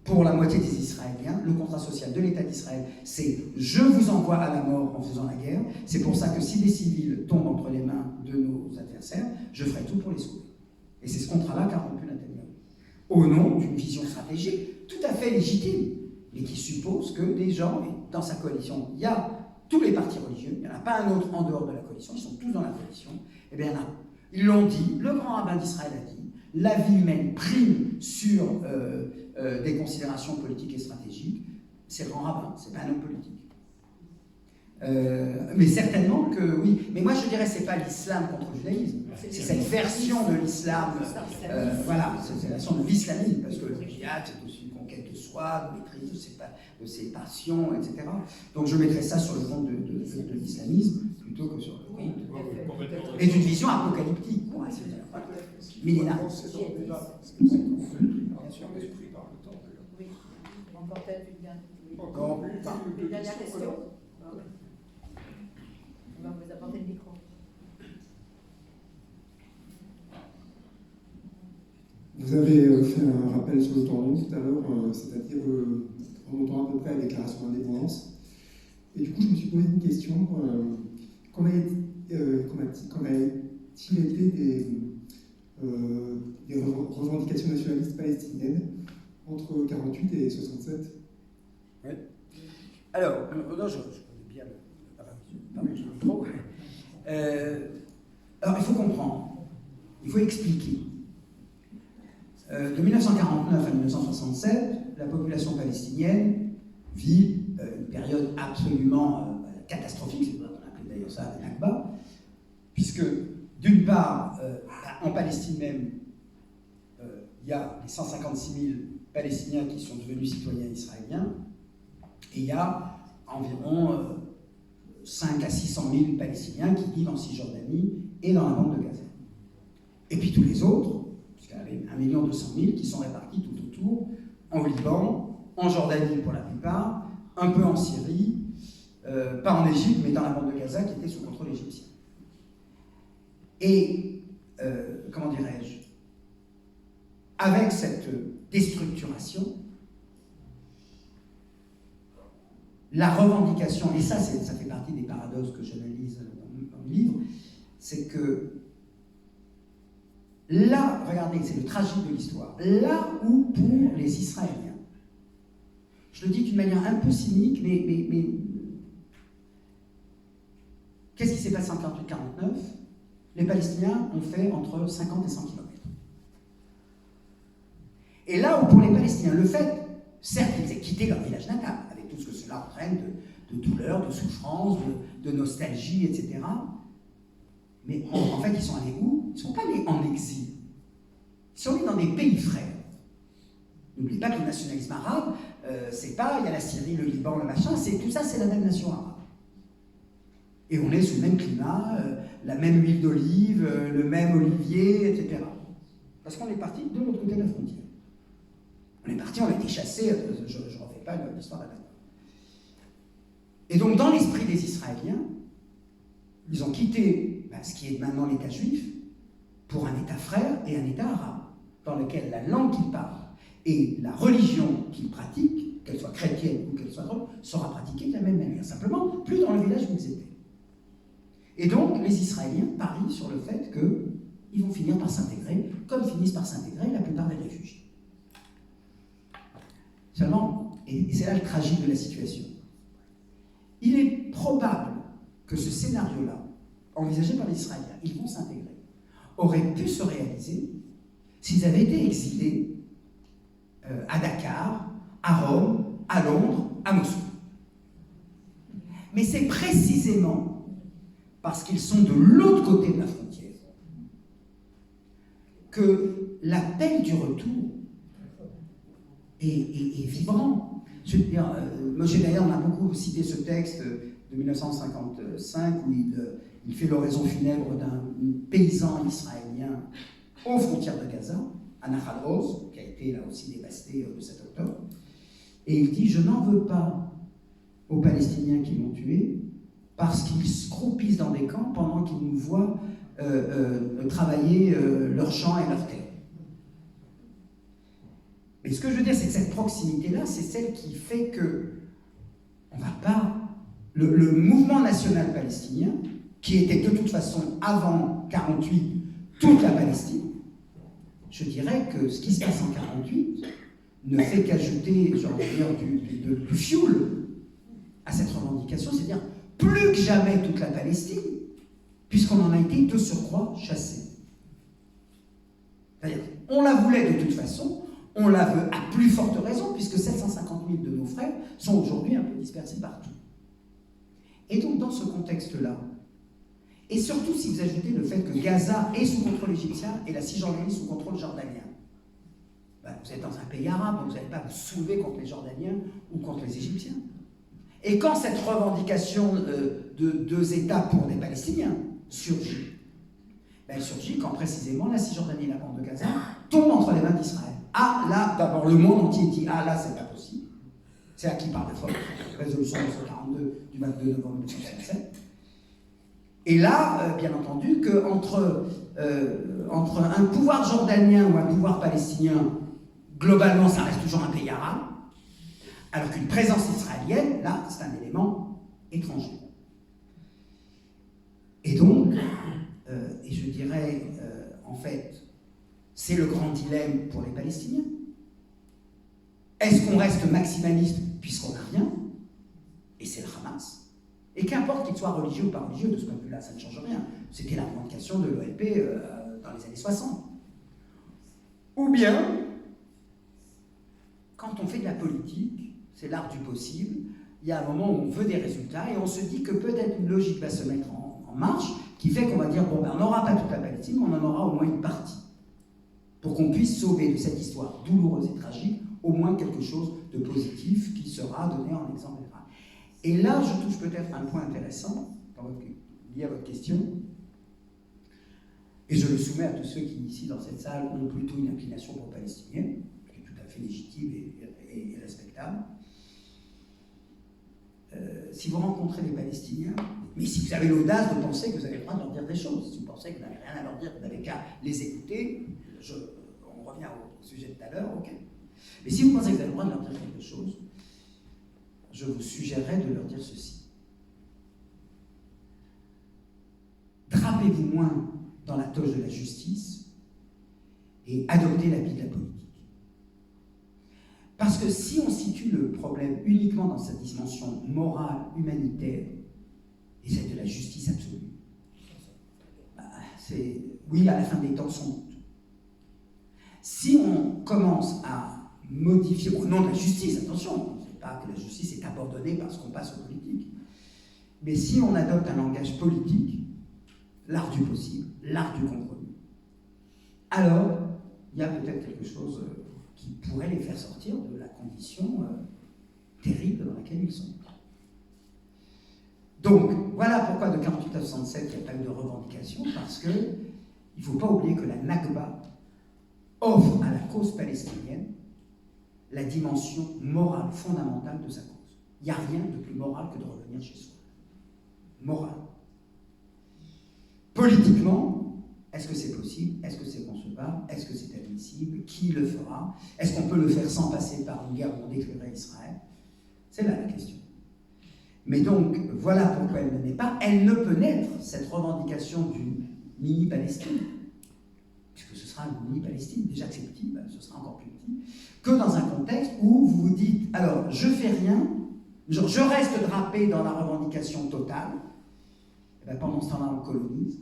Pour la moitié des Israéliens, le contrat social de l'État d'Israël, c'est « je vous envoie à la mort en faisant la guerre ». C'est pour ça que si des civils tombent entre les mains de nos adversaires, je ferai tout pour les sauver. Et c'est ce contrat-là qu'a rompu Netanyahou. Au nom d'une vision stratégique tout à fait légitime, mais qui suppose que des gens, et dans sa coalition, il y a tous les partis religieux, il n'y en a pas un autre en dehors de la coalition, ils sont tous dans la coalition, et bien là, ils l'ont dit, le grand rabbin d'Israël a dit, la vie humaine prime sur des considérations politiques et stratégiques, c'est le grand rabbin, c'est pas un homme politique. Mais certainement que oui. Mais moi je dirais c'est pas l'islam contre le judaïsme. C'est cette version de l'islam. Voilà, c'est la version de l'islamisme, parce que le djihad c'est aussi une conquête de soi, de maîtrise de ses passions, etc. Donc je mettrais ça sur le compte de l'islamisme plutôt que sur le compte et d'une vision apocalyptique. Ouais, c'est voilà. Millénaire. C'est dans le débat, parce que c'est qu'on est pris par le temps. Oui, encore peut-être une dernière. Encore. Une dernière question. On va vous apporter le micro. Vous avez fait un rappel sur le temps long tout à l'heure, c'est-à-dire remontant à peu près à la déclaration d'indépendance. Et du coup, je me suis posé une question. Qu'en a-t-il été des revendications nationalistes palestiniennes entre 48 et 67? Oui. Alors, non, je connais bien le micro. Alors, il faut comprendre, il faut expliquer. De 1949 à 1967, la population palestinienne vit une période absolument catastrophique, c'est pour ça qu'on appelle d'ailleurs ça la Nakba, puisque d'une part, en Palestine même, il y a les 156 000 Palestiniens qui sont devenus citoyens israéliens, et il y a environ 5 à 600 000 Palestiniens qui vivent en Cisjordanie et dans la bande de Gaza. Et puis tous les autres, puisqu'il y avait 1 200 000 qui sont répartis tout autour, en Liban, en Jordanie pour la plupart, un peu en Syrie, pas en Égypte, mais dans la bande de Gaza qui était sous contrôle égyptien. Et, comment dirais-je, avec cette déstructuration, la revendication, et ça fait partie des paradoxes que j'analyse dans le livre, c'est que là, regardez, c'est le tragique de l'histoire, là où pour les Israéliens, je le dis d'une manière un peu cynique, mais qu'est-ce qui s'est passé en 48-49 ? Les Palestiniens ont fait entre 50 et 100 km. Et là où pour les Palestiniens, le fait, certes, ils aient quitté leur village natal, avec tout ce que cela entraîne de douleur, de souffrance, de nostalgie, etc. Mais en fait, ils sont allés où ? Ils ne sont pas allés en exil. Ils sont allés dans des pays frères. N'oubliez pas que le nationalisme arabe, c'est pas, il y a la Syrie, le Liban, le machin, tout ça, c'est la même nation arabe. Et on est sous le même climat, la même huile d'olive, le même olivier, etc. Parce qu'on est parti de l'autre côté de la frontière. On est parti, on a été chassés, je ne refais pas l'histoire là-bas. Et donc, dans l'esprit des Israéliens, ils ont quitté ce qui est maintenant l'État juif pour un État frère et un État arabe, dans lequel la langue qu'ils parlent et la religion qu'ils pratiquent, qu'elle soit chrétienne ou qu'elle soit autre, sera pratiquée de la même manière, simplement plus dans le village où ils étaient. Et donc, les Israéliens parient sur le fait qu'ils vont finir par s'intégrer, comme finissent par s'intégrer la plupart des réfugiés. Seulement, et c'est là le tragique de la situation, il est probable que ce scénario-là, envisagé par les Israéliens, ils vont s'intégrer, aurait pu se réaliser s'ils avaient été exilés à Dakar, à Rome, à Londres, à Moscou. Mais c'est précisément parce qu'ils sont de l'autre côté de la frontière que l'appel du retour est vibrant. Je veux dire, Moshe Dayan, on a beaucoup cité ce texte de 1955 où il fait l'oraison funèbre d'un paysan israélien aux frontières de Gaza, à Nahal Oz, qui a été là aussi dévasté le 7 octobre. Et il dit « Je n'en veux pas aux Palestiniens qui l'ont tué, parce qu'ils se croupissent dans des camps pendant qu'ils nous voient travailler leurs champs et leurs terres. » Mais ce que je veux dire, c'est que cette proximité-là, c'est celle qui fait que on ne va pas... Le mouvement national palestinien, qui était de toute façon, avant 48, toute la Palestine, je dirais que ce qui se passe en 48 ne fait qu'ajouter, j'ai envie de dire, du fioul à cette revendication, c'est-à-dire plus que jamais toute la Palestine, puisqu'on en a été de surcroît chassé. C'est-à-dire, on la voulait de toute façon, on la veut à plus forte raison, puisque 750 000 de nos frères sont aujourd'hui un peu dispersés partout. Et donc, dans ce contexte-là, et surtout si vous ajoutez le fait que Gaza est sous contrôle égyptien et la Cisjordanie sous contrôle jordanien, ben, vous êtes dans un pays arabe, donc vous n'allez pas vous soulever contre les Jordaniens ou contre les Égyptiens. Et quand cette revendication de 2 États pour les Palestiniens surgit, ben, elle surgit quand précisément la Cisjordanie et la bande de Gaza tombent entre les mains d'Israël. Ah là, d'abord le monde entier dit ah là c'est pas possible. C'est à qui parle de résolution 1942 du 22 novembre 1967. Et là, bien entendu, qu'entre un pouvoir jordanien ou un pouvoir palestinien, globalement, ça reste toujours un pays arabe, alors qu'une présence israélienne, là, c'est un élément étranger. Et donc, et je dirais, en fait, c'est le grand dilemme pour les Palestiniens. Est-ce qu'on reste maximaliste puisqu'on n'a rien? Et c'est le Hamas. Et qu'importe qu'il soit religieux ou pas religieux, de ce point de vue-là, ça ne change rien. C'était la revendication de l'OLP dans les années 60. Ou bien, quand on fait de la politique, c'est l'art du possible, il y a un moment où on veut des résultats et on se dit que peut-être une logique va se mettre en marche qui fait qu'on va dire, bon, ben, on n'aura pas toute la Palestine, mais on en aura au moins une partie. Pour qu'on puisse sauver de cette histoire douloureuse et tragique au moins quelque chose de positif qui sera donné en exemple. Et là, je touche peut-être un point intéressant lié à votre question, et je le soumets à tous ceux qui, ici, dans cette salle, ont plutôt une inclination pour palestinienne, qui est tout à fait légitime et respectable. Si vous rencontrez des Palestiniens, mais si vous avez l'audace de penser que vous avez le droit de leur dire des choses, si vous pensez que vous n'avez rien à leur dire, que vous n'avez qu'à les écouter, on revient au sujet de tout à l'heure, ok. Mais si vous pensez que vous avez le droit de leur dire quelque chose, je vous suggérerais de leur dire ceci. Drapez-vous moins dans la toge de la justice et adoptez la vie de la politique. Parce que si on situe le problème uniquement dans sa dimension morale, humanitaire, et celle de la justice absolue, c'est oui, à la fin des temps, sans doute. Si on commence à modifier, au nom de la justice, attention, pas que la justice est abandonnée parce qu'on passe aux politiques. Mais si on adopte un langage politique, l'art du possible, l'art du compromis, alors il y a peut-être quelque chose qui pourrait les faire sortir de la condition terrible dans laquelle ils sont. Donc, voilà pourquoi de 48 à 67, il n'y a pas eu de revendication, parce qu'il ne faut pas oublier que la Nakba offre à la cause palestinienne la dimension morale fondamentale de sa cause. Il n'y a rien de plus moral que de revenir chez soi. Moral. Politiquement, est-ce que c'est possible? Est-ce que c'est concevable? Est-ce que c'est admissible? Qui le fera? Est-ce qu'on peut le faire sans passer par une guerre où on détruirait Israël? C'est là la question. Mais donc, voilà pourquoi elle ne naît pas. Elle ne peut naître, cette revendication d'une mini-Palestine, puisque ce sera une mini-Palestine, déjà que c'est petit, ben, ce sera encore plus petit, que dans un contexte où vous vous dites, alors, je fais rien, je reste drapé dans la revendication totale, et ben, pendant ce temps-là, on colonise,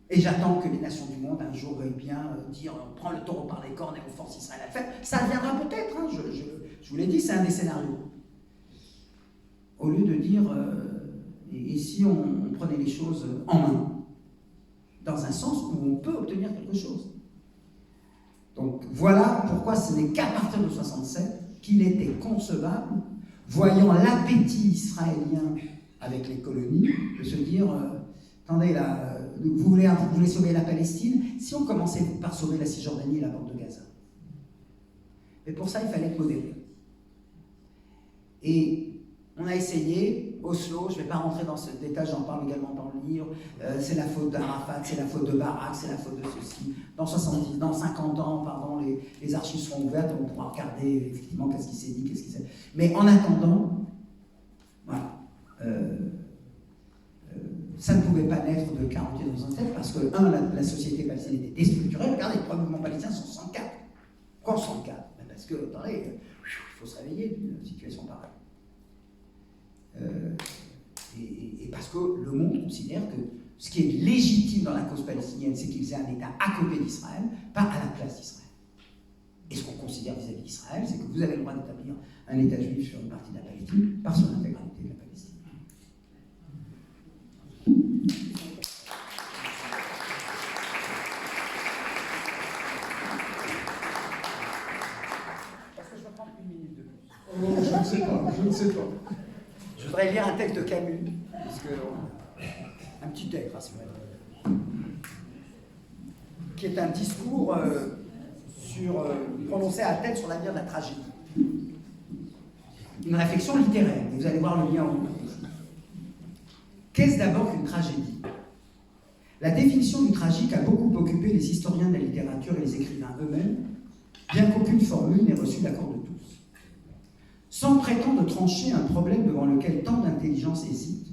et j'attends que les nations du monde, un jour, veuillent bien dire, on prend le taureau par les cornes et on force Israël à le faire. Ça viendra peut-être, hein, je vous l'ai dit, c'est un des scénarios. Au lieu de dire, et si on prenait les choses en main, dans un sens où on peut obtenir quelque chose. Donc voilà pourquoi ce n'est qu'à partir de 67 qu'il était concevable, voyant l'appétit israélien avec les colonies, de se dire, attendez là, vous voulez sauver la Palestine, si on commençait par sauver la Cisjordanie et la bande de Gaza. Mais pour ça, il fallait être modéré. Et on a essayé, Oslo, je ne vais pas rentrer dans ce détail, j'en parle également dans le livre, c'est la faute d'Arafat, c'est la faute de Barak, c'est la faute de ceci. Dans 50 ans, pardon, les archives seront ouvertes, on pourra regarder effectivement qu'est-ce qui s'est dit, qu'est-ce qui s'est... Mais en attendant, voilà, ça ne pouvait pas naître de 48 à 67 parce que, la société palestinienne était déstructurée. Regardez, les mouvements palestiniens sont 104. Pourquoi 104? Parce que, attendez, il faut se réveiller d'une situation pareille. Et parce que le monde considère que ce qui est légitime dans la cause palestinienne, c'est qu'ils aient un État à côté d'Israël, pas à la place d'Israël. Et ce qu'on considère vis-à-vis d'Israël, c'est que vous avez le droit d'établir un État juif sur une partie de la Palestine, pas sur l'intégralité de la Palestine. une minute de plus. Oh, je ne sais pas, je ne sais pas. Je voudrais lire un texte de Camus, parce que, un petit texte, rassurez-vous, qui est un discours prononcé à Athènes sur l'avenir de la tragédie. Une réflexion littéraire, vous allez voir le lien en haut. Qu'est-ce d'abord qu'une tragédie? La définition du tragique a beaucoup occupé les historiens de la littérature et les écrivains eux-mêmes, bien qu'aucune formule n'ait reçu l'accord de tous. Sans prétendre trancher un problème devant lequel tant d'intelligence hésite,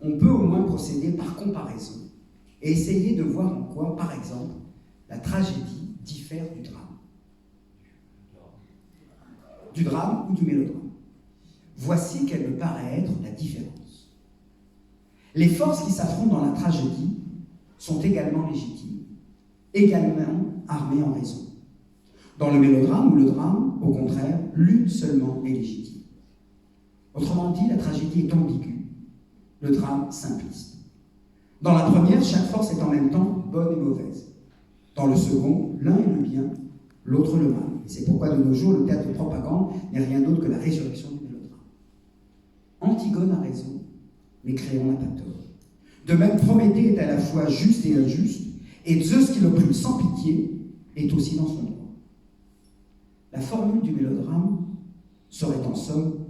on peut au moins procéder par comparaison et essayer de voir en quoi, par exemple, la tragédie diffère du drame. Du drame ou du mélodrame. Voici quelle me paraît être la différence. Les forces qui s'affrontent dans la tragédie sont également légitimes, également armées en raison. Dans le mélodrame ou le drame, au contraire, l'une seulement est légitime. Autrement dit, la tragédie est ambiguë, le drame simpliste. Dans la première, chaque force est en même temps bonne et mauvaise. Dans le second, l'un est le bien, l'autre le mal. Et c'est pourquoi de nos jours, le théâtre de propagande n'est rien d'autre que la résurrection du mélodrame. Antigone a raison, mais Créon n'a pas tort. De même, Prométhée est à la fois juste et injuste, et Zeus qui l'opprime sans pitié est aussi dans son droit. La formule du mélodrame serait en somme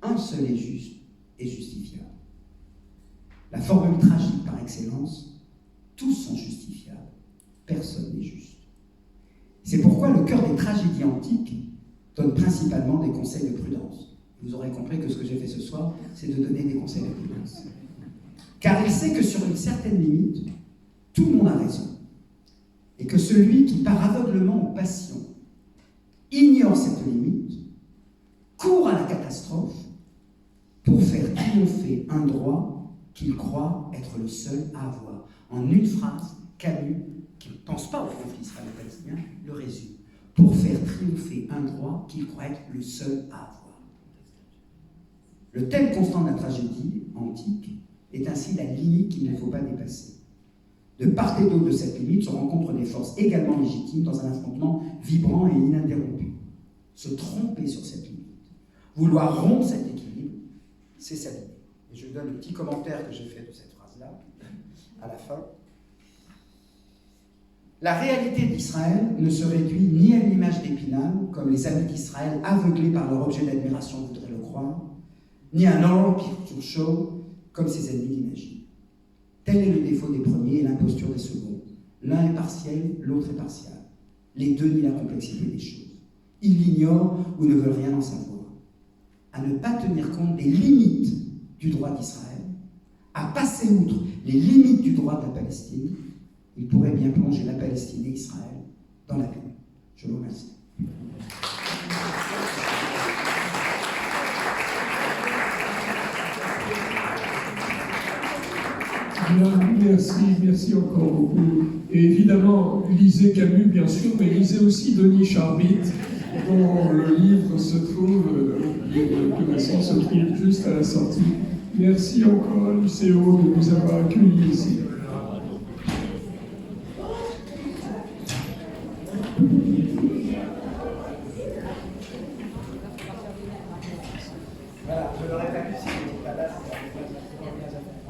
un seul est juste et justifiable. La formule tragique par excellence, tous sont justifiables, personne n'est juste. C'est pourquoi le cœur des tragédies antiques donne principalement des conseils de prudence. Vous aurez compris que ce que j'ai fait ce soir, c'est de donner des conseils de prudence. Car il sait que sur une certaine limite, tout le monde a raison. Et que celui qui, par aveuglement ou passion, ignore cette limite, court à la catastrophe pour faire triompher un droit qu'il croit être le seul à avoir. En une phrase, Camus, qui ne pense pas au conflit israélo-palestinien, le résume. Pour faire triompher un droit qu'il croit être le seul à avoir. Le thème constant de la tragédie antique est ainsi la limite qu'il ne faut pas dépasser. De part et d'autre de cette limite se rencontrent des forces également légitimes dans un affrontement vibrant et ininterrompu. Se tromper sur cette limite, vouloir rompre cet équilibre, c'est s'abîmer. Et je donne le petit commentaire que j'ai fait de cette phrase-là, à la fin. La réalité d'Israël ne se réduit ni à une image d'Épinal, comme les amis d'Israël, aveuglés par leur objet d'admiration, voudraient le croire, ni à un horror picture show, comme ses ennemis l'imaginent. Tel est le défaut des premiers et l'imposture des seconds. L'un est partiel, l'autre est partial. Les deux nient la complexité des choses. Ils l'ignorent ou ne veulent rien en savoir. À ne pas tenir compte des limites du droit d'Israël, à passer outre les limites du droit de la Palestine, il pourrait bien plonger la Palestine et Israël dans la paix. Je vous remercie. Bien, merci encore beaucoup. Et évidemment, lisez Camus, bien sûr, mais lisez aussi Denis Charbit, dont le livre se trouve, de naissance se trouve juste à la sortie. Merci encore à l'UCO de nous avoir accueillis ici. Voilà, je le répète, si vous n'êtes pas là, c'est la première affaire.